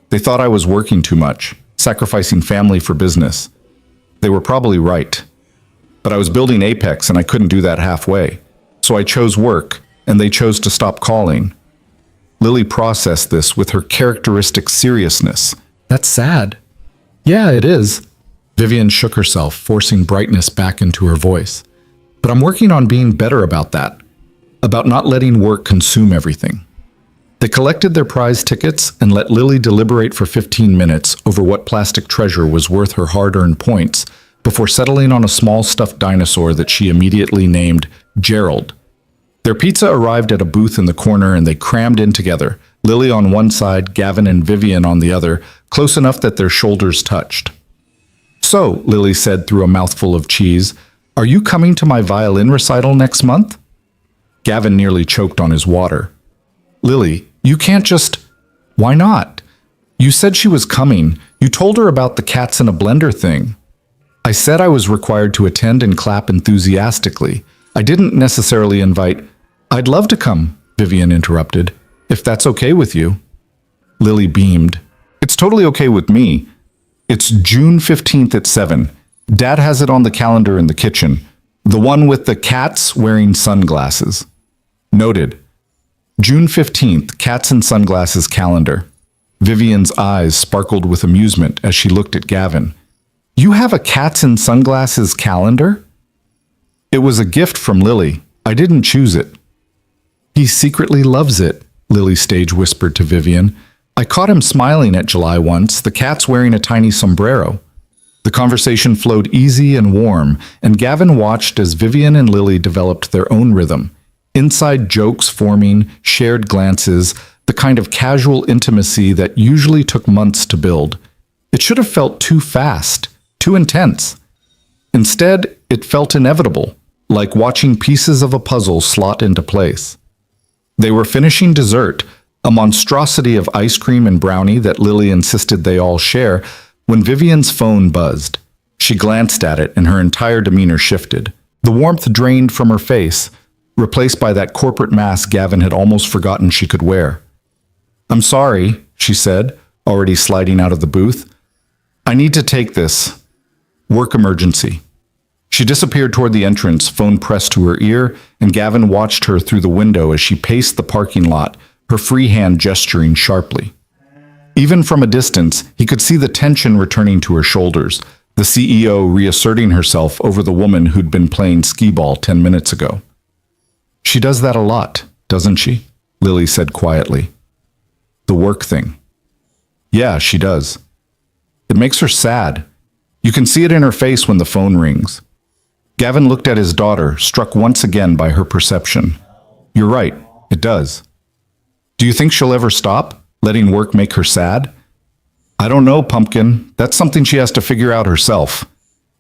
They thought I was working too much, sacrificing family for business. They were probably right. But I was building Apex and I couldn't do that halfway. So I chose work, and they chose to stop calling. Lily processed this with her characteristic seriousness. That's sad. Yeah, it is. Vivian shook herself, forcing brightness back into her voice. But I'm working on being better about that. About not letting work consume everything. They collected their prize tickets and let Lily deliberate for 15 minutes over what plastic treasure was worth her hard-earned points before settling on a small stuffed dinosaur that she immediately named Gerald. Their pizza arrived at a booth in the corner and they crammed in together, Lily on one side, Gavin and Vivian on the other, close enough that their shoulders touched. So, Lily said through a mouthful of cheese, are you coming to my violin recital next month? Gavin nearly choked on his water. Lily, you can't just... Why not? You said she was coming. You told her about the cats in a blender thing. I said I was required to attend and clap enthusiastically. I didn't necessarily invite... I'd love to come, Vivian interrupted, if that's okay with you. Lily beamed. It's totally okay with me. It's June 15th at 7. Dad has it on the calendar in the kitchen. The one with the cats wearing sunglasses. Noted. June 15th, cats and sunglasses calendar. Vivian's eyes sparkled with amusement as she looked at Gavin. You have a cats and sunglasses calendar? It was a gift from Lily. I didn't choose it. He secretly loves it, Lily stage whispered to Vivian. I caught him smiling at July once, the cat's wearing a tiny sombrero. The conversation flowed easy and warm, and Gavin watched as Vivian and Lily developed their own rhythm. Inside jokes forming, shared glances, the kind of casual intimacy that usually took months to build. It should have felt too fast, too intense. Instead, it felt inevitable, like watching pieces of a puzzle slot into place. They were finishing dessert, a monstrosity of ice cream and brownie that Lily insisted they all share, when Vivian's phone buzzed. She glanced at it and her entire demeanor shifted. The warmth drained from her face, replaced by that corporate mask Gavin had almost forgotten she could wear. I'm sorry, she said, already sliding out of the booth. I need to take this. Work emergency. She disappeared toward the entrance, phone pressed to her ear, and Gavin watched her through the window as she paced the parking lot, her free hand gesturing sharply. Even from a distance, he could see the tension returning to her shoulders, the CEO reasserting herself over the woman who'd been playing skee-ball 10 minutes ago. She does that a lot, doesn't she? Lily said quietly. The work thing. Yeah, she does. It makes her sad. You can see it in her face when the phone rings. Gavin looked at his daughter, struck once again by her perception. You're right, it does. Do you think she'll ever stop, letting work make her sad? I don't know, Pumpkin. That's something she has to figure out herself.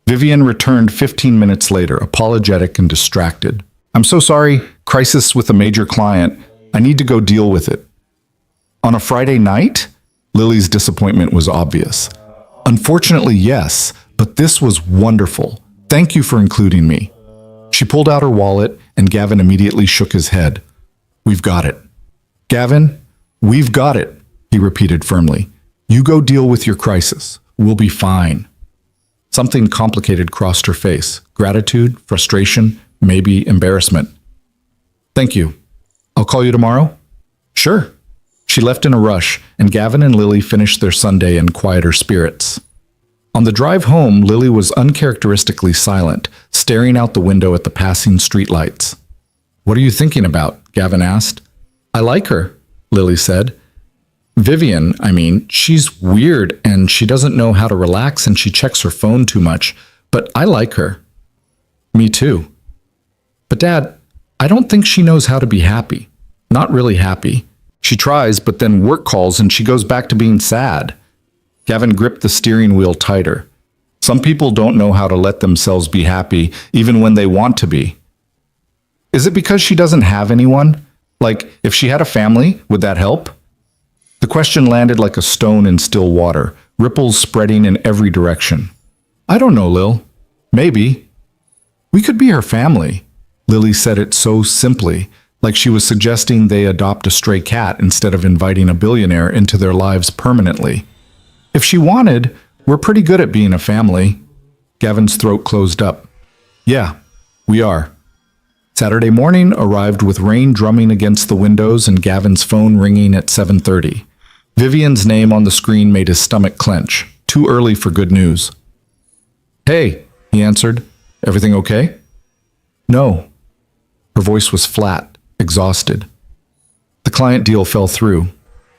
Vivian returned 15 minutes later, apologetic and distracted. I'm so sorry, crisis with a major client. I need to go deal with it. On a Friday night? Lily's disappointment was obvious. Unfortunately, yes, but this was wonderful. Thank you for including me. She pulled out her wallet, and Gavin immediately shook his head. We've got it. Gavin, we've got it, he repeated firmly. You go deal with your crisis. We'll be fine. Something complicated crossed her face. Gratitude, frustration, maybe embarrassment. Thank you. I'll call you tomorrow? Sure. She left in a rush, and Gavin and Lily finished their Sunday in quieter spirits. On the drive home, Lily was uncharacteristically silent, staring out the window at the passing streetlights. What are you thinking about? Gavin asked. I like her, Lily said. Vivian, she's weird and she doesn't know how to relax and she checks her phone too much, but I like her. Me too. But Dad, I don't think she knows how to be happy. Not really happy. She tries, but then work calls and she goes back to being sad. Gavin gripped the steering wheel tighter. Some people don't know how to let themselves be happy, even when they want to be. Is it because she doesn't have anyone? Like, if she had a family, would that help? The question landed like a stone in still water, ripples spreading in every direction. I don't know, Lil. Maybe. We could be her family. Lily said it so simply, like she was suggesting they adopt a stray cat instead of inviting a billionaire into their lives permanently. If she wanted, we're pretty good at being a family. Gavin's throat closed up. Yeah, we are. Saturday morning arrived with rain drumming against the windows and Gavin's phone ringing at 7:30. Vivian's name on the screen made his stomach clench. Too early for good news. Hey, he answered. Everything okay? No. Her voice was flat, exhausted. The client deal fell through.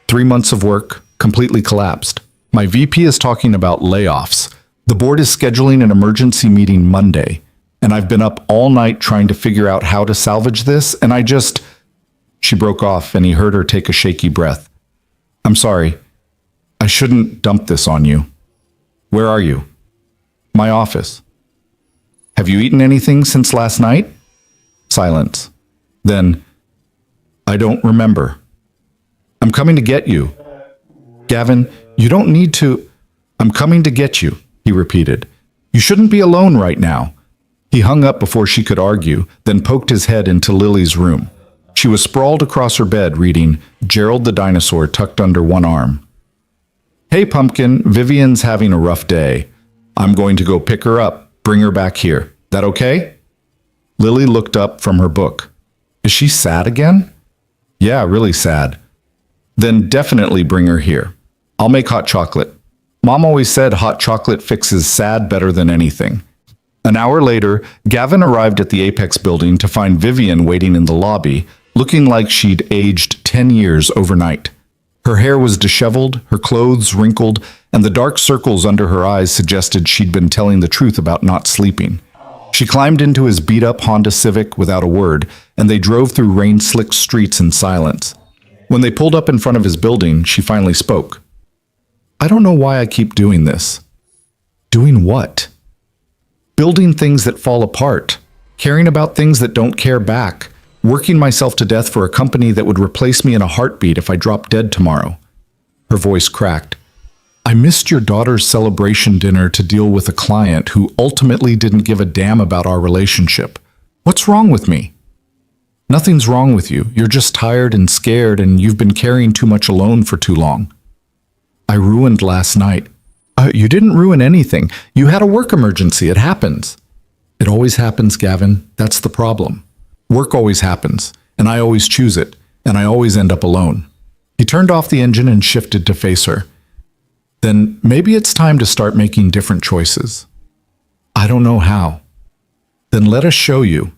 3 months of work, completely collapsed. My VP is talking about layoffs. The board is scheduling an emergency meeting Monday, and I've been up all night trying to figure out how to salvage this, and She broke off, and he heard her take a shaky breath. I'm sorry. I shouldn't dump this on you. Where are you? My office. Have you eaten anything since last night? Silence. Then, I don't remember. I'm coming to get you. Gavin, you don't need to. I'm coming to get you, he repeated. You shouldn't be alone right now. He hung up before she could argue, then poked his head into Lily's room. She was sprawled across her bed reading Gerald the Dinosaur tucked under one arm. Hey, Pumpkin, Vivian's having a rough day. I'm going to go pick her up, bring her back here. That okay? Lily looked up from her book. Is she sad again? Yeah, really sad. Then definitely bring her here. I'll make hot chocolate. Mom always said hot chocolate fixes sad better than anything. An hour later, Gavin arrived at the Apex building to find Vivian waiting in the lobby, looking like she'd aged 10 years overnight. Her hair was disheveled, her clothes wrinkled, and the dark circles under her eyes suggested she'd been telling the truth about not sleeping. She climbed into his beat-up Honda Civic without a word, and they drove through rain-slicked streets in silence. When they pulled up in front of his building, she finally spoke. I don't know why I keep doing this. Doing what? Building things that fall apart, caring about things that don't care back, working myself to death for a company that would replace me in a heartbeat if I dropped dead tomorrow. Her voice cracked. I missed your daughter's celebration dinner to deal with a client who ultimately didn't give a damn about our relationship. What's wrong with me? Nothing's wrong with you. You're just tired and scared, and you've been carrying too much alone for too long. I ruined last night. You didn't ruin anything. You had a work emergency. It happens. It always happens, Gavin. That's the problem. Work always happens, and I always choose it, and I always end up alone. He turned off the engine and shifted to face her. Then maybe it's time to start making different choices. I don't know how. Then let us show you.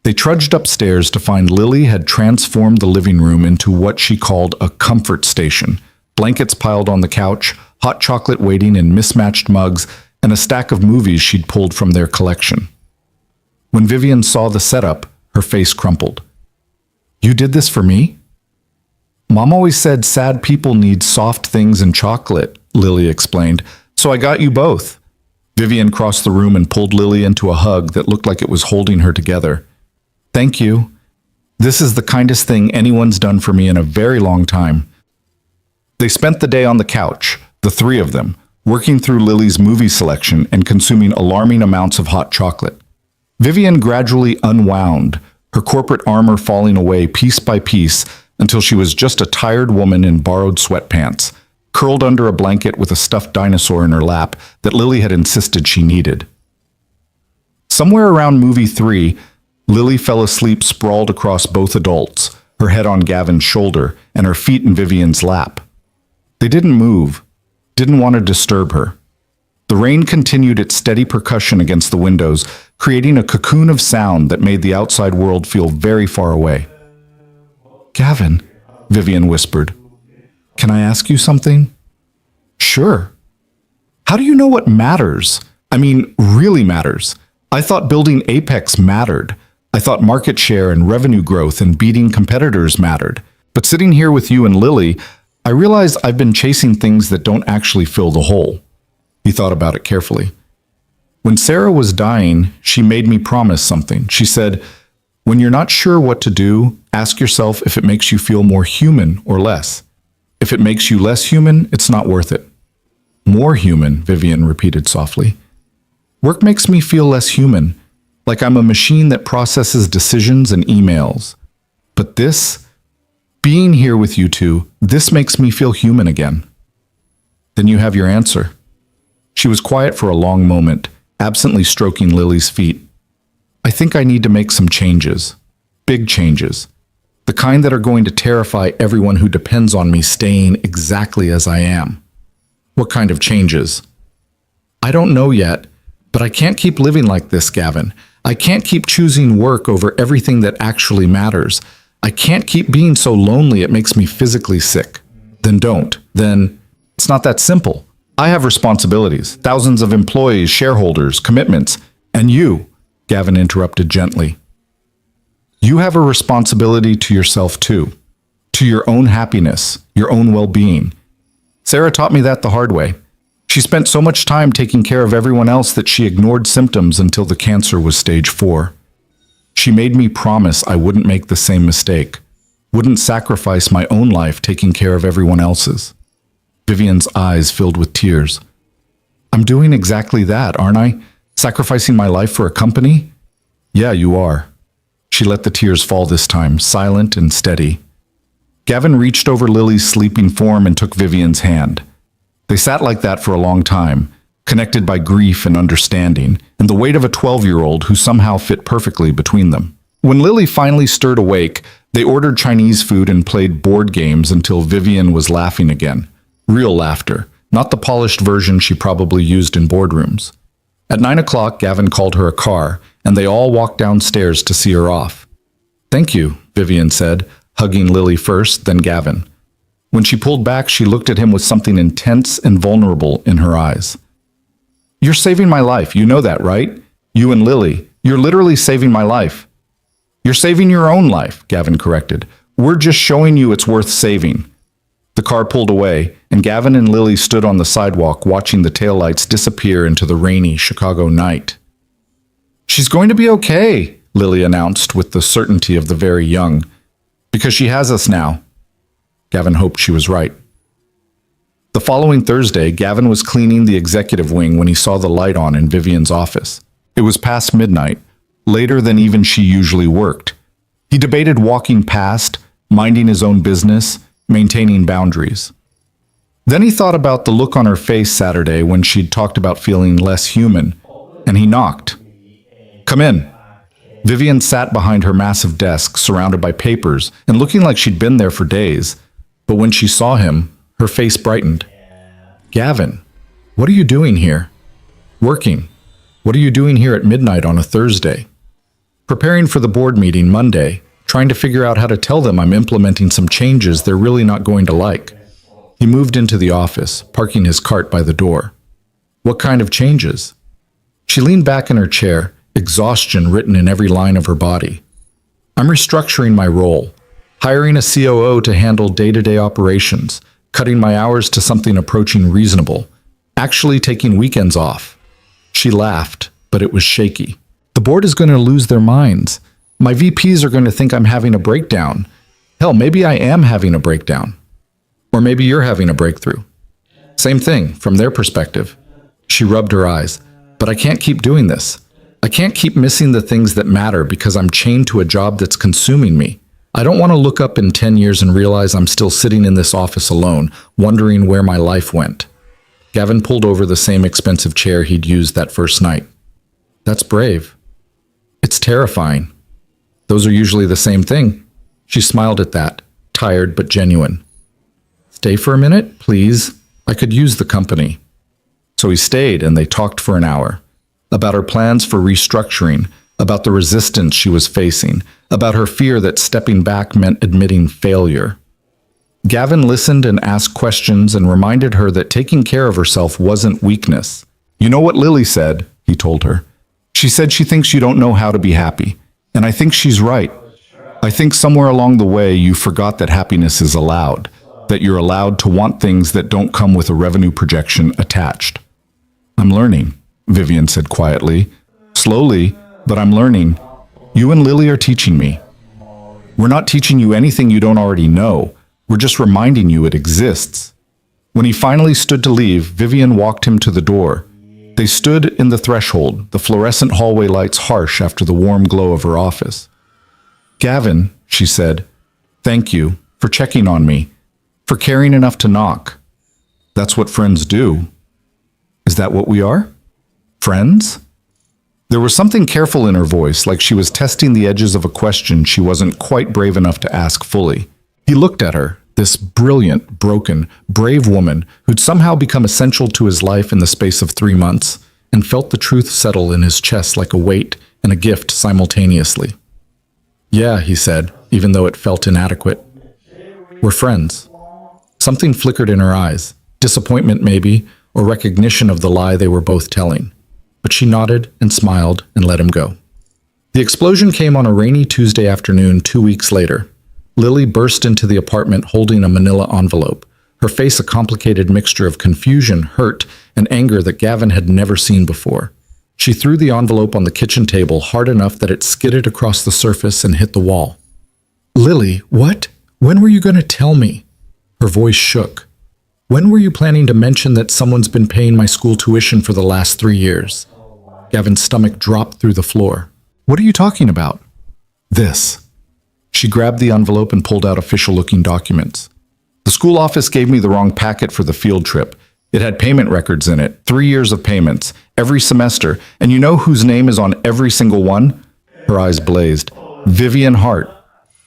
They trudged upstairs to find Lily had transformed the living room into what she called a comfort station. Blankets piled on the couch, hot chocolate waiting in mismatched mugs, and a stack of movies she'd pulled from their collection. When Vivian saw the setup, her face crumpled. You did this for me? Mom always said sad people need soft things and chocolate, Lily explained, so I got you both. Vivian crossed the room and pulled Lily into a hug that looked like it was holding her together. Thank you. This is the kindest thing anyone's done for me in a very long time. They spent the day on the couch, the three of them, working through Lily's movie selection and consuming alarming amounts of hot chocolate. Vivian gradually unwound, her corporate armor falling away piece by piece until she was just a tired woman in borrowed sweatpants, curled under a blanket with a stuffed dinosaur in her lap that Lily had insisted she needed. Somewhere around movie 3, Lily fell asleep sprawled across both adults, her head on Gavin's shoulder and her feet in Vivian's lap. They didn't move, didn't want to disturb her. The rain continued its steady percussion against the windows, creating a cocoon of sound that made the outside world feel very far away. Gavin, Vivian whispered, can I ask you something? Sure. How do you know what matters? I mean, really matters. I thought building Apex mattered. I thought market share and revenue growth and beating competitors mattered. But sitting here with you and Lily, I realize I've been chasing things that don't actually fill the hole. He thought about it carefully. When Sarah was dying, she made me promise something. She said, when you're not sure what to do, ask yourself if it makes you feel more human or less. If it makes you less human, it's not worth it. More human, Vivian repeated softly. Work makes me feel less human, like I'm a machine that processes decisions and emails. But this, being here with you two, this makes me feel human again. Then you have your answer. She was quiet for a long moment, absently stroking Lily's feet. I think I need to make some changes. Big changes. The kind that are going to terrify everyone who depends on me staying exactly as I am. What kind of changes? I don't know yet, but I can't keep living like this, Gavin. I can't keep choosing work over everything that actually matters. I can't keep being so lonely it makes me physically sick. Then don't. Then it's not that simple. I have responsibilities, thousands of employees, shareholders, commitments, and you, Gavin interrupted gently. You have a responsibility to yourself too, to your own happiness, your own well-being. Sarah taught me that the hard way. She spent so much time taking care of everyone else that she ignored symptoms until the cancer was stage 4. She made me promise I wouldn't make the same mistake, wouldn't sacrifice my own life taking care of everyone else's. Vivian's eyes filled with tears. I'm doing exactly that, aren't I? Sacrificing my life for a company? Yeah, you are. She let the tears fall this time, silent and steady. Gavin reached over Lily's sleeping form and took Vivian's hand. They sat like that for a long time, connected by grief and understanding, and the weight of a 12-year-old who somehow fit perfectly between them. When Lily finally stirred awake, they ordered Chinese food and played board games until Vivian was laughing again. Real laughter, not the polished version she probably used in boardrooms. At 9 o'clock, Gavin called her a car, and they all walked downstairs to see her off. Thank you, Vivian said, hugging Lily first, then Gavin. When she pulled back, she looked at him with something intense and vulnerable in her eyes. You're saving my life, you know that, right? You and Lily, you're literally saving my life. You're saving your own life, Gavin corrected. We're just showing you it's worth saving. The car pulled away, and Gavin and Lily stood on the sidewalk watching the taillights disappear into the rainy Chicago night. She's going to be okay, Lily announced with the certainty of the very young. Because she has us now. Gavin hoped she was right. The following Thursday, Gavin was cleaning the executive wing when he saw the light on in Vivian's office. It was past midnight, later than even she usually worked. He debated walking past, minding his own business, maintaining boundaries. Then he thought about the look on her face Saturday when she'd talked about feeling less human, and he knocked. Come in. Vivian sat behind her massive desk, surrounded by papers, and looking like she'd been there for days. But when she saw him, her face brightened. Gavin, what are you doing here? Working. What are you doing here at midnight on a Thursday? Preparing for the board meeting Monday, trying to figure out how to tell them I'm implementing some changes they're really not going to like. He moved into the office, parking his cart by the door. What kind of changes? She leaned back in her chair, exhaustion written in every line of her body. I'm restructuring my role, hiring a COO to handle day-to-day operations, cutting my hours to something approaching reasonable, actually taking weekends off. She laughed, but it was shaky. The board is going to lose their minds. My VPs are going to think I'm having a breakdown. Hell, maybe I am having a breakdown. Or maybe you're having a breakthrough. Same thing, from their perspective. She rubbed her eyes. But I can't keep doing this. I can't keep missing the things that matter because I'm chained to a job that's consuming me. I don't want to look up in 10 years and realize I'm still sitting in this office alone, wondering where my life went. Gavin pulled over the same expensive chair he'd used that first night. That's brave. It's terrifying. Those are usually the same thing. She smiled at that, tired but genuine. Stay for a minute, please. I could use the company. So he stayed and they talked for an hour. About her plans for restructuring, about the resistance she was facing, about her fear that stepping back meant admitting failure. Gavin listened and asked questions and reminded her that taking care of herself wasn't weakness. You know what Lily said, he told her. She said she thinks you don't know how to be happy. And I think she's right. I think somewhere along the way you forgot that happiness is allowed. that you're allowed to want things that don't come with a revenue projection attached. I'm learning, Vivian said quietly. Slowly, but I'm learning. You and Lily are teaching me. We're not teaching you anything you don't already know. We're just reminding you it exists. When he finally stood to leave, Vivian walked him to the door. They stood in the threshold, the fluorescent hallway lights harsh after the warm glow of her office. Gavin, she said, thank you for checking on me, for caring enough to knock. That's what friends do. Is that what we are? Friends? There was something careful in her voice, like she was testing the edges of a question she wasn't quite brave enough to ask fully. He looked at her, this brilliant, broken, brave woman who'd somehow become essential to his life in the space of 3 months, and felt the truth settle in his chest like a weight and a gift simultaneously. Yeah, he said, even though it felt inadequate. We're friends. Something flickered in her eyes, disappointment maybe, or recognition of the lie they were both telling. But she nodded and smiled and let him go. The explosion came on a rainy Tuesday afternoon 2 weeks later. Lily burst into the apartment holding a manila envelope, her face a complicated mixture of confusion, hurt, and anger that Gavin had never seen before. She threw the envelope on the kitchen table hard enough that it skidded across the surface and hit the wall. Lily, what? When were you going to tell me? Her voice shook. When were you planning to mention that someone's been paying my school tuition for the last 3 years? Gavin's stomach dropped through the floor. What are you talking about? This. She grabbed the envelope and pulled out official-looking documents. The school office gave me the wrong packet for the field trip. It had payment records in it, 3 years of payments, every semester, and you know whose name is on every single one? Her eyes blazed. Vivian Hart.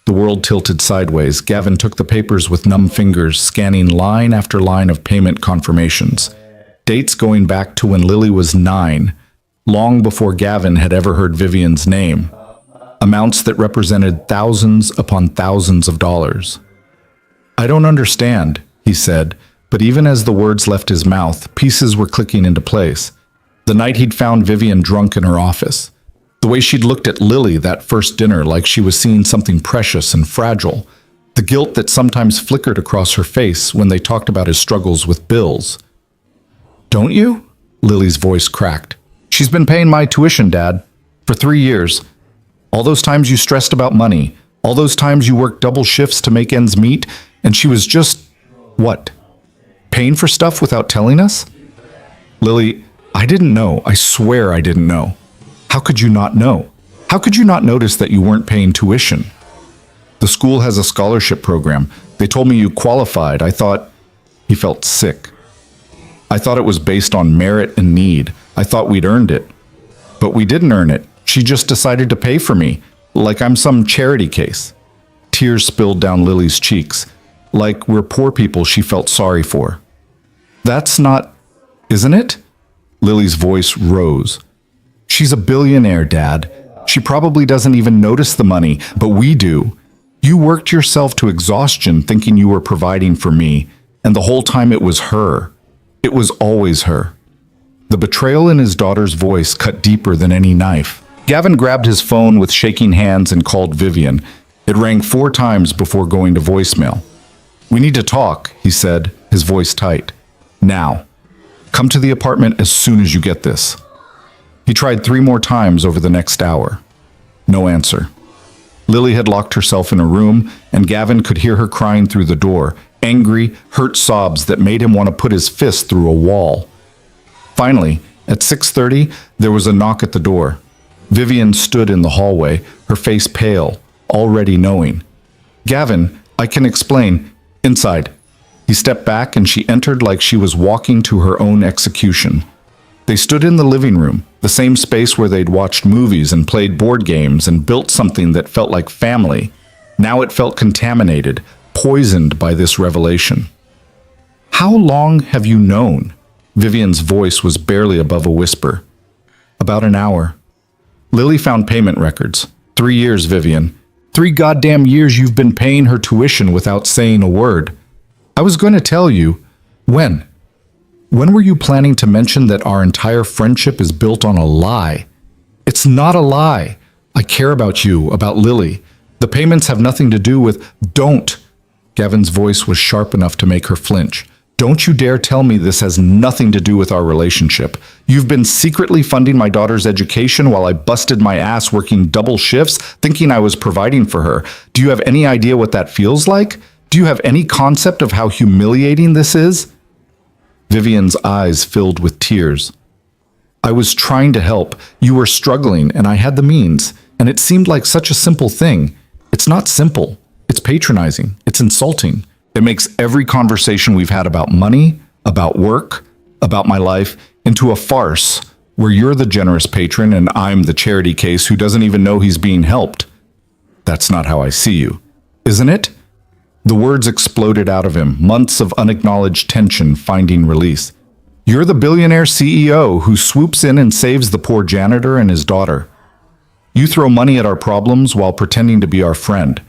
The world tilted sideways. Gavin took the papers with numb fingers, scanning line after line of payment confirmations. Dates going back to when Lily was 9, long before Gavin had ever heard Vivian's name. Amounts that represented thousands upon thousands of dollars. I don't understand, he said, but even as the words left his mouth, pieces were clicking into place. The night he'd found Vivian drunk in her office. The way she'd looked at Lily that first dinner like she was seeing something precious and fragile. The guilt that sometimes flickered across her face when they talked about his struggles with bills. Don't you? Lily's voice cracked. She's been paying my tuition, Dad, for 3 years. All those times you stressed about money, all those times you worked double shifts to make ends meet, and she was just, what? Paying for stuff without telling us? Lily, I didn't know. I swear I didn't know. How could you not know? How could you not notice that you weren't paying tuition? The school has a scholarship program. They told me you qualified. I thought... He felt sick. I thought it was based on merit and need. I thought we'd earned it. But we didn't earn it. She just decided to pay for me, like I'm some charity case. Tears spilled down Lily's cheeks, like we're poor people she felt sorry for. That's not... isn't it? Lily's voice rose. She's a billionaire, Dad. She probably doesn't even notice the money, but we do. You worked yourself to exhaustion thinking you were providing for me, and the whole time it was her. It was always her. The betrayal in his daughter's voice cut deeper than any knife. Gavin grabbed his phone with shaking hands and called Vivian. It rang 4 times before going to voicemail. We need to talk, he said, his voice tight. Now. Come to the apartment as soon as you get this. He tried 3 more times over the next hour. No answer. Lily had locked herself in a room, and Gavin could hear her crying through the door, angry, hurt sobs that made him want to put his fist through a wall. Finally, at 6:30, there was a knock at the door. Vivian stood in the hallway, her face pale, already knowing. Gavin, I can explain. Inside. He stepped back and she entered like she was walking to her own execution. They stood in the living room, the same space where they'd watched movies and played board games and built something that felt like family. Now it felt contaminated, poisoned by this revelation. How long have you known? Vivian's voice was barely above a whisper. About an hour. Lily found payment records. 3 years, Vivian. 3 goddamn years you've been paying her tuition without saying a word. I was going to tell you. When? When were you planning to mention that our entire friendship is built on a lie? It's not a lie. I care about you, about Lily. The payments have nothing to do with... Don't. Gavin's voice was sharp enough to make her flinch. Don't you dare tell me this has nothing to do with our relationship. You've been secretly funding my daughter's education while I busted my ass working double shifts, thinking I was providing for her. Do you have any idea what that feels like? Do you have any concept of how humiliating this is? Vivian's eyes filled with tears. I was trying to help. You were struggling, and I had the means. And it seemed like such a simple thing. It's not simple. It's patronizing. It's insulting. It makes every conversation we've had about money, about work, about my life, into a farce where you're the generous patron and I'm the charity case who doesn't even know he's being helped. That's not how I see you, isn't it? The words exploded out of him, months of unacknowledged tension finding release. You're the billionaire CEO who swoops in and saves the poor janitor and his daughter. You throw money at our problems while pretending to be our friend.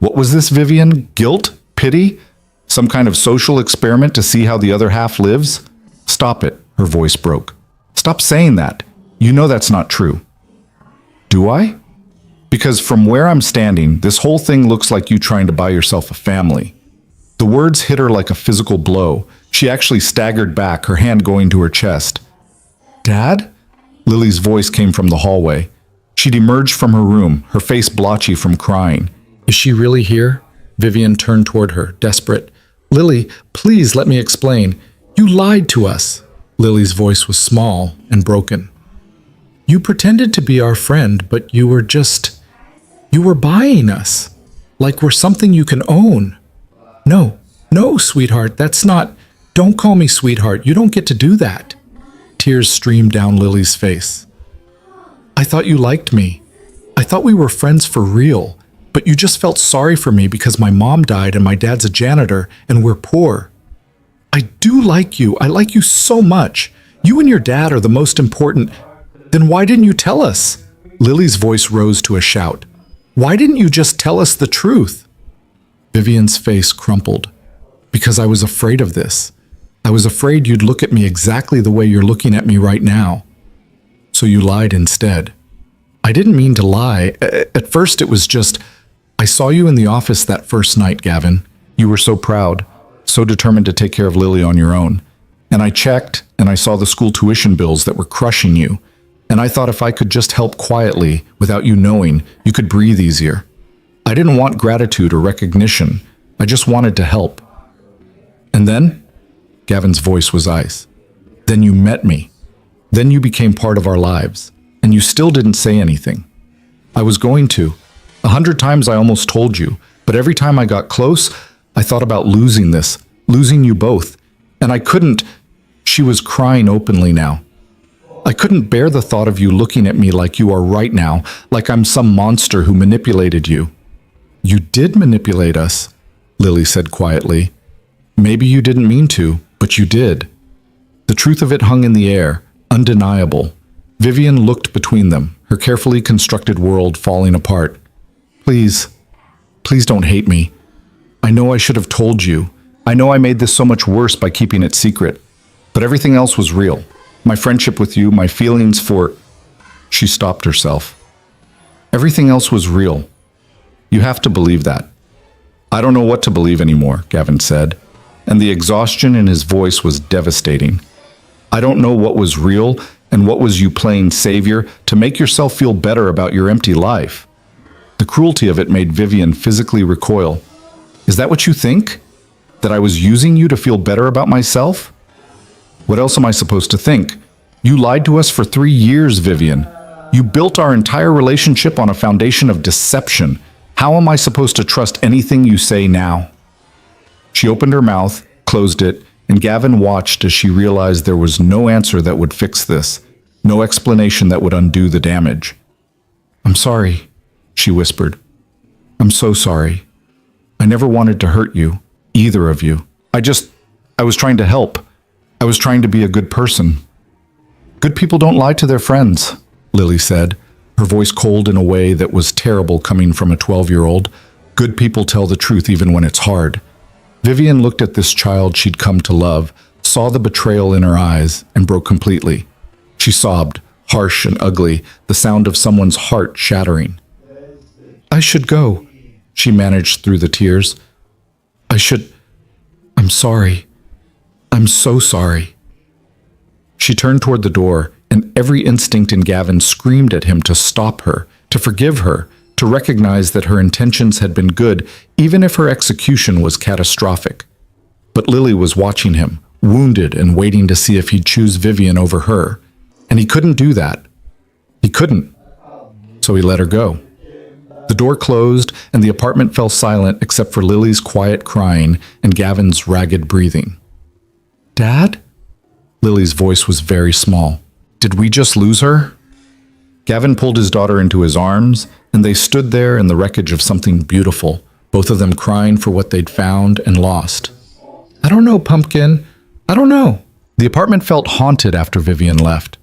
What was this, Vivian? Guilt? Pity? Some kind of social experiment to see how the other half lives? Stop it, her voice broke. Stop saying that. You know that's not true. Do I? Because from where I'm standing, this whole thing looks like you trying to buy yourself a family. The words hit her like a physical blow. She actually staggered back, her hand going to her chest. Dad? Lily's voice came from the hallway. She'd emerged from her room, her face blotchy from crying. Is she really here? Vivian turned toward her, desperate. Lily, please let me explain. You lied to us. Lily's voice was small and broken. You pretended to be our friend, but you were buying us. Like we're something you can own. No, sweetheart, that's not... Don't call me sweetheart. You don't get to do that. Tears streamed down Lily's face. I thought you liked me. I thought we were friends for real. But you just felt sorry for me because my mom died and my dad's a janitor and we're poor. I do like you. I like you so much. You and your dad are the most important. Then why didn't you tell us? Lily's voice rose to a shout. Why didn't you just tell us the truth? Vivian's face crumpled. Because I was afraid of this. I was afraid you'd look at me exactly the way you're looking at me right now. So you lied instead. I didn't mean to lie. At first it was just... I saw you in the office that first night, Gavin. You were so proud, so determined to take care of Lily on your own. And I checked, and I saw the school tuition bills that were crushing you. And I thought if I could just help quietly, without you knowing, you could breathe easier. I didn't want gratitude or recognition. I just wanted to help. And then? Gavin's voice was ice. Then you met me. Then you became part of our lives. And you still didn't say anything. I was going to. 100 times I almost told you, but every time I got close, I thought about losing this, losing you both. And I couldn't. She was crying openly now. I couldn't bear the thought of you looking at me like you are right now, like I'm some monster who manipulated you. You did manipulate us, Lily said quietly. Maybe you didn't mean to, but you did. The truth of it hung in the air, undeniable. Vivian looked between them, her carefully constructed world falling apart. Please don't hate me. I know I should have told you. I know I made this so much worse by keeping it secret. But everything else was real. My friendship with you, my feelings for... She stopped herself. Everything else was real. You have to believe that. I don't know what to believe anymore, Gavin said, and the exhaustion in his voice was devastating. I don't know what was real and what was you playing savior to make yourself feel better about your empty life. The cruelty of it made Vivian physically recoil. Is that what you think? That I was using you to feel better about myself? What else am I supposed to think? You lied to us for 3 years, Vivian. You built our entire relationship on a foundation of deception. How am I supposed to trust anything you say now? She opened her mouth, closed it, and Gavin watched as she realized there was no answer that would fix this, no explanation that would undo the damage. I'm sorry, she whispered. I'm so sorry. I never wanted to hurt you, either of you. I was trying to help. I was trying to be a good person. Good people don't lie to their friends, Lily said, her voice cold in a way that was terrible coming from a 12-year-old. Good people tell the truth even when it's hard. Vivian looked at this child she'd come to love, saw the betrayal in her eyes, and broke completely. She sobbed, harsh and ugly, the sound of someone's heart shattering. I should go, she managed through the tears. I'm sorry. I'm so sorry. She turned toward the door, and every instinct in Gavin screamed at him to stop her, to forgive her, to recognize that her intentions had been good, even if her execution was catastrophic. But Lily was watching him, wounded and waiting to see if he'd choose Vivian over her. And he couldn't do that. He couldn't. So he let her go. The door closed, and the apartment fell silent except for Lily's quiet crying and Gavin's ragged breathing. "Dad?" Lily's voice was very small. "Did we just lose her?" Gavin pulled his daughter into his arms, and they stood there in the wreckage of something beautiful, both of them crying for what they'd found and lost. "I don't know, Pumpkin. I don't know." The apartment felt haunted after Vivian left.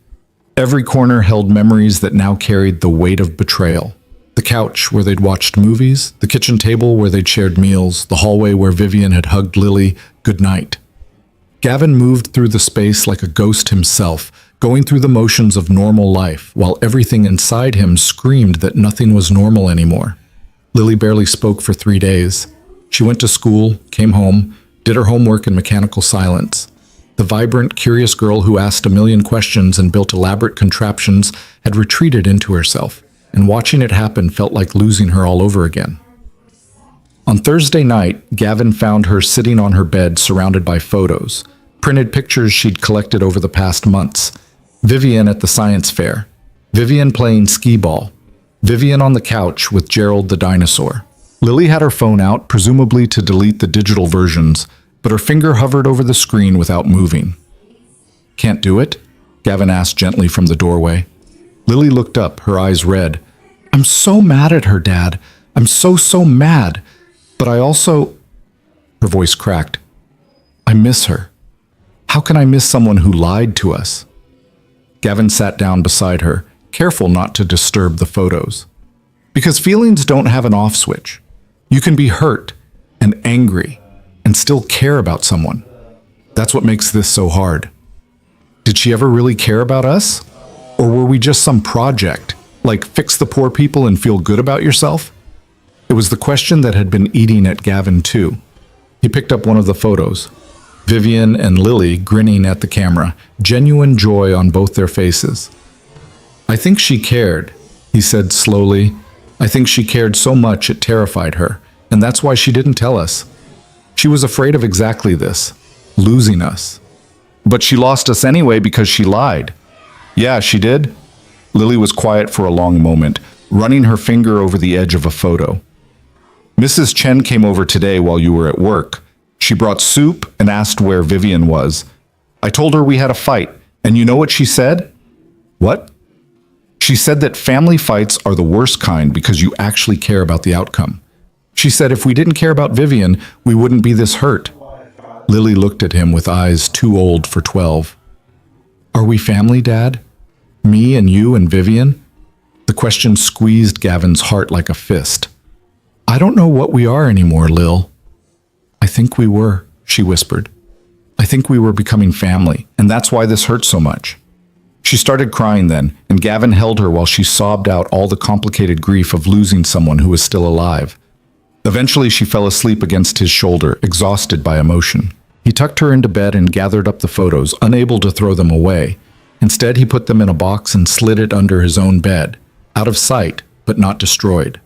Every corner held memories that now carried the weight of betrayal. The couch where they'd watched movies, the kitchen table where they'd shared meals, the hallway where Vivian had hugged Lily goodnight. Gavin moved through the space like a ghost himself, going through the motions of normal life, while everything inside him screamed that nothing was normal anymore. Lily barely spoke for 3 days. She went to school, came home, did her homework in mechanical silence. The vibrant, curious girl who asked a million questions and built elaborate contraptions had retreated into herself, and watching it happen felt like losing her all over again. On Thursday night, Gavin found her sitting on her bed surrounded by photos, printed pictures she'd collected over the past months. Vivian at the science fair, Vivian playing skee-ball, Vivian on the couch with Gerald the dinosaur. Lily had her phone out, presumably to delete the digital versions, but her finger hovered over the screen without moving. "Can't do it?" Gavin asked gently from the doorway. Lily looked up, her eyes red. "I'm so mad at her, Dad. I'm so mad. But I also..." Her voice cracked. "I miss her. How can I miss someone who lied to us?" Gavin sat down beside her, careful not to disturb the photos. Because feelings don't have an off switch. You can be hurt and angry and still care about someone. That's what makes this so hard. Did she ever really care about us? Or were we just some project, like fix the poor people and feel good about yourself? It was the question that had been eating at Gavin too. He picked up one of the photos. Vivian and Lily grinning at the camera, genuine joy on both their faces. "I think she cared," he said slowly. "I think she cared so much it terrified her, and that's why she didn't tell us. She was afraid of exactly this, losing us. But she lost us anyway because she lied." "Yeah, she did." Lily was quiet for a long moment, running her finger over the edge of a photo. "Mrs. Chen came over today while you were at work. She brought soup and asked where Vivian was. I told her we had a fight, and you know what she said?" "What?" "She said that family fights are the worst kind because you actually care about the outcome. She said if we didn't care about Vivian, we wouldn't be this hurt." Lily looked at him with eyes too old for 12. "Are we family, Dad? Me and you and Vivian?" The question squeezed Gavin's heart like a fist. "I don't know what we are anymore, Lil." "I think we were," she whispered. "I think we were becoming family, and that's why this hurts so much." She started crying then, and Gavin held her while she sobbed out all the complicated grief of losing someone who was still alive. Eventually, she fell asleep against his shoulder, exhausted by emotion. He tucked her into bed and gathered up the photos, unable to throw them away. Instead, he put them in a box and slid it under his own bed, out of sight, but not destroyed.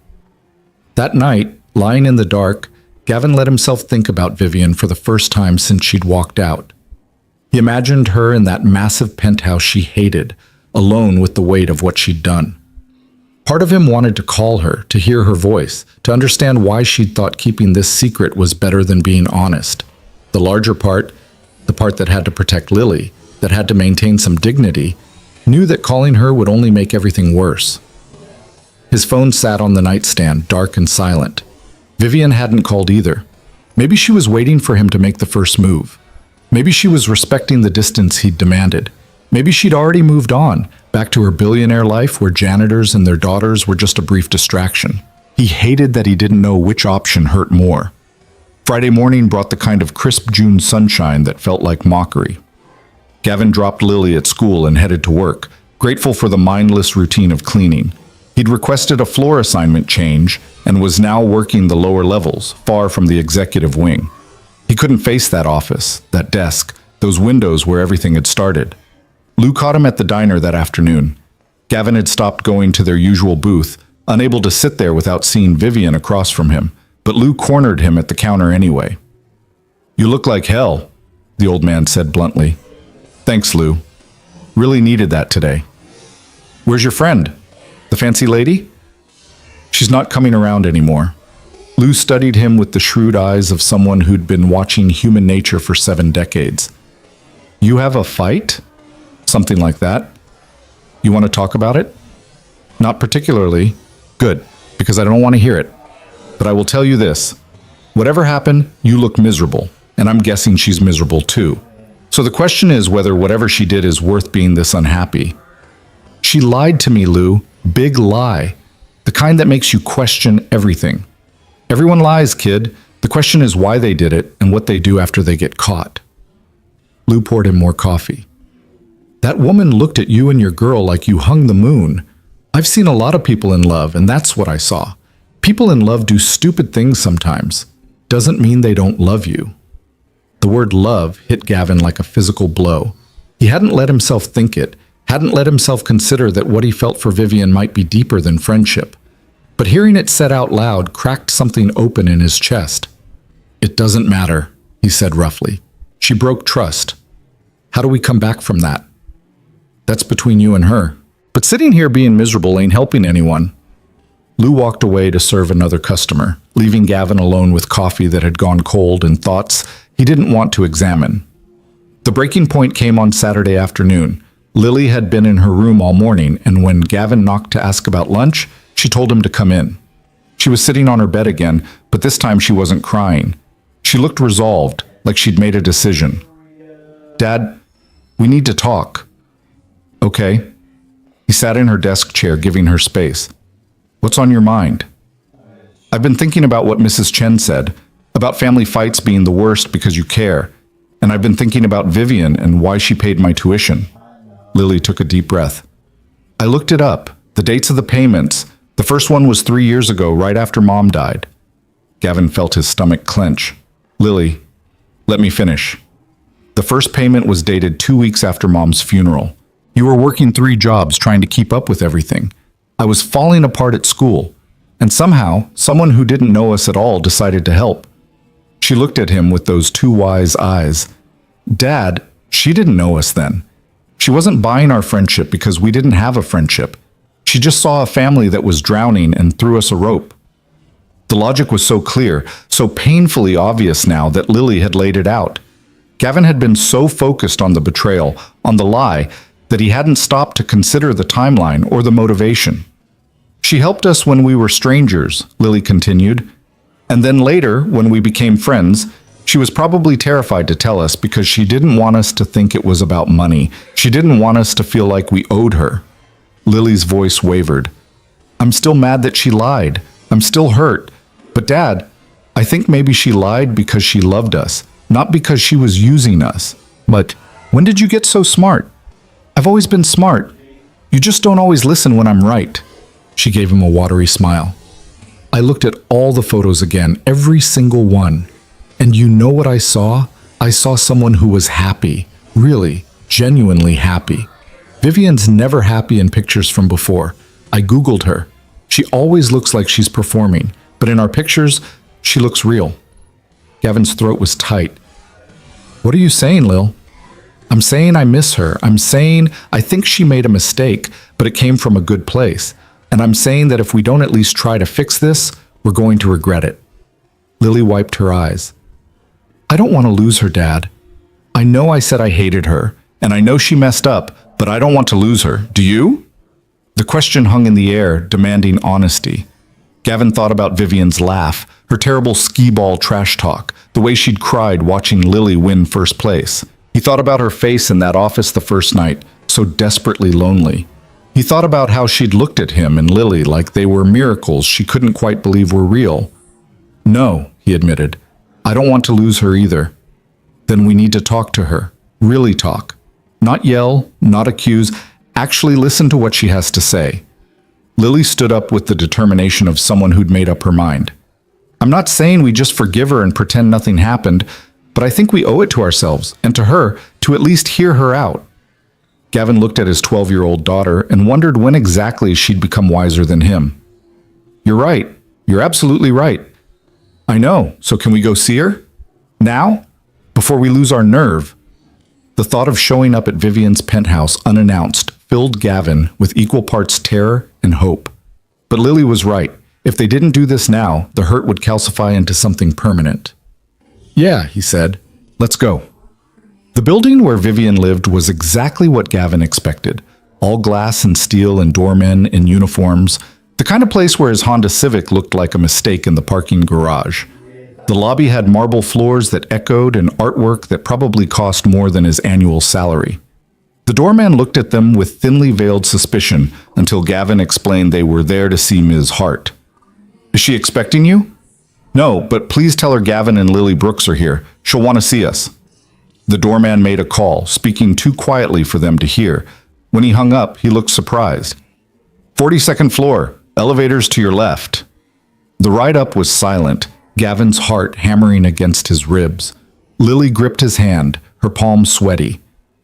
That night, lying in the dark, Gavin let himself think about Vivian for the first time since she'd walked out. He imagined her in that massive penthouse she hated, alone with the weight of what she'd done. Part of him wanted to call her, to hear her voice, to understand why she'd thought keeping this secret was better than being honest. The larger part, the part that had to protect Lily, that had to maintain some dignity, knew that calling her would only make everything worse. His phone sat on the nightstand, dark and silent. Vivian hadn't called either. Maybe she was waiting for him to make the first move. Maybe she was respecting the distance he'd demanded. Maybe she'd already moved on, back to her billionaire life where janitors and their daughters were just a brief distraction. He hated that he didn't know which option hurt more. Friday morning brought the kind of crisp June sunshine that felt like mockery. Gavin dropped Lily at school and headed to work, grateful for the mindless routine of cleaning. He'd requested a floor assignment change and was now working the lower levels, far from the executive wing. He couldn't face that office, that desk, those windows where everything had started. Lou caught him at the diner that afternoon. Gavin had stopped going to their usual booth, unable to sit there without seeing Vivian across from him, but Lou cornered him at the counter anyway. "You look like hell," the old man said bluntly. "Thanks, Lou. Really needed that today." "Where's your friend? The fancy lady?" "She's not coming around anymore." Lou studied him with the shrewd eyes of someone who'd been watching human nature for 7 decades. "You have a fight? Something like that? You want to talk about it?" "Not particularly." "Good, because I don't want to hear it. But I will tell you this. Whatever happened, you look miserable, and I'm guessing she's miserable too. So the question is whether whatever she did is worth being this unhappy." "She lied to me, Lou. Big lie. The kind that makes you question everything." "Everyone lies, kid. The question is why they did it and what they do after they get caught." Lou poured him more coffee. "That woman looked at you and your girl like you hung the moon. I've seen a lot of people in love, and that's what I saw. People in love do stupid things sometimes. Doesn't mean they don't love you." The word love hit Gavin like a physical blow. He hadn't let himself think it, hadn't let himself consider that what he felt for Vivian might be deeper than friendship. But hearing it said out loud cracked something open in his chest. "It doesn't matter," he said roughly. "She broke trust. How do we come back from that? That's between you and her. But sitting here being miserable ain't helping anyone." Lou walked away to serve another customer, leaving Gavin alone with coffee that had gone cold and thoughts he didn't want to examine. The breaking point came on Saturday afternoon. Lily had been in her room all morning, and when Gavin knocked to ask about lunch, she told him to come in. She was sitting on her bed again, but this time she wasn't crying. She looked resolved, like she'd made a decision. "Dad, we need to talk." "Okay." He sat in her desk chair, giving her space. "What's on your mind?" "I've been thinking about what Mrs. Chen said, about family fights being the worst because you care, and I've been thinking about Vivian and why she paid my tuition." Lily took a deep breath. "I looked it up, the dates of the payments. The first one was 3 years ago, right after Mom died." Gavin felt his stomach clench. "Lily, let me finish. The first payment was dated 2 weeks after Mom's funeral. You were working 3 jobs trying to keep up with everything. I was falling apart at school, and somehow, someone who didn't know us at all decided to help." She looked at him with those 2 wise eyes. "Dad, she didn't know us then. She wasn't buying our friendship because we didn't have a friendship. She just saw a family that was drowning and threw us a rope." The logic was so clear, so painfully obvious now that Lily had laid it out. Gavin had been so focused on the betrayal, on the lie, that he hadn't stopped to consider the timeline or the motivation. "She helped us when we were strangers," Lily continued. "And then later, when we became friends, she was probably terrified to tell us because she didn't want us to think it was about money. She didn't want us to feel like we owed her." Lily's voice wavered. "I'm still mad that she lied. I'm still hurt. But Dad, I think maybe she lied because she loved us, not because she was using us. But when did you get so smart?" "I've always been smart. You just don't always listen when I'm right." She gave him a watery smile. "I looked at all the photos again, every single one. And you know what I saw? I saw someone who was happy, really, genuinely happy. Vivian's never happy in pictures from before. I Googled her. She always looks like she's performing, but in our pictures, she looks real." Gavin's throat was tight. "What are you saying, Lil?" "I'm saying I miss her. I'm saying I think she made a mistake, but it came from a good place. And I'm saying that if we don't at least try to fix this, we're going to regret it." Lily wiped her eyes. "I don't want to lose her, Dad. I know I said I hated her, and I know she messed up, but I don't want to lose her. Do you?" The question hung in the air, demanding honesty. Gavin thought about Vivian's laugh, her terrible skee-ball trash talk, the way she'd cried watching Lily win first place. He thought about her face in that office the first night, so desperately lonely. He thought about how she'd looked at him and Lily like they were miracles she couldn't quite believe were real. "No," he admitted, "I don't want to lose her either." "Then we need to talk to her. Really talk. Not yell, not accuse. Actually listen to what she has to say." Lily stood up with the determination of someone who'd made up her mind. I'm not saying we just forgive her and pretend nothing happened, but I think we owe it to ourselves, and to her, to at least hear her out. Gavin looked at his 12-year-old daughter and wondered when exactly she'd become wiser than him. You're right. You're absolutely right. I know. So can we go see her? Now? Before we lose our nerve? The thought of showing up at Vivian's penthouse unannounced filled Gavin with equal parts terror and hope. But Lily was right. If they didn't do this now, the hurt would calcify into something permanent. Yeah, he said. Let's go. The building where Vivian lived was exactly what Gavin expected. All glass and steel and doormen in uniforms. The kind of place where his Honda Civic looked like a mistake in the parking garage. The lobby had marble floors that echoed and artwork that probably cost more than his annual salary. The doorman looked at them with thinly veiled suspicion until Gavin explained they were there to see Ms. Hart. Is she expecting you? No, but please tell her Gavin and Lily Brooks are here. She'll want to see us. The doorman made a call, speaking too quietly for them to hear. When he hung up, he looked surprised. 42nd floor, elevators to your left. The ride up was silent, Gavin's heart hammering against his ribs. Lily gripped his hand, her palms sweaty.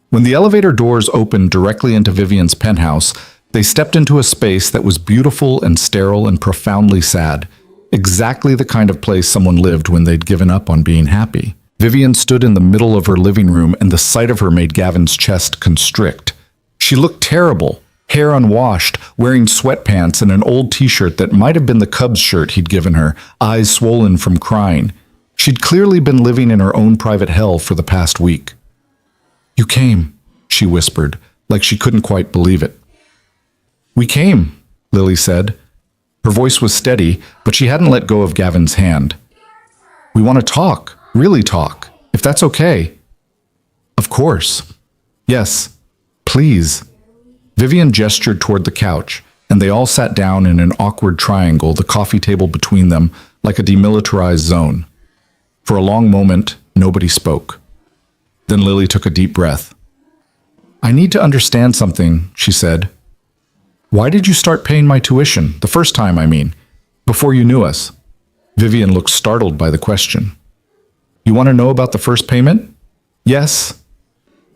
When the elevator doors opened directly into Vivian's penthouse, they stepped into a space that was beautiful and sterile and profoundly sad. Exactly the kind of place someone lived when they'd given up on being happy. Vivian stood in the middle of her living room, and the sight of her made Gavin's chest constrict. She looked terrible, hair unwashed, wearing sweatpants and an old t-shirt that might have been the Cubs shirt he'd given her, eyes swollen from crying. She'd clearly been living in her own private hell for the past week. You came, she whispered, like she couldn't quite believe it. We came, Lily said. Her voice was steady, but she hadn't let go of Gavin's hand. We want to talk, really talk, if that's okay. Of course. Yes, please. Vivian gestured toward the couch, and they all sat down in an awkward triangle, the coffee table between them, like a demilitarized zone. For a long moment, nobody spoke. Then Lily took a deep breath. I need to understand something, she said. Why did you start paying my tuition, the first time, I mean, before you knew us? Vivian looked startled by the question. You want to know about the first payment? Yes.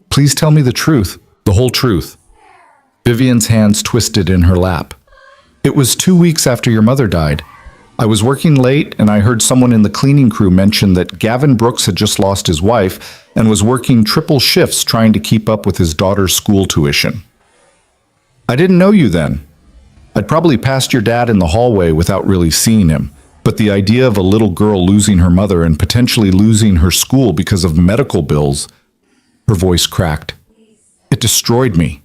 Please tell me the truth, the whole truth. Vivian's hands twisted in her lap. It was 2 weeks after your mother died. I was working late and I heard someone in the cleaning crew mention that Gavin Brooks had just lost his wife and was working triple shifts trying to keep up with his daughter's school tuition. I didn't know you then. I'd probably passed your dad in the hallway without really seeing him, but the idea of a little girl losing her mother and potentially losing her school because of medical bills, her voice cracked. It destroyed me.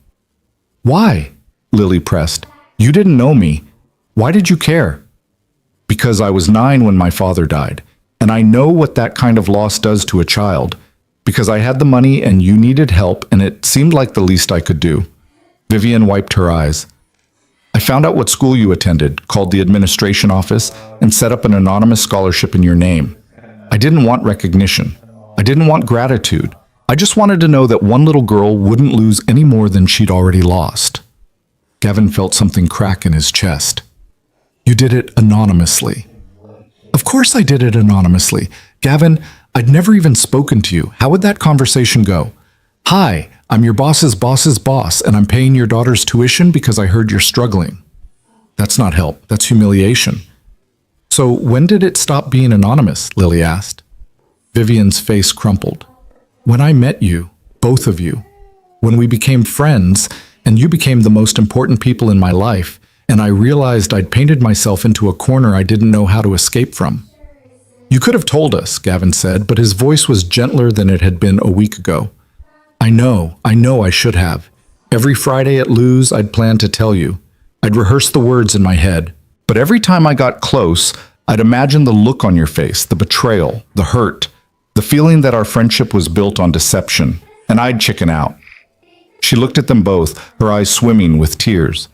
Why? Lily pressed. You didn't know me. Why did you care? Because I was 9 when my father died, and I know what that kind of loss does to a child. Because I had the money and you needed help, and it seemed like the least I could do. Vivian wiped her eyes. I found out what school you attended, called the administration office, and set up an anonymous scholarship in your name. I didn't want recognition. I didn't want gratitude. I just wanted to know that one little girl wouldn't lose any more than she'd already lost. Gavin felt something crack in his chest. You did it anonymously. Of course I did it anonymously. Gavin, I'd never even spoken to you. How would that conversation go? Hi, I'm your boss's boss, and I'm paying your daughter's tuition because I heard you're struggling. That's not help. That's humiliation. So when did it stop being anonymous? Lily asked. Vivian's face crumpled. When I met you, both of you, when we became friends, and you became the most important people in my life, and I realized I'd painted myself into a corner I didn't know how to escape from. You could have told us, Gavin said, but his voice was gentler than it had been a week ago. I know I should have. Every Friday at Lou's, I'd planned to tell you. I'd rehearse the words in my head. But every time I got close, I'd imagine the look on your face, the betrayal, the hurt, the feeling that our friendship was built on deception, and I'd chicken out. She looked at them both, her eyes swimming with tears.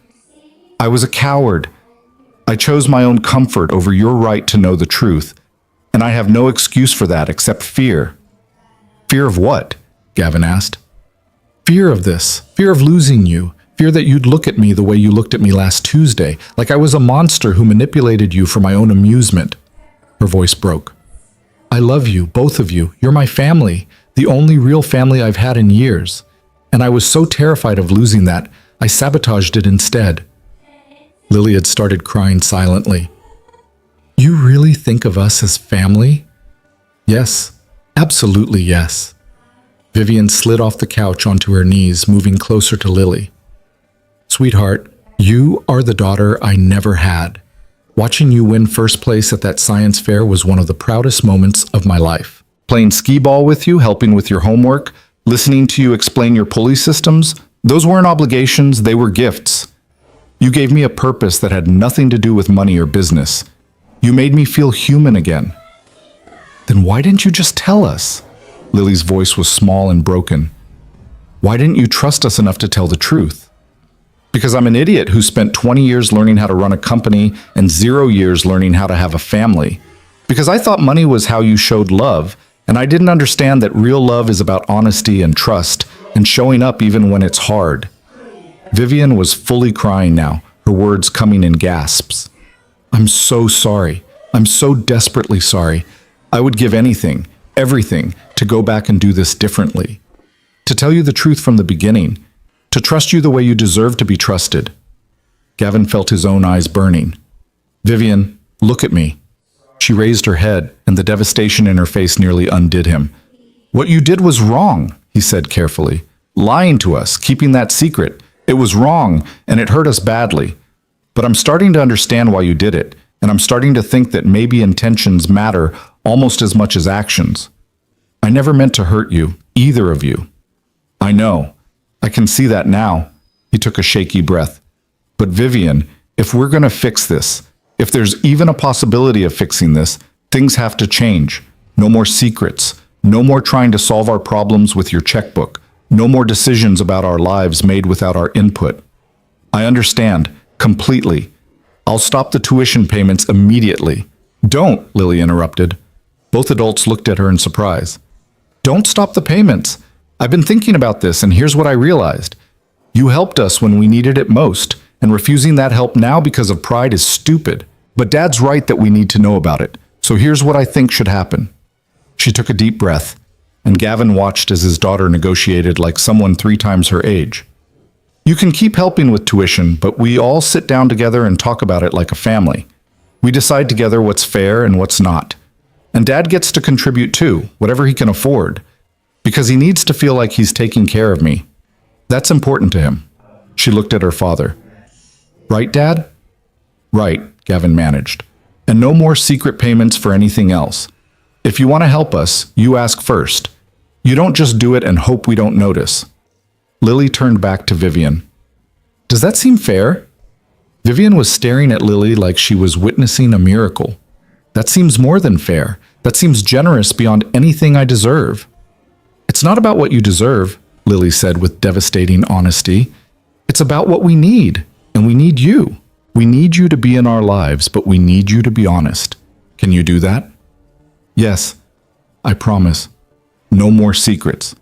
I was a coward. I chose my own comfort over your right to know the truth, and I have no excuse for that except fear. Fear of what? Gavin asked. Fear of this, fear of losing you, Fear that you'd look at me the way you looked at me last Tuesday, like I was a monster who manipulated you for my own amusement." Her voice broke. "I love you, both of you. You're my family, the only real family I've had in years. And I was so terrified of losing that, I sabotaged it instead." Lily had started crying silently. "You really think of us as family?" "Yes, absolutely yes." Vivian slid off the couch onto her knees, moving closer to Lily. "Sweetheart, you are the daughter I never had. Watching you win first place at that science fair was one of the proudest moments of my life. Playing skee-ball with you, helping with your homework, listening to you explain your pulley systems, those weren't obligations, they were gifts. You gave me a purpose that had nothing to do with money or business. You made me feel human again." "Then why didn't you just tell us?" Lily's voice was small and broken. "Why didn't you trust us enough to tell the truth?" "Because I'm an idiot who spent 20 years learning how to run a company and 0 years learning how to have a family. Because I thought money was how you showed love, and I didn't understand that real love is about honesty and trust and showing up even when it's hard." Vivian was fully crying now, her words coming in gasps. "I'm so sorry. I'm so desperately sorry. I would give anything, everything, to go back and do this differently. To tell you the truth from the beginning. To trust you the way you deserve to be trusted." Gavin felt his own eyes burning. "Vivian, look at me." She raised her head, and the devastation in her face nearly undid him. "What you did was wrong," he said carefully. "Lying to us, keeping that secret. It was wrong, and it hurt us badly. But I'm starting to understand why you did it, and I'm starting to think that maybe intentions matter almost as much as actions. I never meant to hurt you, either of you. I know. I can see that now." He took a shaky breath. "But Vivian, if we're going to fix this, if there's even a possibility of fixing this, things have to change. No more secrets. No more trying to solve our problems with your checkbook. No more decisions about our lives made without our input. I understand, completely. I'll stop the tuition payments immediately." "Don't," Lily interrupted. Both adults looked at her in surprise. "Don't stop the payments. I've been thinking about this, and here's what I realized. You helped us when we needed it most, and refusing that help now because of pride is stupid. But Dad's right that we need to know about it, so here's what I think should happen." She took a deep breath, and Gavin watched as his daughter negotiated like someone 3 times her age. "You can keep helping with tuition, but we all sit down together and talk about it like a family. We decide together what's fair and what's not. And Dad gets to contribute too, whatever he can afford, because he needs to feel like he's taking care of me. That's important to him." She looked at her father. "Right, Dad?" "Right," Gavin managed. "And no more secret payments for anything else. If you want to help us, you ask first. You don't just do it and hope we don't notice." Lily turned back to Vivian. "Does that seem fair?" Vivian was staring at Lily like she was witnessing a miracle. "That seems more than fair. That seems generous beyond anything I deserve." "It's not about what you deserve," Lily said with devastating honesty. "It's about what we need, and we need you. We need you to be in our lives, but we need you to be honest. Can you do that?" "Yes, I promise. No more secrets."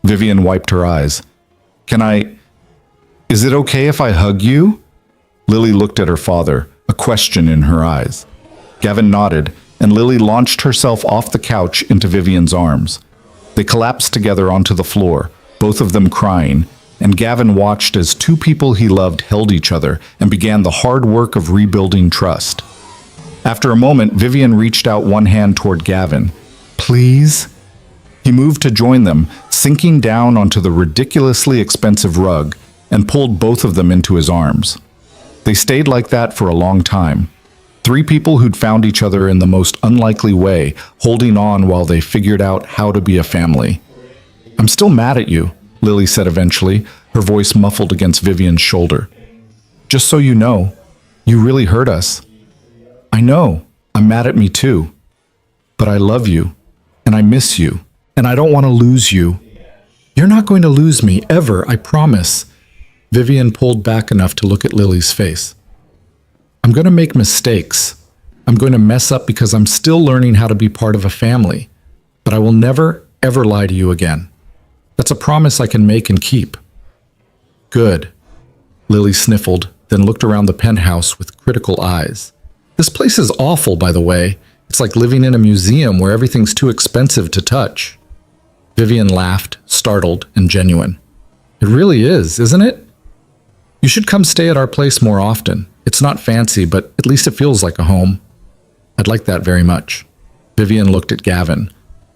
Vivian wiped her eyes. Is it okay if I hug you?" Lily looked at her father, a question in her eyes. Gavin nodded, and Lily launched herself off the couch into Vivian's arms. They collapsed together onto the floor, both of them crying, and Gavin watched as 2 people he loved held each other and began the hard work of rebuilding trust. After a moment, Vivian reached out one hand toward Gavin. "Please?" He moved to join them, sinking down onto the ridiculously expensive rug, and pulled both of them into his arms. They stayed like that for a long time. 3 people who'd found each other in the most unlikely way, holding on while they figured out how to be a family. "I'm still mad at you," Lily said eventually, her voice muffled against Vivian's shoulder. "Just so you know, you really hurt us." "I know, I'm mad at me too. But I love you, and I miss you, and I don't want to lose you." "You're not going to lose me, ever, I promise." Vivian pulled back enough to look at Lily's face. "I'm going to make mistakes. I'm going to mess up because I'm still learning how to be part of a family. But I will never, ever lie to you again. That's a promise I can make and keep." "Good." Lily sniffled, then looked around the penthouse with critical eyes. This place is awful, by the way. It's like living in a museum where everything's too expensive to touch. Vivian laughed, startled and genuine. It really is, isn't it? You should come stay at our place more often. It's not fancy, but at least it feels like a home. I'd like that very much. Vivian looked at Gavin,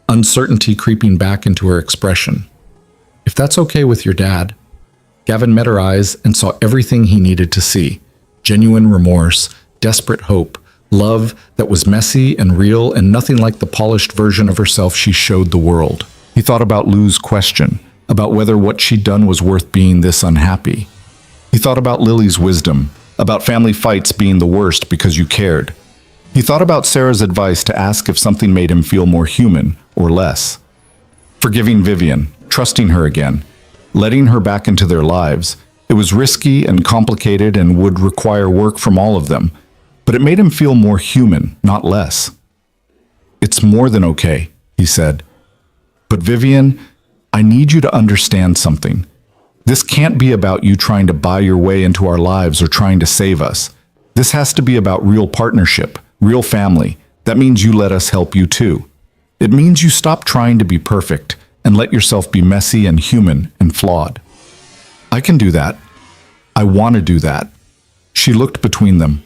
uncertainty creeping back into her expression. If that's okay with your dad. Gavin met her eyes and saw everything he needed to see. Genuine remorse, desperate hope, love that was messy and real and nothing like the polished version of herself she showed the world. He thought about Lou's question, about whether what she'd done was worth being this unhappy. He thought about Lily's wisdom, about family fights being the worst because you cared. He thought about Sarah's advice to ask if something made him feel more human or less. Forgiving Vivian, trusting her again, letting her back into their lives. It was risky and complicated and would require work from all of them, but it made him feel more human, not less. It's more than okay, he said. But Vivian, I need you to understand something. This can't be about you trying to buy your way into our lives or trying to save us. This has to be about real partnership, real family. That means you let us help you too. It means you stop trying to be perfect and let yourself be messy and human and flawed. I can do that. I want to do that. She looked between them.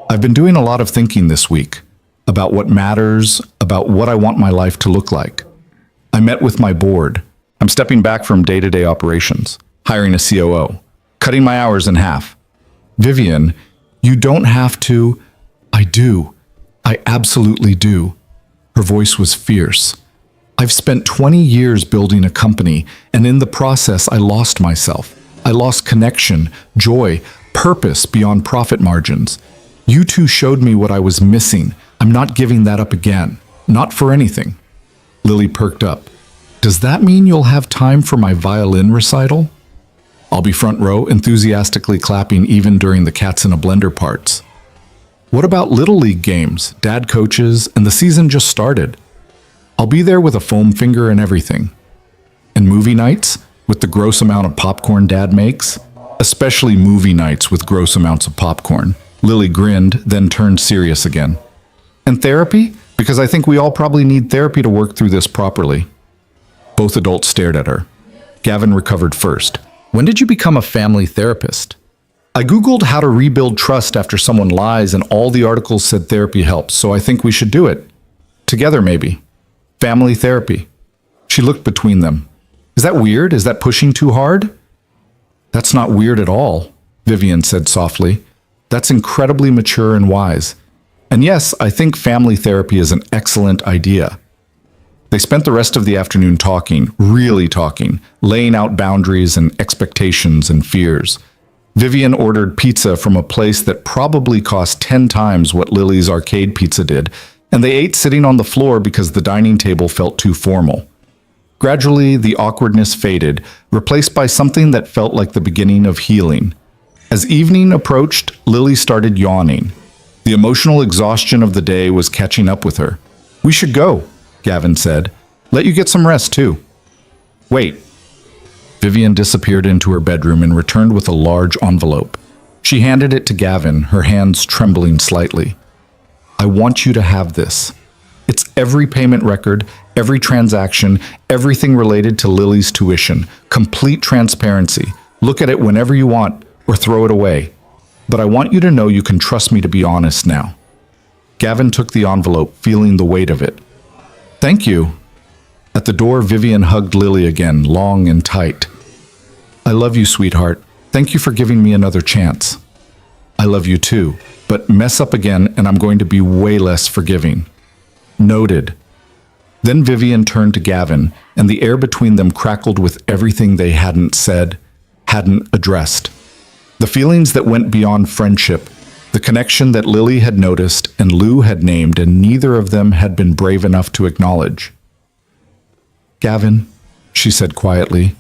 I've been doing a lot of thinking this week about what matters, about what I want my life to look like. I met with my board. I'm stepping back from day-to-day operations, hiring a COO, cutting my hours in half. Vivian, you don't have to. I do. I absolutely do. Her voice was fierce. I've spent 20 years building a company, and in the process, I lost myself. I lost connection, joy, purpose beyond profit margins. You two showed me what I was missing. I'm not giving that up again. Not for anything. Lily perked up. Does that mean you'll have time for my violin recital? I'll be front row, enthusiastically clapping even during the cats in a blender parts. What about Little League games? Dad coaches, and the season just started. I'll be there with a foam finger and everything. And movie nights? With the gross amount of popcorn Dad makes? Especially movie nights with gross amounts of popcorn. Lily grinned, then turned serious again. And therapy? Because I think we all probably need therapy to work through this properly. Both adults stared at her. Gavin recovered first. When did you become a family therapist? I Googled how to rebuild trust after someone lies and all the articles said therapy helps, so I think we should do it. Together, maybe. Family therapy. She looked between them. Is that weird? Is that pushing too hard? That's not weird at all, Vivian said softly. That's incredibly mature and wise. And yes, I think family therapy is an excellent idea. They spent the rest of the afternoon talking, really talking, laying out boundaries and expectations and fears. Vivian ordered pizza from a place that probably cost 10 times what Lily's arcade pizza did, and they ate sitting on the floor because the dining table felt too formal. Gradually, the awkwardness faded, replaced by something that felt like the beginning of healing. As evening approached, Lily started yawning. The emotional exhaustion of the day was catching up with her. We should go, Gavin said. Let you get some rest, too. Wait. Vivian disappeared into her bedroom and returned with a large envelope. She handed it to Gavin, her hands trembling slightly. I want you to have this. It's every payment record, every transaction, everything related to Lily's tuition. Complete transparency. Look at it whenever you want, or throw it away. But I want you to know you can trust me to be honest now. Gavin took the envelope, feeling the weight of it. Thank you. At the door, Vivian hugged Lily again, long and tight. I love you, sweetheart. Thank you for giving me another chance. I love you too, but mess up again and I'm going to be way less forgiving. Noted. Then Vivian turned to Gavin, and the air between them crackled with everything they hadn't said, hadn't addressed. The feelings that went beyond friendship, the connection that Lily had noticed and Lou had named and neither of them had been brave enough to acknowledge. Gavin, she said quietly,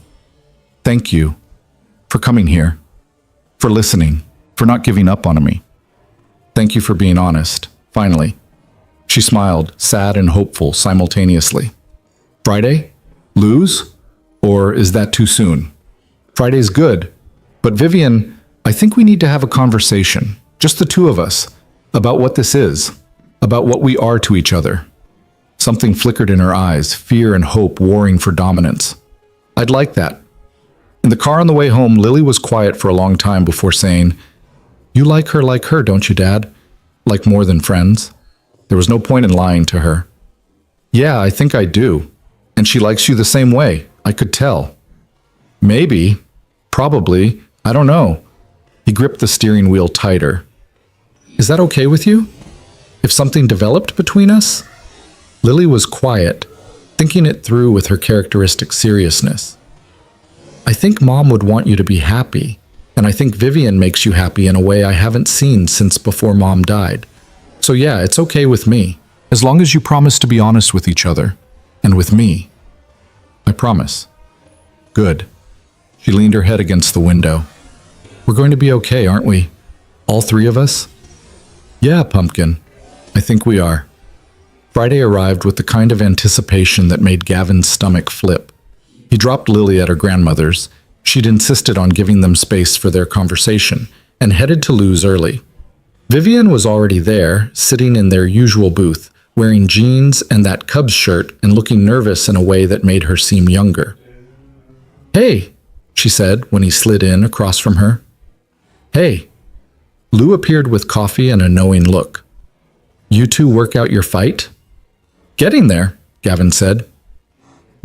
thank you for coming here, for listening, for not giving up on me. Thank you for being honest, finally. She smiled, sad and hopeful simultaneously. Friday? Lou's? Or is that too soon? Friday's good, but Vivian, I think we need to have a conversation, just the two of us, about what this is, about what we are to each other. Something flickered in her eyes, fear and hope warring for dominance. I'd like that. In the car on the way home, Lily was quiet for a long time before saying, "You like her, don't you, Dad? Like more than friends?" There was no point in lying to her. "Yeah, I think I do. And she likes you the same way. I could tell." "Maybe. Probably. I don't know." He gripped the steering wheel tighter. "Is that okay with you? If something developed between us?" Lily was quiet, thinking it through with her characteristic seriousness. "I think Mom would want you to be happy, and I think Vivian makes you happy in a way I haven't seen since before Mom died. So yeah, it's okay with me, as long as you promise to be honest with each other, and with me." "I promise." "Good." She leaned her head against the window. "We're going to be okay, aren't we? All three of us?" "Yeah, Pumpkin. I think we are." Friday arrived with the kind of anticipation that made Gavin's stomach flip. He dropped Lily at her grandmother's. She'd insisted on giving them space for their conversation, and headed to Lou's early. Vivian was already there, sitting in their usual booth, wearing jeans and that Cubs shirt and looking nervous in a way that made her seem younger. "Hey," she said when he slid in across from her. "Hey." Lou appeared with coffee and a knowing look. "You two work out your fight?" "Getting there," Gavin said.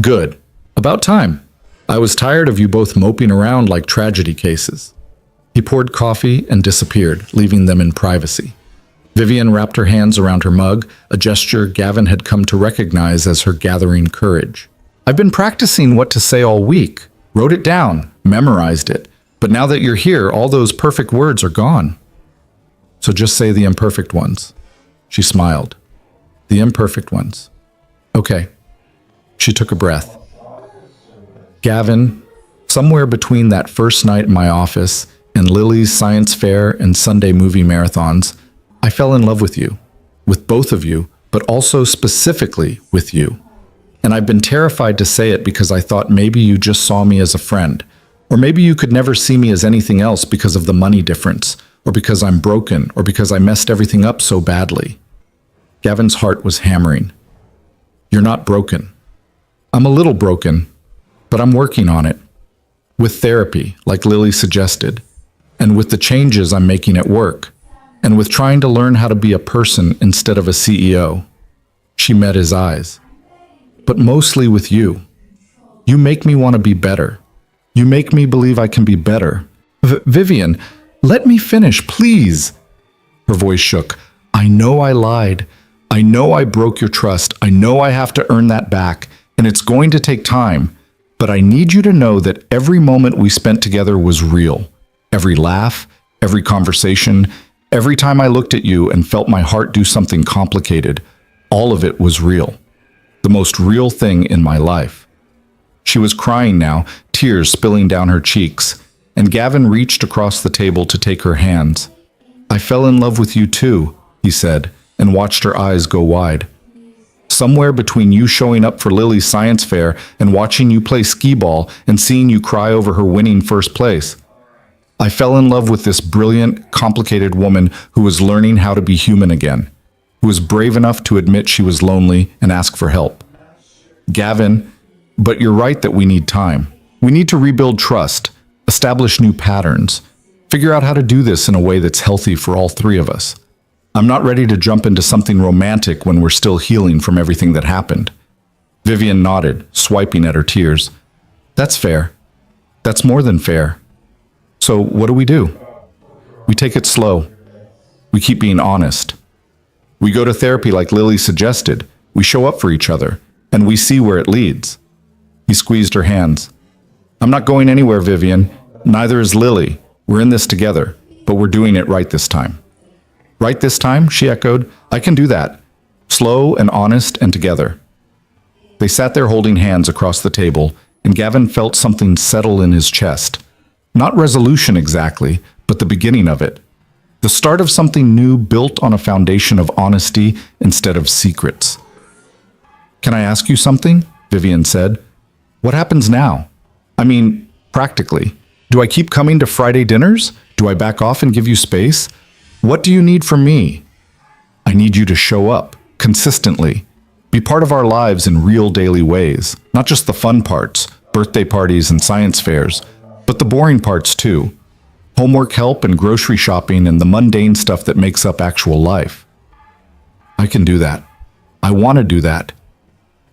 "Good. About time. I was tired of you both moping around like tragedy cases." He poured coffee and disappeared, leaving them in privacy. Vivian wrapped her hands around her mug, a gesture Gavin had come to recognize as her gathering courage. "I've been practicing what to say all week. Wrote it down, memorized it. But now that you're here, all those perfect words are gone. So just say the imperfect ones." She smiled. "The imperfect ones. Okay." She took a breath. "Gavin, somewhere between that first night in my office and Lily's science fair and Sunday movie marathons, I fell in love with you. With both of you, but also specifically with you. And I've been terrified to say it because I thought maybe you just saw me as a friend, or maybe you could never see me as anything else because of the money difference, or because I'm broken, or because I messed everything up so badly." Gavin's heart was hammering. "You're not broken." "I'm a little broken, but I'm working on it. With therapy, like Lily suggested, and with the changes I'm making at work, and with trying to learn how to be a person instead of a CEO." She met his eyes. "But mostly with you. You make me want to be better. You make me believe I can be better. Vivian, let me finish, please." Her voice shook. "I know I lied. I know I broke your trust. I know I have to earn that back, and it's going to take time. But I need you to know that every moment we spent together was real. Every laugh, every conversation, every time I looked at you and felt my heart do something complicated, all of it was real. The most real thing in my life." She was crying now, tears spilling down her cheeks, and Gavin reached across the table to take her hands. "I fell in love with you too," he said, and watched her eyes go wide. "Somewhere between you showing up for Lily's science fair and watching you play skee-ball and seeing you cry over her winning first place. I fell in love with this brilliant, complicated woman who was learning how to be human again, who was brave enough to admit she was lonely and ask for help. Gavin, but you're right that we need time. We need to rebuild trust, establish new patterns, figure out how to do this in a way that's healthy for all three of us. I'm not ready to jump into something romantic when we're still healing from everything that happened." Vivian nodded, swiping at her tears. "That's fair. That's more than fair. So what do? We take it slow. We keep being honest. We go to therapy like Lily suggested. We show up for each other, and we see where it leads." He squeezed her hands. "I'm not going anywhere, Vivian. Neither is Lily. We're in this together, but we're doing it right this time." "Right this time?" she echoed. "I can do that. Slow and honest and together." They sat there holding hands across the table, and Gavin felt something settle in his chest. Not resolution exactly, but the beginning of it. The start of something new built on a foundation of honesty instead of secrets. "Can I ask you something?" Vivian said. "What happens now? I mean, practically. Do I keep coming to Friday dinners? Do I back off and give you space? What do you need from me? I need you to show up, consistently. Be part of our lives in real daily ways, not just the fun parts, birthday parties and science fairs, but the boring parts too. Homework help and grocery shopping and the mundane stuff that makes up actual life. I can do that. I want to do that.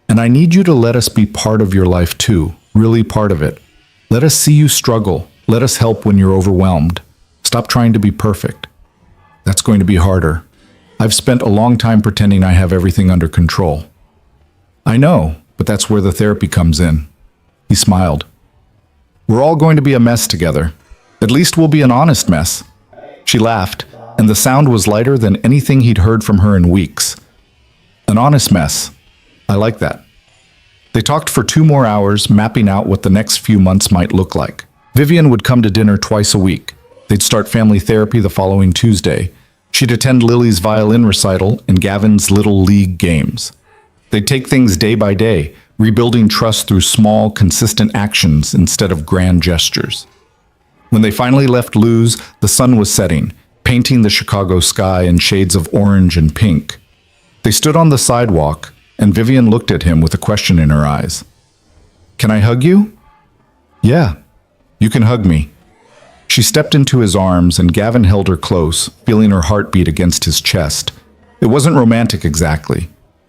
And I need you to let us be part of your life too, really part of it. Let us see you struggle. Let us help when you're overwhelmed. Stop trying to be perfect. That's going to be harder. I've spent a long time pretending I have everything under control. I know, but that's where the therapy comes in. He smiled. We're all going to be a mess together. At least we'll be an honest mess. She laughed, and the sound was lighter than anything he'd heard from her in weeks. An honest mess. I like that. They talked for 2 more hours, mapping out what the next few months might look like. Vivian would come to dinner twice a week. They'd start family therapy the following Tuesday. She'd attend Lily's violin recital and Gavin's Little League games. They'd take things day by day, rebuilding trust through small, consistent actions instead of grand gestures. When they finally left Lou's, the sun was setting, painting the Chicago sky in shades of orange and pink. They stood on the sidewalk, and Vivian looked at him with a question in her eyes. Can I hug you? Yeah, you can hug me. She stepped into his arms, and Gavin held her close, feeling her heartbeat against his chest. It wasn't romantic exactly.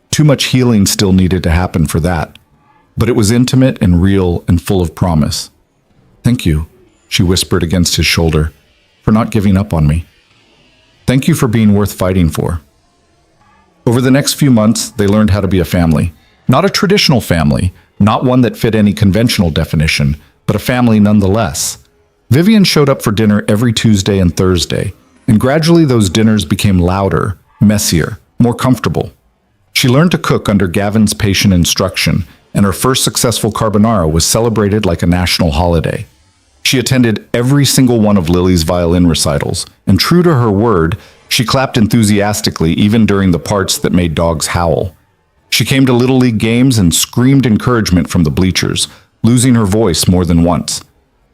Too much healing still needed to happen for that. But it was intimate and real and full of promise. Thank you, she whispered against his shoulder, for not giving up on me. Thank you for being worth fighting for. Over the next few months, they learned how to be a family. Not a traditional family, not one that fit any conventional definition, but a family nonetheless. Vivian showed up for dinner every Tuesday and Thursday, and gradually those dinners became louder, messier, more comfortable. She learned to cook under Gavin's patient instruction, and her first successful carbonara was celebrated like a national holiday. She attended every single one of Lily's violin recitals, and true to her word, she clapped enthusiastically even during the parts that made dogs howl. She came to Little League games and screamed encouragement from the bleachers, losing her voice more than once.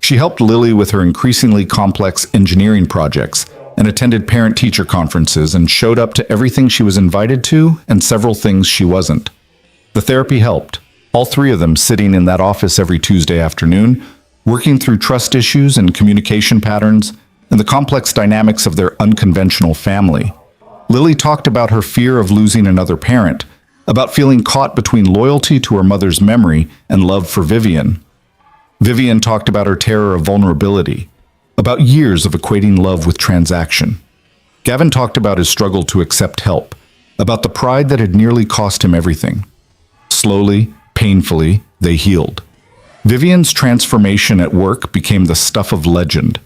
She helped Lily with her increasingly complex engineering projects and attended parent-teacher conferences and showed up to everything she was invited to and several things she wasn't. The therapy helped, all 3 of them sitting in that office every Tuesday afternoon, working through trust issues and communication patterns and the complex dynamics of their unconventional family. Lily talked about her fear of losing another parent, about feeling caught between loyalty to her mother's memory and love for Vivian. Vivian talked about her terror of vulnerability, about years of equating love with transaction. Gavin talked about his struggle to accept help, about the pride that had nearly cost him everything. Slowly, painfully, they healed. Vivian's transformation at work became the stuff of legend.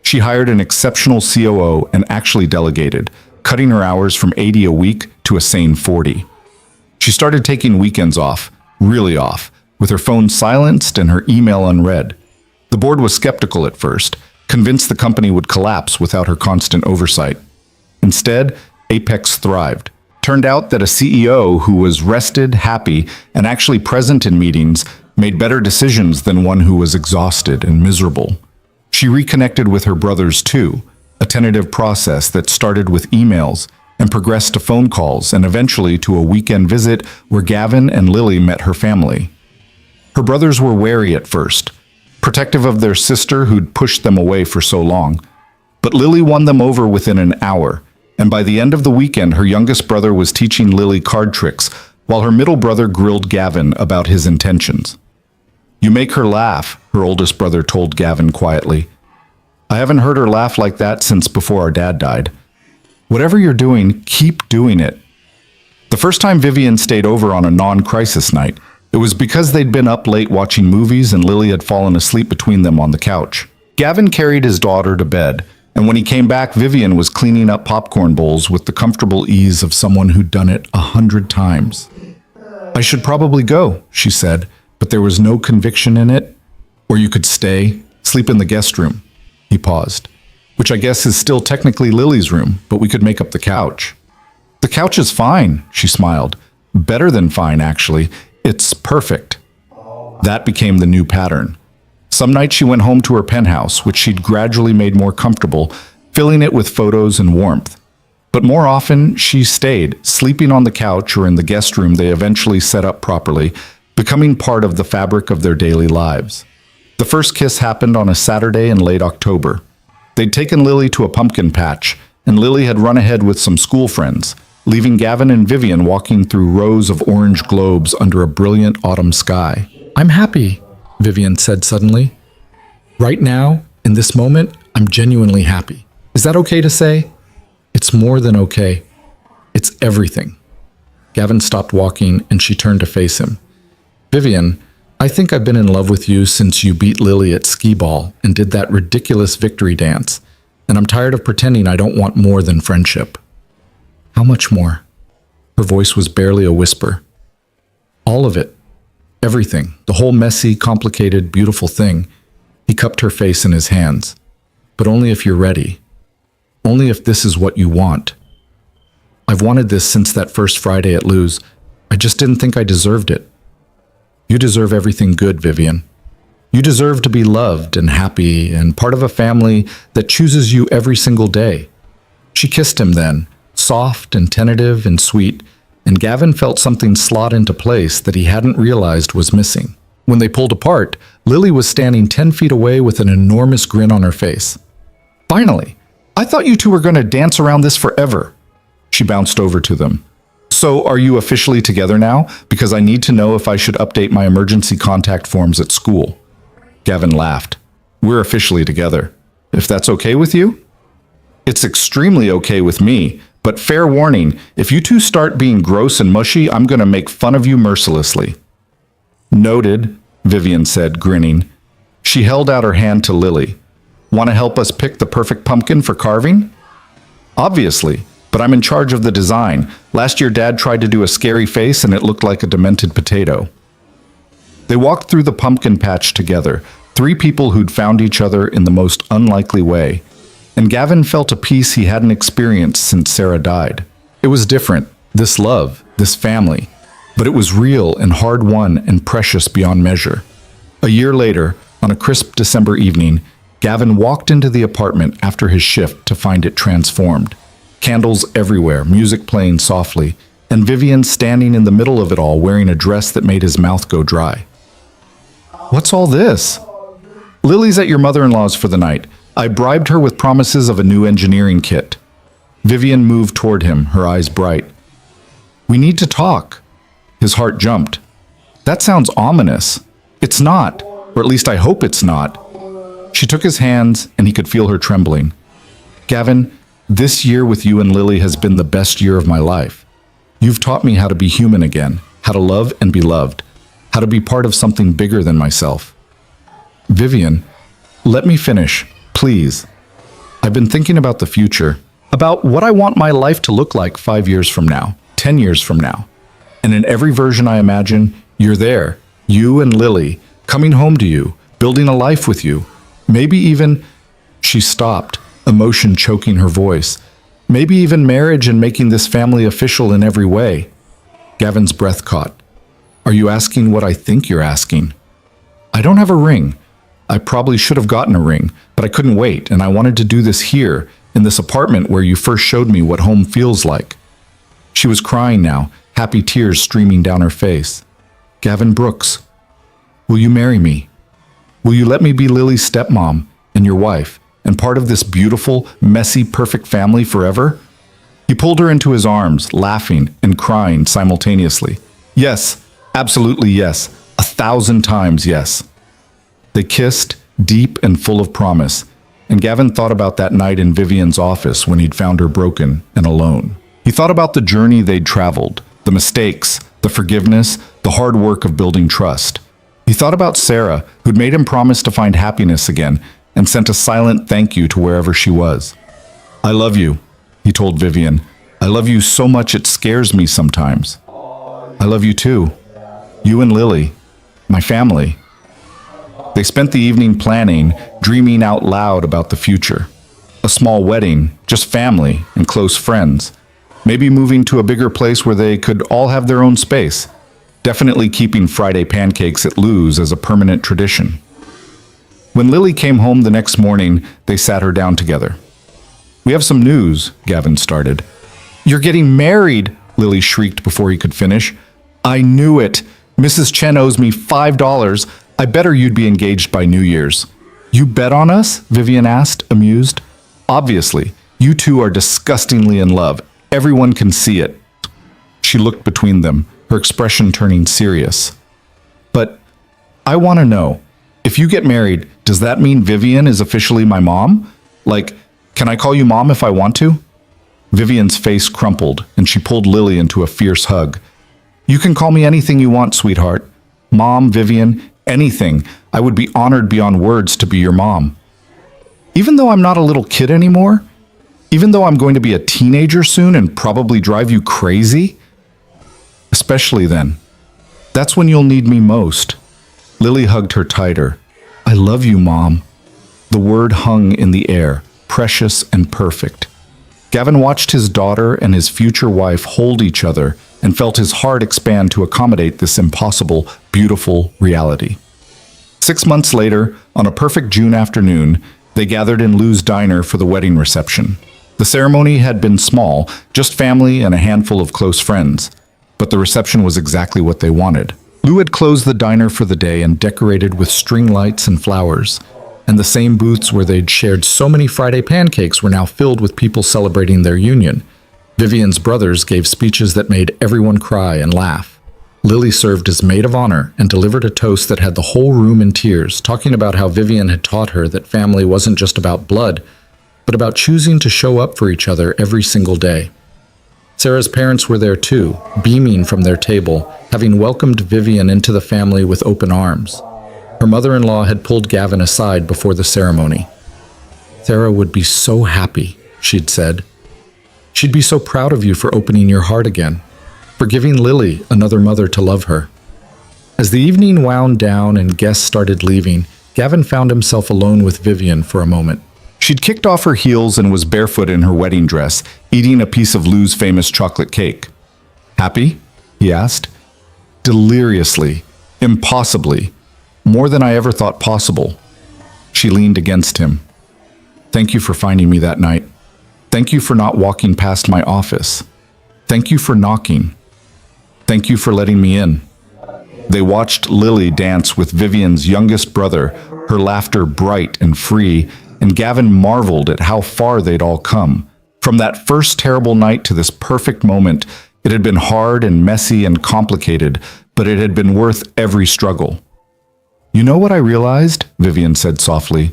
She hired an exceptional COO and actually delegated, cutting her hours from 80 a week to a sane 40. She started taking weekends off, really off, with her phone silenced and her email unread. The board was skeptical at first, convinced the company would collapse without her constant oversight. Instead, Apex thrived. Turned out that a CEO who was rested, happy, and actually present in meetings made better decisions than one who was exhausted and miserable. She reconnected with her brothers too, a tentative process that started with emails and progressed to phone calls and eventually to a weekend visit where Gavin and Lily met her family. Her brothers were wary at first, protective of their sister who'd pushed them away for so long. But Lily won them over within an hour, and by the end of the weekend her youngest brother was teaching Lily card tricks, while her middle brother grilled Gavin about his intentions. You make her laugh, her oldest brother told Gavin quietly. I haven't heard her laugh like that since before our dad died. Whatever you're doing, keep doing it. The first time Vivian stayed over on a non-crisis night, it was because they'd been up late watching movies and Lily had fallen asleep between them on the couch. Gavin carried his daughter to bed, and when he came back, Vivian was cleaning up popcorn bowls with the comfortable ease of someone who'd done it 100 times. I should probably go, she said, but there was no conviction in it. Or you could stay, sleep in the guest room. He paused. Which I guess is still technically Lily's room, but we could make up the couch. The couch is fine, she smiled. Better than fine, actually. It's perfect. That became the new pattern. Some nights she went home to her penthouse, which she'd gradually made more comfortable, filling it with photos and warmth. But more often, she stayed, sleeping on the couch or in the guest room they eventually set up properly, becoming part of the fabric of their daily lives. The first kiss happened on a Saturday in late October. They'd taken Lily to a pumpkin patch, and Lily had run ahead with some school friends, leaving Gavin and Vivian walking through rows of orange globes under a brilliant autumn sky. "I'm happy," Vivian said suddenly. "Right now, in this moment, I'm genuinely happy." "Is that okay to say?" "It's more than okay. It's everything." Gavin stopped walking and she turned to face him. "Vivian, I think I've been in love with you since you beat Lily at skee ball and did that ridiculous victory dance, and I'm tired of pretending I don't want more than friendship." "How much more?" Her voice was barely a whisper. "All of it. Everything. The whole messy, complicated, beautiful thing." He cupped her face in his hands. "But only if you're ready. Only if this is what you want. I've wanted this since that first Friday at Lou's. I just didn't think I deserved it. You deserve everything good, Vivian. You deserve to be loved and happy and part of a family that chooses you every single day." She kissed him then, soft and tentative and sweet, and Gavin felt something slot into place that he hadn't realized was missing. When they pulled apart, Lily was standing 10 feet away with an enormous grin on her face. "Finally! I thought you two were going to dance around this forever." She bounced over to them. "So are you officially together now? Because I need to know if I should update my emergency contact forms at school." Gavin laughed. "We're officially together. If that's okay with you?" "It's extremely okay with me, but fair warning, if you two start being gross and mushy, I'm going to make fun of you mercilessly." "Noted," Vivian said, grinning. She held out her hand to Lily. "Want to help us pick the perfect pumpkin for carving?" "Obviously, but I'm in charge of the design. Last year Dad tried to do a scary face and it looked like a demented potato." They walked through the pumpkin patch together, three people who'd found each other in the most unlikely way. And Gavin felt a peace he hadn't experienced since Sarah died. It was different, this love, this family, but it was real and hard-won and precious beyond measure. A year later, on a crisp December evening, Gavin walked into the apartment after his shift to find it transformed. Candles everywhere, music playing softly, and Vivian standing in the middle of it all wearing a dress that made his mouth go dry. "What's all this?" "Lily's at your mother-in-law's for the night. I bribed her with promises of a new engineering kit." Vivian moved toward him, her eyes bright. "We need to talk." His heart jumped. "That sounds ominous." "It's not, or at least I hope it's not." She took his hands, and he could feel her trembling. "Gavin, this year with you and Lily has been the best year of my life. You've taught me how to be human again, how to love and be loved, how to be part of something bigger than myself." "Vivian, let me finish, please. I've been thinking about the future, about what I want my life to look like 5 years from now, 10 years from now. And in every version I imagine, you're there, you and Lily, coming home to you, building a life with you. Maybe even—" She stopped, emotion choking her voice. "Maybe even marriage and making this family official in every way." Gavin's breath caught. "Are you asking what I think you're asking?" "I don't have a ring. I probably should have gotten a ring, but I couldn't wait, and I wanted to do this here, in this apartment where you first showed me what home feels like." She was crying now, happy tears streaming down her face. "Gavin Brooks, will you marry me? Will you let me be Lily's stepmom and your wife, and part of this beautiful, messy, perfect family forever?" He pulled her into his arms, laughing and crying simultaneously. "Yes, absolutely yes, 1,000 times yes." They kissed, deep and full of promise, and Gavin thought about that night in Vivian's office when he'd found her broken and alone. He thought about the journey they'd traveled, the mistakes, the forgiveness, the hard work of building trust. He thought about Sarah, who'd made him promise to find happiness again, and sent a silent thank you to wherever she was. "I love you," he told Vivian. "I love you so much it scares me sometimes." "I love you too. You and Lily. My family." They spent the evening planning, dreaming out loud about the future. A small wedding, just family and close friends. Maybe moving to a bigger place where they could all have their own space. Definitely keeping Friday pancakes at Lou's as a permanent tradition. When Lily came home the next morning, they sat her down together. "We have some news," Gavin started. "You're getting married," Lily shrieked before he could finish. "I knew it. Mrs. Chen owes me $5. I bet her you'd be engaged by New Year's." "You bet on us?" Vivian asked, amused. "Obviously. You two are disgustingly in love. Everyone can see it." She looked between them, her expression turning serious. "But I want to know, if you get married, does that mean Vivian is officially my mom? Like, can I call you mom if I want to?" Vivian's face crumpled, and she pulled Lily into a fierce hug. "You can call me anything you want, sweetheart. Mom, Vivian, anything. I would be honored beyond words to be your mom. Even though I'm not a little kid anymore? Even though I'm going to be a teenager soon and probably drive you crazy? Especially then. That's when you'll need me most." Lily hugged her tighter. "I love you, Mom." The word hung in the air, precious and perfect. Gavin watched his daughter and his future wife hold each other and felt his heart expand to accommodate this impossible, beautiful reality. 6 months later, on a perfect June afternoon, they gathered in Lou's diner for the wedding reception. The ceremony had been small, just family and a handful of close friends, but the reception was exactly what they wanted. Lou had closed the diner for the day and decorated with string lights and flowers, and the same booths where they'd shared so many Friday pancakes were now filled with people celebrating their union. Vivian's brothers gave speeches that made everyone cry and laugh. Lily served as maid of honor and delivered a toast that had the whole room in tears, talking about how Vivian had taught her that family wasn't just about blood, but about choosing to show up for each other every single day. Sarah's parents were there too, beaming from their table, having welcomed Vivian into the family with open arms. Her mother-in-law had pulled Gavin aside before the ceremony. "Sarah would be so happy," she'd said. "She'd be so proud of you for opening your heart again, for giving Lily another mother to love her." As the evening wound down and guests started leaving, Gavin found himself alone with Vivian for a moment. She'd kicked off her heels and was barefoot in her wedding dress, eating a piece of Lou's famous chocolate cake. "Happy?" he asked. "Deliriously, impossibly, more than I ever thought possible." She leaned against him. "Thank you for finding me that night. Thank you for not walking past my office. Thank you for knocking. Thank you for letting me in." They watched Lily dance with Vivian's youngest brother, her laughter bright and free, and Gavin marveled at how far they'd all come. From that first terrible night to this perfect moment, it had been hard and messy and complicated, but it had been worth every struggle. "You know what I realized?" Vivian said softly.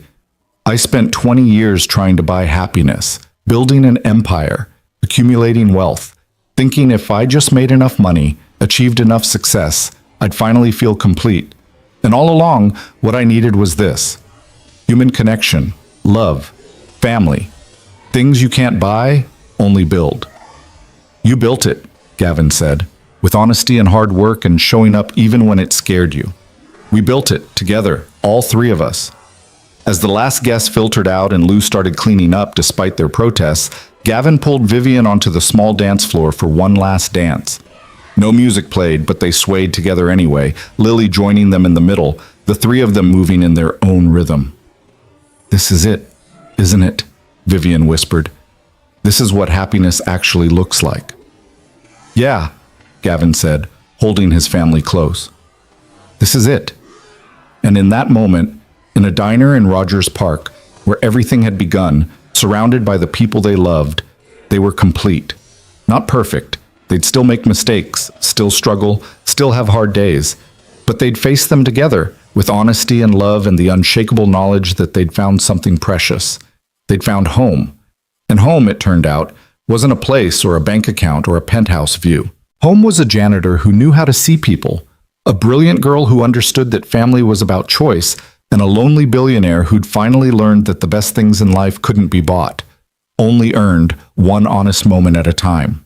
"I spent 20 years trying to buy happiness, building an empire, accumulating wealth, thinking if I just made enough money, achieved enough success, I'd finally feel complete. And all along, what I needed was this: human connection, love, family. Things you can't buy, only build." "You built it," Gavin said, "with honesty and hard work and showing up even when it scared you. We built it together, all three of us." As the last guest filtered out and Lou started cleaning up despite their protests, Gavin pulled Vivian onto the small dance floor for one last dance. No music played, but they swayed together anyway, Lily joining them in the middle, the three of them moving in their own rhythm. "This is it, isn't it?" Vivian whispered. "This is what happiness actually looks like." "Yeah," Gavin said, holding his family close. "This is it." And in that moment, in a diner in Rogers Park, where everything had begun, surrounded by the people they loved, they were complete. Not perfect. They'd still make mistakes, still struggle, still have hard days. But they'd face them together, with honesty and love and the unshakable knowledge that they'd found something precious. They'd found home. And home, it turned out, wasn't a place or a bank account or a penthouse view. Home was a janitor who knew how to see people, a brilliant girl who understood that family was about choice, and a lonely billionaire who'd finally learned that the best things in life couldn't be bought, only earned one honest moment at a time.